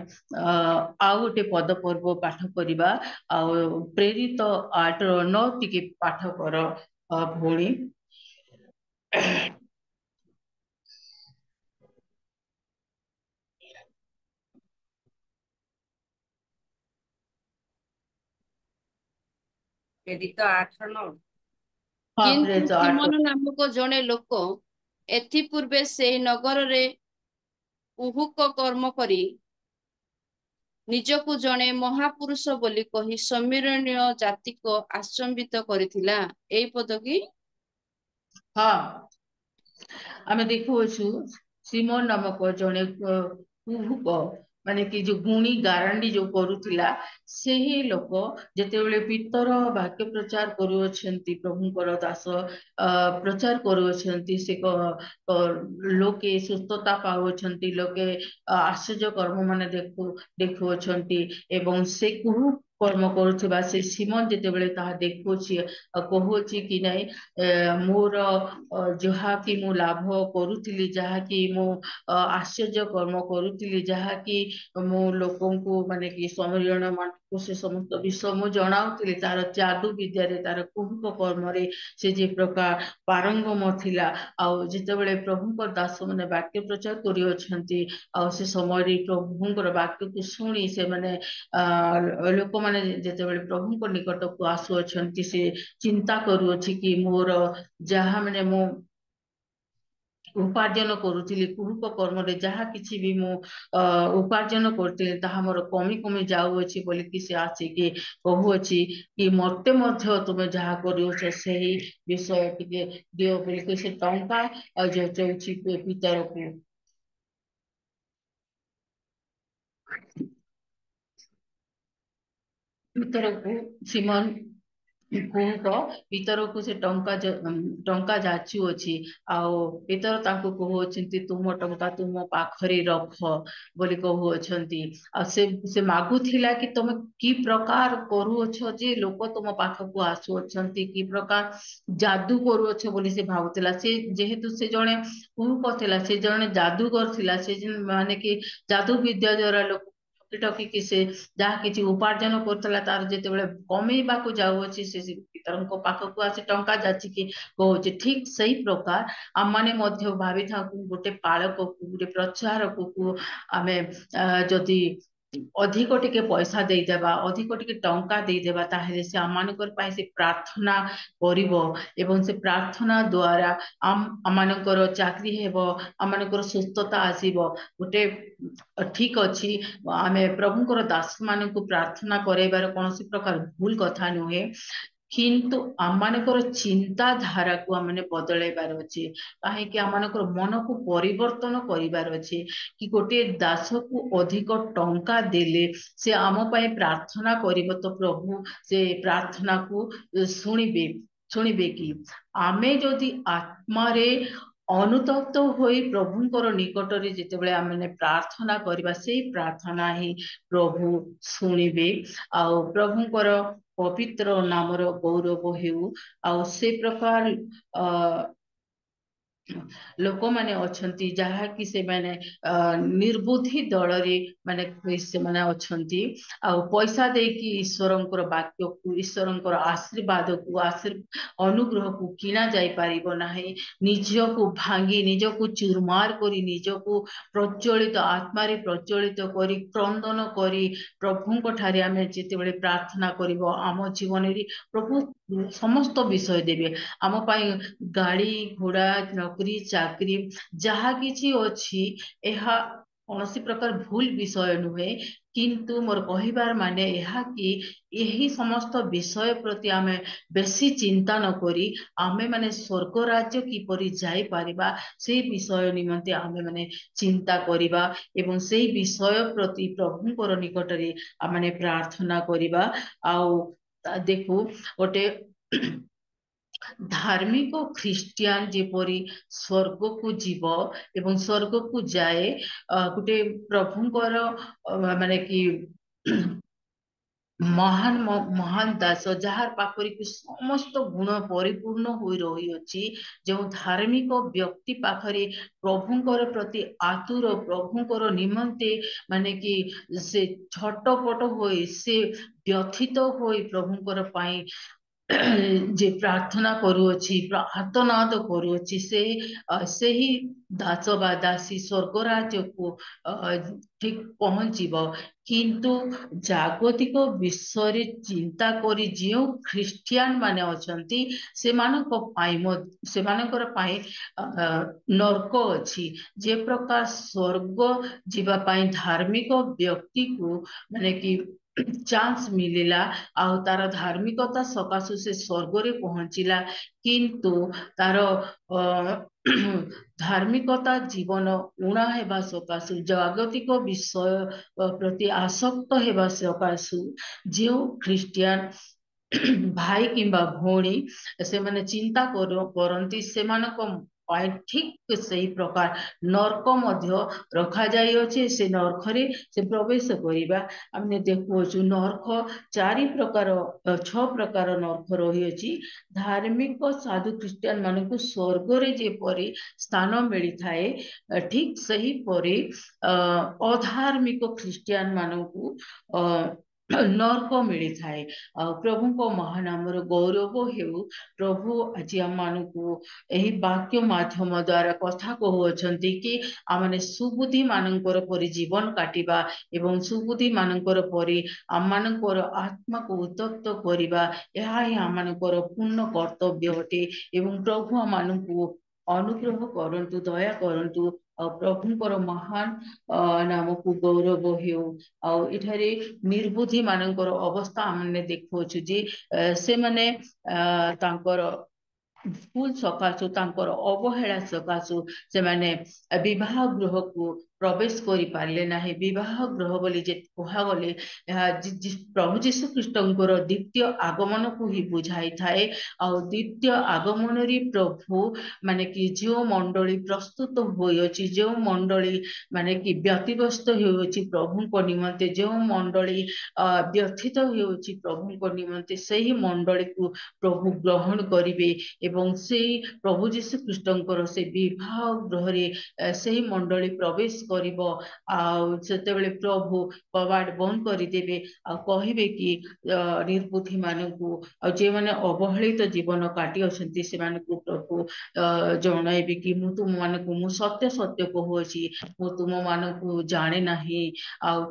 ଆଉ ଗୋଟେ ପଦ ପର୍ବ ପାଠ କରିବା, ଆଉ ପ୍ରେରିତ 8:9 ଟିକେ ପାଠ କର ଭଉଣୀ। ପ୍ରେରିତ 8:9। ହଁ, କିନ୍ତୁ ପ୍ରେରିତ 8। ସିମୋନ ନାମକ ଜଣେ ଲୋକ ଏଥିପୂର୍ବେ ସେହି ନଗରରେ କୁହୁକ କର୍ମ କରି ନିଜକୁ ଜଣେ ମହାପୁରୁଷ ବୋଲି କହି ସମୀରଣୀୟ ଜାତିକୁ ଆଚମ୍ବିତ କରିଥିଲା। ଏଇ ପଦ କି? ହଁ, ଆମେ ଦେଖୁଅଛୁ ସିମୋନ ନାମକ ଜଣେ କୁହୁକ ମାନେ କି ଯୋଉ ଗୁଣି ଗାରାଣ୍ଡି ଯୋଉ କରୁଥିଲା, ସେହି ଲୋକ ଯେତେବେଳେ ପିତର ବାକ୍ୟ ପ୍ରଚାର କରୁଅଛନ୍ତି, ପ୍ରଭୁଙ୍କର ଦାସ ପ୍ରଚାର କରୁଅଛନ୍ତି, ସେ ଲୋକେ ସୁସ୍ଥତା ପାଉଅଛନ୍ତି, ଲୋକେ ଆଶ୍ଚର୍ଯ୍ୟ କର୍ମ ମାନେ ଦେଖୁଅଛନ୍ତି, ଏବଂ ସେ କର୍ମ କରୁଥିବା ସେ ସିମୋନ ଯେତେବେଳେ ତାହା ଦେଖୁଅଛି କହୁଅଛି କି ନାଇଁ, ମୋର ଯାହାକି ମୁଁ ଲାଭ କରୁଥିଲି, ଯାହାକି ମୁଁ ଆଶ୍ଚର୍ଯ୍ୟ କର୍ମ କରୁଥିଲି, ଯାହାକି ମୁଁ ଲୋକଙ୍କୁ ମାନେ କି ସମରଣ ମାନଙ୍କୁ ସେ ସମସ୍ତ ବିଷୟ ମୁଁ ଜଣାଉଥିଲି, ତାର ଯାଦୁ ବିଦ୍ୟାରେ, ତାର କୁହୁକ କର୍ମରେ ସେ ଯେ ପ୍ରକାର ପାରଙ୍ଗମ ଥିଲା, ଆଉ ଯେତେବେଳେ ପ୍ରଭୁଙ୍କ ଦାସ ମାନେ ବାକ୍ୟ ପ୍ରଚାର କରିଅଛନ୍ତି, ଆଉ ସେ ସମୟରେ ପ୍ରଭୁଙ୍କର ବାକ୍ୟକୁ ଶୁଣି ସେମାନେ ଲୋକମାନେ ଯେତେବେଳେ ପ୍ରଭୁଙ୍କ ନିକଟକୁ ଆସୁଅଛନ୍ତି, ସେ ଚିନ୍ତା କରୁଅଛି କି ମୋର ଯାହା ମାନେ ମୁଁ ଉପାର୍ଜନ କରୁଥିଲି କୁହୁକ କର୍ମରେ, ଯାହା କିଛି ବି ମୁଁ ଉପାର୍ଜନ କରୁଥିଲି ତାହା ମୋର କମି କମି ଯାଉଅଛି ବୋଲିକି ସେ ଆସିକି କହୁଅଛି କି ମତେ ମଧ୍ୟ ତୁମେ ଯାହା କରୁଅଛ ସେହି ବିଷୟ ଟିକେ ଦିଅ ବୋଲିକି ସେ ଟଙ୍କା ଯଚଉଛି ପିତରକୁ। ସିମୋନ କୁହୁକ ପିତରକୁ ସେ ଟଙ୍କା ଯାଚୁଅଛି ଆଉ ପିତର ତାଙ୍କୁ କହୁଅଛନ୍ତି ତୁମ ଟଙ୍କା ତୁମ ପାଖରେ ରଖ ବୋଲି କହୁଅଛନ୍ତି। ଆଉ ସେ ମାଗୁଥିଲା କି ତମେ କି ପ୍ରକାର କରୁଅଛ ଯେ ଲୋକ ତୁମ ପାଖକୁ ଆସୁଅଛନ୍ତି, କି ପ୍ରକାର ଯାଦୁ କରୁଅଛ ବୋଲି ସେ ଭାବୁଥିଲା। ସେ ଯେହେତୁ ସେ ଜଣେ କୁହୁକ ଥିଲା, ସେ ଜଣେ ଯାଦୁଗର ଥିଲା, ସେ ମାନେ କି ଯାଦୁ ବିଦ୍ୟା ଦ୍ଵାରା ଲୋକ ଟକିକି ସେ ଯାହା କିଛି ଉପାର୍ଜନ କରୁଥିଲା ତାର ଯେତେବେଳେ କମେଇବାକୁ ଯାଉଅଛି ସେ ପିତରଙ୍କ ପାଖକୁ ଆସି ଟଙ୍କା ଯାଚିକି କହୁଛି। ଠିକ ସେଇ ପ୍ରକାର ଆମମାନେ ମଧ୍ୟ ଭାବିଥାଉ ଗୋଟେ ପାଳକକୁ ଗୋଟେ ପ୍ରଚାରକକୁ ଆମେ ଯଦି ଅଧିକ ଟିକେ ପଇସା ଦେଇଦେବା, ଅଧିକ ଟିକେ ଟଙ୍କା ଦେଇଦେବା, ତାହେଲେ ସେ ଆମମାନଙ୍କର ପାଇଁ ସେ ପ୍ରାର୍ଥନା କରିବ ଏବଂ ସେ ପ୍ରାର୍ଥନା ଦ୍ଵାରା ଆମମାନଙ୍କର ଚାକିରି ହେବ, ଆମମାନଙ୍କର ସୁସ୍ଥତା ଆସିବ। ଗୋଟେ ଠିକ ଅଛି, ଆମେ ପ୍ରଭୁଙ୍କର ଦାସ ମାନଙ୍କୁ ପ୍ରାର୍ଥନା କରାଇବାର କୌଣସି ପ୍ରକାର ଭୁଲ କଥା ନୁହେଁ, କିନ୍ତୁ ଆମମାନଙ୍କର ଚିନ୍ତାଧାରାକୁ ଆମମାନେ ବଦଳାଇବାର ଅଛି। କାହିଁକି ଆମମାନଙ୍କର ମନକୁ ପରିବର୍ତ୍ତନ କରିବାର ଅଛି କି ଗୋଟିଏ ଦାସକୁ ଅଧିକ ଟଙ୍କା ଦେଲେ ସେ ଆମ ପାଇଁ ପ୍ରାର୍ଥନା କରିବ ତ ପ୍ରଭୁ ସେ ପ୍ରାର୍ଥନାକୁ ଶୁଣିବେ କି? ଆମେ ଯଦି ଆତ୍ମାରେ ଅନୁତପ୍ତ ହୋଇ ପ୍ରଭୁଙ୍କର ନିକଟରେ ଯେତେବେଳେ ଆମେ ପ୍ରାର୍ଥନା କରିବା, ସେଇ ପ୍ରାର୍ଥନା ହିଁ ପ୍ରଭୁ ଶୁଣିବେ ଆଉ ପ୍ରଭୁଙ୍କର ପବିତ୍ର ନାମର ଗୌରବ ହେଉ। ଆଉ ସେ ପ୍ରକାର ଲୋକମାନେ ଅଛନ୍ତି ଯାହାକି ସେମାନେ ନିର୍ବୁଦ୍ଧି ଦଳରେ ମାନେ ସେମାନେ ଅଛନ୍ତି ଆଉ ପଇସା ଦେଇକି ଈଶ୍ୱରଙ୍କର ବାକ୍ୟକୁ, ଈଶ୍ୱରଙ୍କର ଆଶୀର୍ବାଦକୁ, ଅନୁଗ୍ରହକୁ କିଣା ଯାଇପାରିବ ନାହିଁ। ନିଜକୁ ଭାଙ୍ଗି, ନିଜକୁ ଚୁରମାର କରି, ନିଜକୁ ପ୍ରଜ୍ୱଳିତ ଆତ୍ମାରେ ପ୍ରଜ୍ୱଳିତ କରି, କ୍ରନ୍ଦନ କରି ପ୍ରଭୁଙ୍କ ଠାରେ ଆମେ ଯେତେବେଳେ ପ୍ରାର୍ଥନା କରିବ, ଆମ ଜୀବନରେ ପ୍ରଭୁ ସମସ୍ତ ବିଷୟ ଦେବେ। ଆମ ପାଇଁ ଗାଡି ଘୋଡା, ନୌକରି ଚାକିରି ଯାହା କିଛି ଅଛି ଏହା କୌଣସି ପ୍ରକାର ଭୁଲ ବିଷୟ ନୁହେଁ, କିନ୍ତୁ ମୋର କହିବାର ମାନେ ଏହା କି ଏହି ସମସ୍ତ ବିଷୟ ପ୍ରତି ଆମେ ବେଶୀ ଚିନ୍ତା ନ କରି ଆମେ ମାନେ ସ୍ୱର୍ଗ ରାଜ୍ୟ କିପରି ଯାଇପାରିବା ସେଇ ବିଷୟ ନିମନ୍ତେ ଆମେ ମାନେ ଚିନ୍ତା କରିବା ଏବଂ ସେଇ ବିଷୟ ପ୍ରତି ପ୍ରଭୁଙ୍କର ନିକଟରେ ଆମେ ପ୍ରାର୍ଥନା କରିବା। ଆଉ ଦେଖୁ ଗୋଟେ ଧାର୍ମିକ ଖ୍ରୀଷ୍ଟିଆନ ଯେପରି ସ୍ୱର୍ଗକୁ ଯିବ ଏବଂ ସ୍ୱର୍ଗକୁ ଯାଏ, ଗୋଟେ ପ୍ରଭୁଙ୍କର ମାନେ କି ମହାନ ଦାସ ଯାହାର ପାଖରେ କି ସମସ୍ତ ଗୁଣ ପରିପୂର୍ଣ୍ଣ ହୋଇ ରହିଅଛି, ଯେଉଁ ଧାର୍ମିକ ବ୍ୟକ୍ତି ପାଖରେ ପ୍ରଭୁଙ୍କର ପ୍ରତି ଆତୁର, ପ୍ରଭୁଙ୍କର ନିମନ୍ତେ ମାନେ କି ସେ ଛଟପଟ ହୋଇ, ସେ ବ୍ୟଥିତ ହୋଇ ପ୍ରଭୁଙ୍କର ପାଇଁ ଯେ ପ୍ରାର୍ଥନା କରୁଅଛି, ଆର୍ତ୍ତନାଦ କରୁଅଛି, ସେହି ଦାସ ବା ଦାସୀ ସ୍ୱର୍ଗ ରାଜ୍ୟକୁ ଠିକ ପହଞ୍ଚିବ। କିନ୍ତୁ ଜାଗତିକ ବିଷୟରେ ଚିନ୍ତା କରି ଯେଉଁ ଖ୍ରୀଷ୍ଟିଆନ ମାନେ ଅଛନ୍ତି ସେମାନଙ୍କର ପାଇଁ ନର୍କ ଅଛି। ଯେ ପ୍ରକାର ସ୍ୱର୍ଗ ଯିବା ପାଇଁ ଧାର୍ମିକ ବ୍ୟକ୍ତିକୁ ମାନେ କି ଚାନ୍ସ ମିଳିଲା ଆଉ ତାର ଧାର୍ମିକତା ସକାଶୁ ସେ ସ୍ୱର୍ଗରେ ପହଞ୍ଚିଲା, କିନ୍ତୁ ତାର ଧାର୍ମିକତା ଜୀବନ ଉଣା ହେବା ସକାଶୁ, ଜାଗତିକ ବିଷୟ ପ୍ରତି ଆସକ୍ତ ହେବା ସକାଶୁ ଯେଉଁ ଖ୍ରୀଷ୍ଟିଆନ ଭାଇ କିମ୍ବା ଭଉଣୀ ସେମାନେ ଚିନ୍ତା କରନ୍ତି, ସେମାନଙ୍କ ପାଇଁ ଠିକ ସେଇ ପ୍ରକାର ନର୍କ ମଧ୍ୟ ରଖାଯାଇଅଛି। ସେ ନର୍କରେ ସେ ପ୍ରବେଶ କରିବା ଆମେ ଦେଖୁଅଛୁ। ନର୍କ 6 ପ୍ରକାର ନର୍କ ରହିଅଛି। ଧାର୍ମିକ ସାଧୁ ଖ୍ରୀଷ୍ଟିଆନ ମାନଙ୍କୁ ସ୍ୱର୍ଗରେ ଯେପରି ସ୍ଥାନ ମିଳିଥାଏ, ଠିକ ସେହିପରି ଅଧାର୍ମିକ ଖ୍ରୀଷ୍ଟିଆନ ମାନଙ୍କୁ ନର୍କ ମିଳିଥାଏ। ଆଉ ପ୍ରଭୁଙ୍କ ମହାନାମର ଗୌରବ ହେଉ। ପ୍ରଭୁ ଆଜି ଆମମାନଙ୍କୁ ଏହି ବାକ୍ୟ ମାଧ୍ୟମ ଦ୍ଵାରା କଥା କହୁଅଛନ୍ତି କି ଆମେ ସୁବୁଦ୍ଧି ମାନଙ୍କର ପରି ଜୀବନ କାଟିବା ଏବଂ ସୁବୁଦ୍ଧି ମାନଙ୍କର ପରି ଆମମାନଙ୍କର ଆତ୍ମାକୁ ଉତ୍ତପ୍ତ କରିବା, ଏହା ହିଁ ଆମମାନଙ୍କର ପୂର୍ଣ୍ଣ କର୍ତ୍ତବ୍ୟ ଅଟେ। ଏବଂ ପ୍ରଭୁ ଆମମାନଙ୍କୁ ଅନୁଗ୍ରହ କରନ୍ତୁ, ଦୟା କରନ୍ତୁ ଆଉ ପ୍ରଭୁଙ୍କର ମହାନ ନାମକୁ ଗୌରବ ହେଉ। ଆଉ ଏଠାରେ ନିର୍ବୁଦ୍ଧି ମାନଙ୍କର ଅବସ୍ଥା ଆମେ ଦେଖୁଅଛୁ ଯେ ସେମାନେ ତାଙ୍କର ଭୁଲ ସକାଶୁ, ତାଙ୍କର ଅବହେଳା ସକାଶୁ ସେମାନେ ବିବାହ ଗୃହକୁ प्रवेश करि पारले नाही। विवाह गृह बोली जे कुहागले प्रभु जीशु ख्रीष्टंकर द्वितीय आगमन को ही बुझाई थाए। आ द्वितीय आगमन री प्रभु माने कि जो मंडली प्रस्तुत होइछि, जो मंडली माने कि व्यतिव्यस्त होइछि प्रभु को निमंते, जो मंडली व्यथित होइछि प्रभु को निमंते, सही मंडली को प्रभु ग्रहण करिवे एवं से प्रभु जीशु ख्रीष्टंकर से विवाह गृह रे सही मंडली प्रवेश करिवो। सेतेबेले प्रभु कबाड़ बंद करदेवे कहिबे कि निर्बुद्धि मानकु जे माने अवहेलित जीवन काटी अछंती से मानकु प्रभु जणाइबे कि मु तुम मानकु मु सत्य सत्य कहूछि, मु तुम मानकु जाने नाही।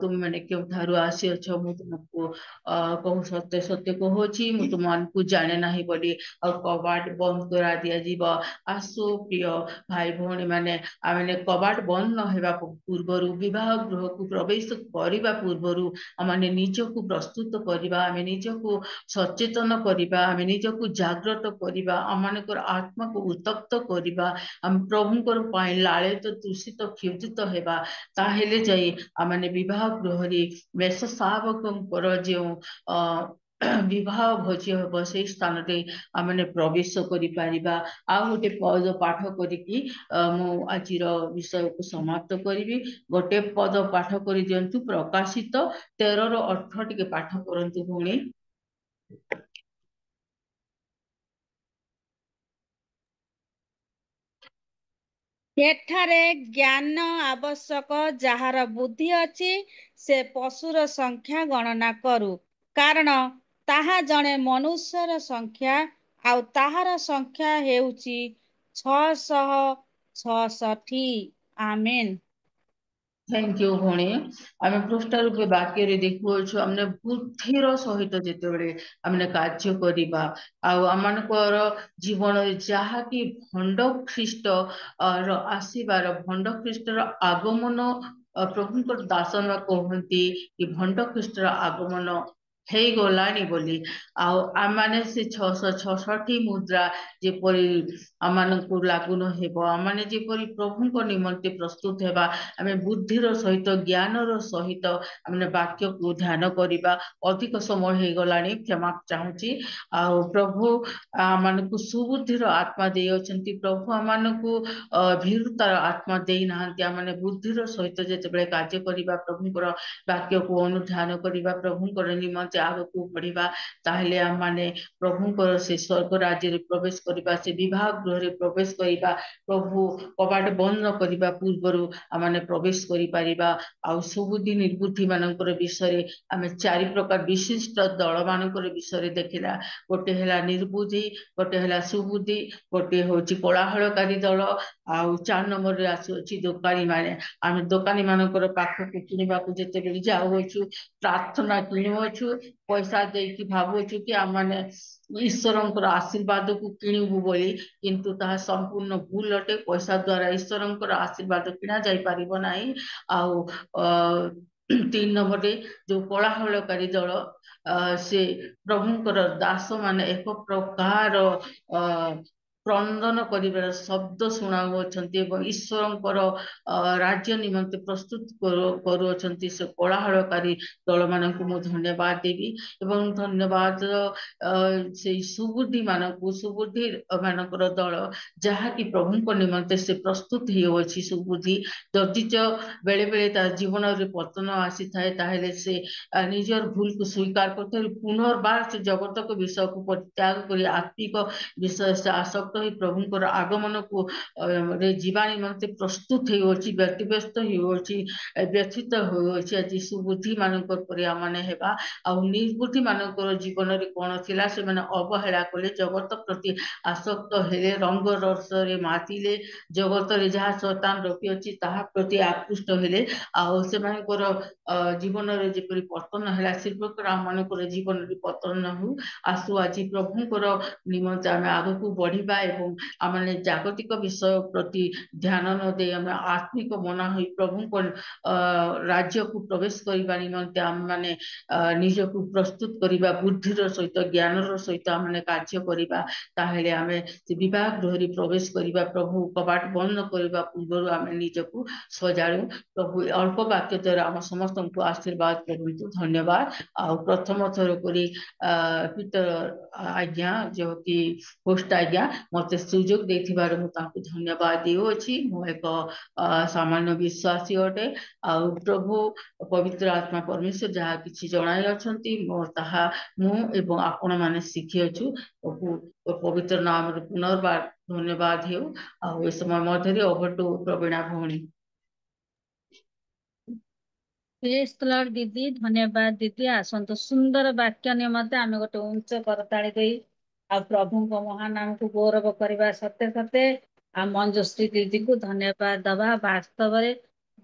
तुम माने केउठारु आसी अछ, मु तुमको कहू सत्य सत्य कहूछि, मु तुम मानकु जाने नाही बोली कबाड़ बंद करा दिया जीव। आसो प्रिय भाई भौणी माने आमे कबाड़ बंद न हेबा पूर्वरु, विवाह गृह को प्रवेश करने पूर्वरु आमे निजको प्रस्तुत करवा, आमे निजको सचेतन करवा, आमे निजको जागृत करवा, आमनकर आत्मा को उत्तप्त करवा, आम प्रभुंकर पाई लालित दूषित क्षुदित हेबा। ताहेले जाई आमे विवाह गृह रे बेश सावकंकर जो विवाह भोजी हम से स्थान आम प्रवेश करिपारिबा। आ गोटे पद पाठ करिकी मु आज विषय को समाप्त करी। गोटे पद पाठ कर दिंतु, प्रकाशित 13:8 टिके पाठ करंतु भूणी। ଏଠାରେ ଜ୍ଞାନ ଆବଶ୍ୟକ, ଯାହାର ବୁଦ୍ଧି ଅଛି ସେ ପଶୁର ସଂଖ୍ୟା ଗଣନା କରୁ, କାରଣ ତାହା ଜଣେ ମନୁଷ୍ୟର ସଂଖ୍ୟା, ଆଉ ତାହାର ସଂଖ୍ୟା ହେଉଛି 666। ଆମେନ୍। थैंक यू भौणी। आम पृष्ठ रूपे वाक्य देखुअ आमने बुद्धिर सहित जितेबले आमने कार्य करिबा, आमनकर जीवन जहाँकि भंड ख्रीष्ट आसीबार, भंड ख्रीष्टर आगमन प्रभुंकर दासन कहती कि भंड ख्रीष्टर आगमन हे गलानी बोली। आमाने से 666 मुद्रा जेपरी आमानकु लागू न हेबो, आमाने जेपरी प्रभुंको निमंते प्रस्तुत हेबा, आमे बुद्धिर सहित ज्ञानर सहित आमने वाक्य को ध्यान करिबा। अधिक समय हे गलानी, क्षमा चाहूची। प्रभु आमानकु सुबुद्धिर आत्मा दे अछंती, प्रभु आमानकु भीरुतार आत्मा दे नाहंती। आमाने बुद्धिर सहित जेतेबेले कार्य करिबा, प्रभुंकर वाक्य को अनुध्यान करिबा, प्रभुंकर निमंते आगकु बढ़िबा, ताहले आमाने प्रभुंकर से स्वर्ग राज्य रे प्रवेश करिबा, से विवाह गृह रे प्रवेश करिबा। प्रभु कबाट बंद न करिबा पूर्वरु आमाने प्रवेश करि पारिबा। सुबुद्धि निर्बुद्धि मानकर विषय आमे 4 प्रकार विशिष्ट दल मानकर विषय देखिला। गोटे हेला निर्बुद्धि, गोटे हेला सुबुद्धि, गोटे होची कोलाहलकारी दल, 4 नंबर रे आसी दोकानी माने। आमे दोकानी मानकर पाखक किनिबा को जेते बेली जाउछु, प्रार्थना किनुछु, पैसा देकी भाबुछु कि आमाने ईश्वरंकर आशीर्वाद को किणुबु बोली, किंतु ताहा संपूर्ण भूल अटे। पैसा द्वारा ईश्वरंकर आशीर्वाद किना जाई परिबो नाही। 3 नंबर रे जो कोलाहलकारी दल, से प्रभुंकर दास माने एक प्रकार क्रंदन करिबार शब्द शुणाउछंती एवं ईश्वरंकर राज्य निमंते प्रस्तुत करूछंती। से कोलाहलकारी दल मानकु मु धन्यवाद देवी एवं धन्यवाद से सुबुद्धि मानकु, सुबुद्धि मानकर दल जहाँकि प्रभुंको निमंते से प्रस्तुत हो अछि। सुबुद्धि दर्जिच बेले बेले ता जीवन रे पतन आसी थाए, ताहेले से निजर भूल को स्वीकार करते पुनर्बार से जगत को विषय को परित्याग करी आत्मिक विषय से आसक्त हो प्रभुंकर आगमन को रे जीवा निमंते प्रस्तुत हो अछि, व्यतिव्यस्त हो अछि, व्यथित हो अछि। आज सुबुद्धि मानकर परि आमाने हेबा। निर्बुद्धि मानकर जीवन रे कोन थिला, से माने अवहेला कले, जगत प्रति आसक्त हेले, रंग रस रे मातिले, जगत रे जहा शैतान रखि अछि ताहा प्रति आकृष्ट हेले। से मानकर जीवन रे जेपरि पतन हेला, से प्रकार आम मानकर जीवन रे पतन न हो। आसु आज प्रभुंकर निमंते आमे आगकु बढ़िबा ଏବଂ ଆମେ ଜାଗତିକ ବିଷୟ ପ୍ରତି ଧ୍ୟାନ ନ ଦେଇ ଆମେ ଆତ୍ମିକ ମନା ହୋଇ ପ୍ରଭୁଙ୍କ ରାଜ୍ୟକୁ ପ୍ରବେଶ କରିବା ନିମନ୍ତେ ଆମେମାନେ ନିଜକୁ ପ୍ରସ୍ତୁତ କରିବା, ବୁଦ୍ଧିର ସହିତ ଜ୍ଞାନର ସହିତ ଆମେ କାର୍ଯ୍ୟ କରିବା, ତାହେଲେ ଆମେ ସେ ବିବାହ ଗୃହରେ ପ୍ରବେଶ କରିବା। ପ୍ରଭୁ କବାଟ ବନ୍ଦ କରିବା ପୂର୍ବରୁ ଆମେ ନିଜକୁ ସଜାଡ଼ୁ। ପ୍ରଭୁ ଅଳ୍ପ ବାକ୍ୟ ଦ୍ୱାରା ଆମ ସମସ୍ତଙ୍କୁ ଆଶୀର୍ବାଦ କରନ୍ତୁ। ଧନ୍ୟବାଦ। ଆଉ ପ୍ରଥମ ଥର କରି ପିତର ଆଜ୍ଞା ଯେଉଁକି ହୋଷ୍ଟ ଆଜ୍ଞା ମତେ ସୁଯୋଗ ଦେଇଥିବାରୁ ମୁଁ ତାଙ୍କୁ ଧନ୍ୟବାଦ ଦେଉଅଛି। ମୁଁ ଏକ ସାମାନ୍ୟ ବିଶ୍ୱାସୀ ଅଟେ। ଆଉ ପ୍ରଭୁ ପବିତ୍ର ଆତ୍ମା ପରମେଶ୍ୱର ଯାହା କିଛି ଜଣାଇ ଅଛନ୍ତି ତାହା ମୁଁ ଏବଂ ଆପଣମାନେ ଶିଖିଅଛୁ। ପ୍ରଭୁ ପବିତ୍ର ନାମରେ ପୁନର୍ବାର ଧନ୍ୟବାଦ ହେଉ। ଆଉ ଏ ସମୟ ମଧ୍ୟରେ ଓଭର ଟୁ ପ୍ରବୀଣା ଭଉଣୀ। ପ୍ରେଜ୍ ଦ ଲର୍ଡ ଦିଦି, ଧନ୍ୟବାଦ ଦିଦି। ଆସନ୍ତୁ ସୁନ୍ଦର ବାକ୍ୟ ନିମନ୍ତେ ଆମେ ଗୋଟେ ଉଞ୍ଚ କରତାଳି ଦେଇ ଆଉ ପ୍ରଭୁଙ୍କ ମହାନ ନାମକୁ ଗୌରବ କରିବା ସତ୍ୟ ସତ୍ୟ ଆଉ ମଞ୍ଜୁଶ୍ରୀ ଦିଦିକୁ ଧନ୍ୟବାଦ ଦବା। ବାସ୍ତବରେ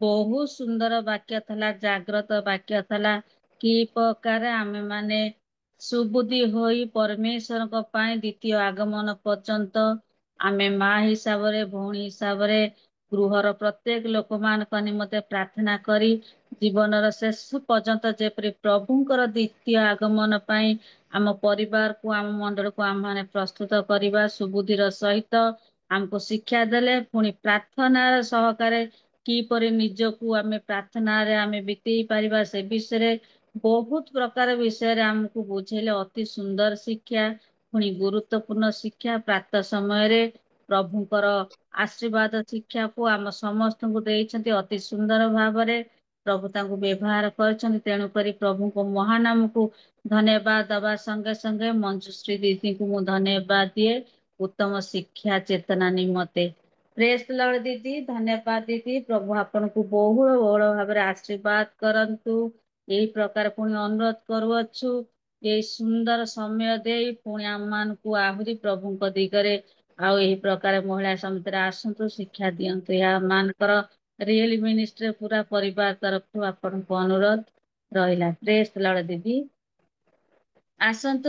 ବହୁତ ସୁନ୍ଦର ବାକ୍ୟ ଥିଲା, ଜାଗ୍ରତ ବାକ୍ୟ ଥିଲା। କି ପ୍ରକାର ଆମେ ମାନେ ସୁବୁଦ୍ଧି ହୋଇ ପରମେଶ୍ୱରଙ୍କ ପାଇଁ ଦ୍ୱିତୀୟ ଆଗମନ ପର୍ଯ୍ୟନ୍ତ ଆମେ ମା ହିସାବରେ, ଭଉଣୀ ହିସାବରେ ଗୃହର ପ୍ରତ୍ୟେକ ଲୋକମାନଙ୍କ ନିମନ୍ତେ ପ୍ରାର୍ଥନା କରି ଜୀବନର ଶେଷ ପର୍ଯ୍ୟନ୍ତ ଯେପରି ପ୍ରଭୁଙ୍କର ଦ୍ୱିତୀୟ ଆଗମନ ପାଇଁ ଆମ ପରିବାରକୁ, ଆମ ମଣ୍ଡଳକୁ ଆମମାନେ ପ୍ରସ୍ତୁତ କରିବା ସୁବୁଦ୍ଧିର ସହିତ ଆମକୁ ଶିକ୍ଷା ଦେଲେ। ପୁଣି ପ୍ରାର୍ଥନାର ସହକାରେ କିପରି ନିଜକୁ ଆମେ ପ୍ରାର୍ଥନାରେ ଆମେ ବିତେଇ ପାରିବା ସେ ବିଷୟରେ ବହୁତ ପ୍ରକାର ବିଷୟରେ ଆମକୁ ବୁଝେଇଲେ। ଅତି ସୁନ୍ଦର ଶିକ୍ଷା, ପୁଣି ଗୁରୁତ୍ୱପୂର୍ଣ୍ଣ ଶିକ୍ଷା। ପ୍ରାତଃ ସମୟରେ ପ୍ରଭୁଙ୍କର ଆଶୀର୍ବାଦ ଶିକ୍ଷାକୁ ଆମ ସମସ୍ତଙ୍କୁ ଦେଇଛନ୍ତି ଅତି ସୁନ୍ଦର ଭାବରେ। ପ୍ରଭୁ ତାଙ୍କୁ ବ୍ୟବହାର କରିଛନ୍ତି। ତେଣୁକରି ପ୍ରଭୁଙ୍କ ମହାନାମକୁ ଧନ୍ୟବାଦ ଦବା ସଙ୍ଗେ ସଙ୍ଗେ ମଞ୍ଜୁଶ୍ରୀ ଦିଦିଙ୍କୁ ମୁଁ ଧନ୍ୟବାଦ ଦିଏ ଉତ୍ତମ ଶିକ୍ଷା ଚେତନା ନିମନ୍ତେ। ପ୍ରେଜ୍ ଦ ଲର୍ଡ ଦିଦି, ଧନ୍ୟବାଦ ଦିଦି। ପ୍ରଭୁ ଆପଣଙ୍କୁ ବହୁଳ ବହୁଳ ଭାବରେ ଆଶୀର୍ବାଦ କରନ୍ତୁ। ଏହି ପ୍ରକାର ପୁଣି ଅନୁରୋଧ କରୁଅଛୁ, ଏଇ ସୁନ୍ଦର ସମୟ ଦେଇ ପୁଣି ଆମମାନଙ୍କୁ ଆହୁରି ପ୍ରଭୁଙ୍କ ଦିଗରେ ଆଉ ଏହି ପ୍ରକାର ମହିଳା ସମିତିରେ ଆସନ୍ତୁ, ଶିକ୍ଷା ଦିଅନ୍ତୁ। ଏହା ମାନଙ୍କର ରିଏଲ ମିନିଷ୍ଟ୍ରି ପୁରା ପରିବାର ତରଫରୁ ଆପଣଙ୍କୁ ଅନୁରୋଧ ରହିଲା। ପ୍ରେଜ୍ ଦ ଲର୍ଡ ଦିଦି। ଆସନ୍ତୁ।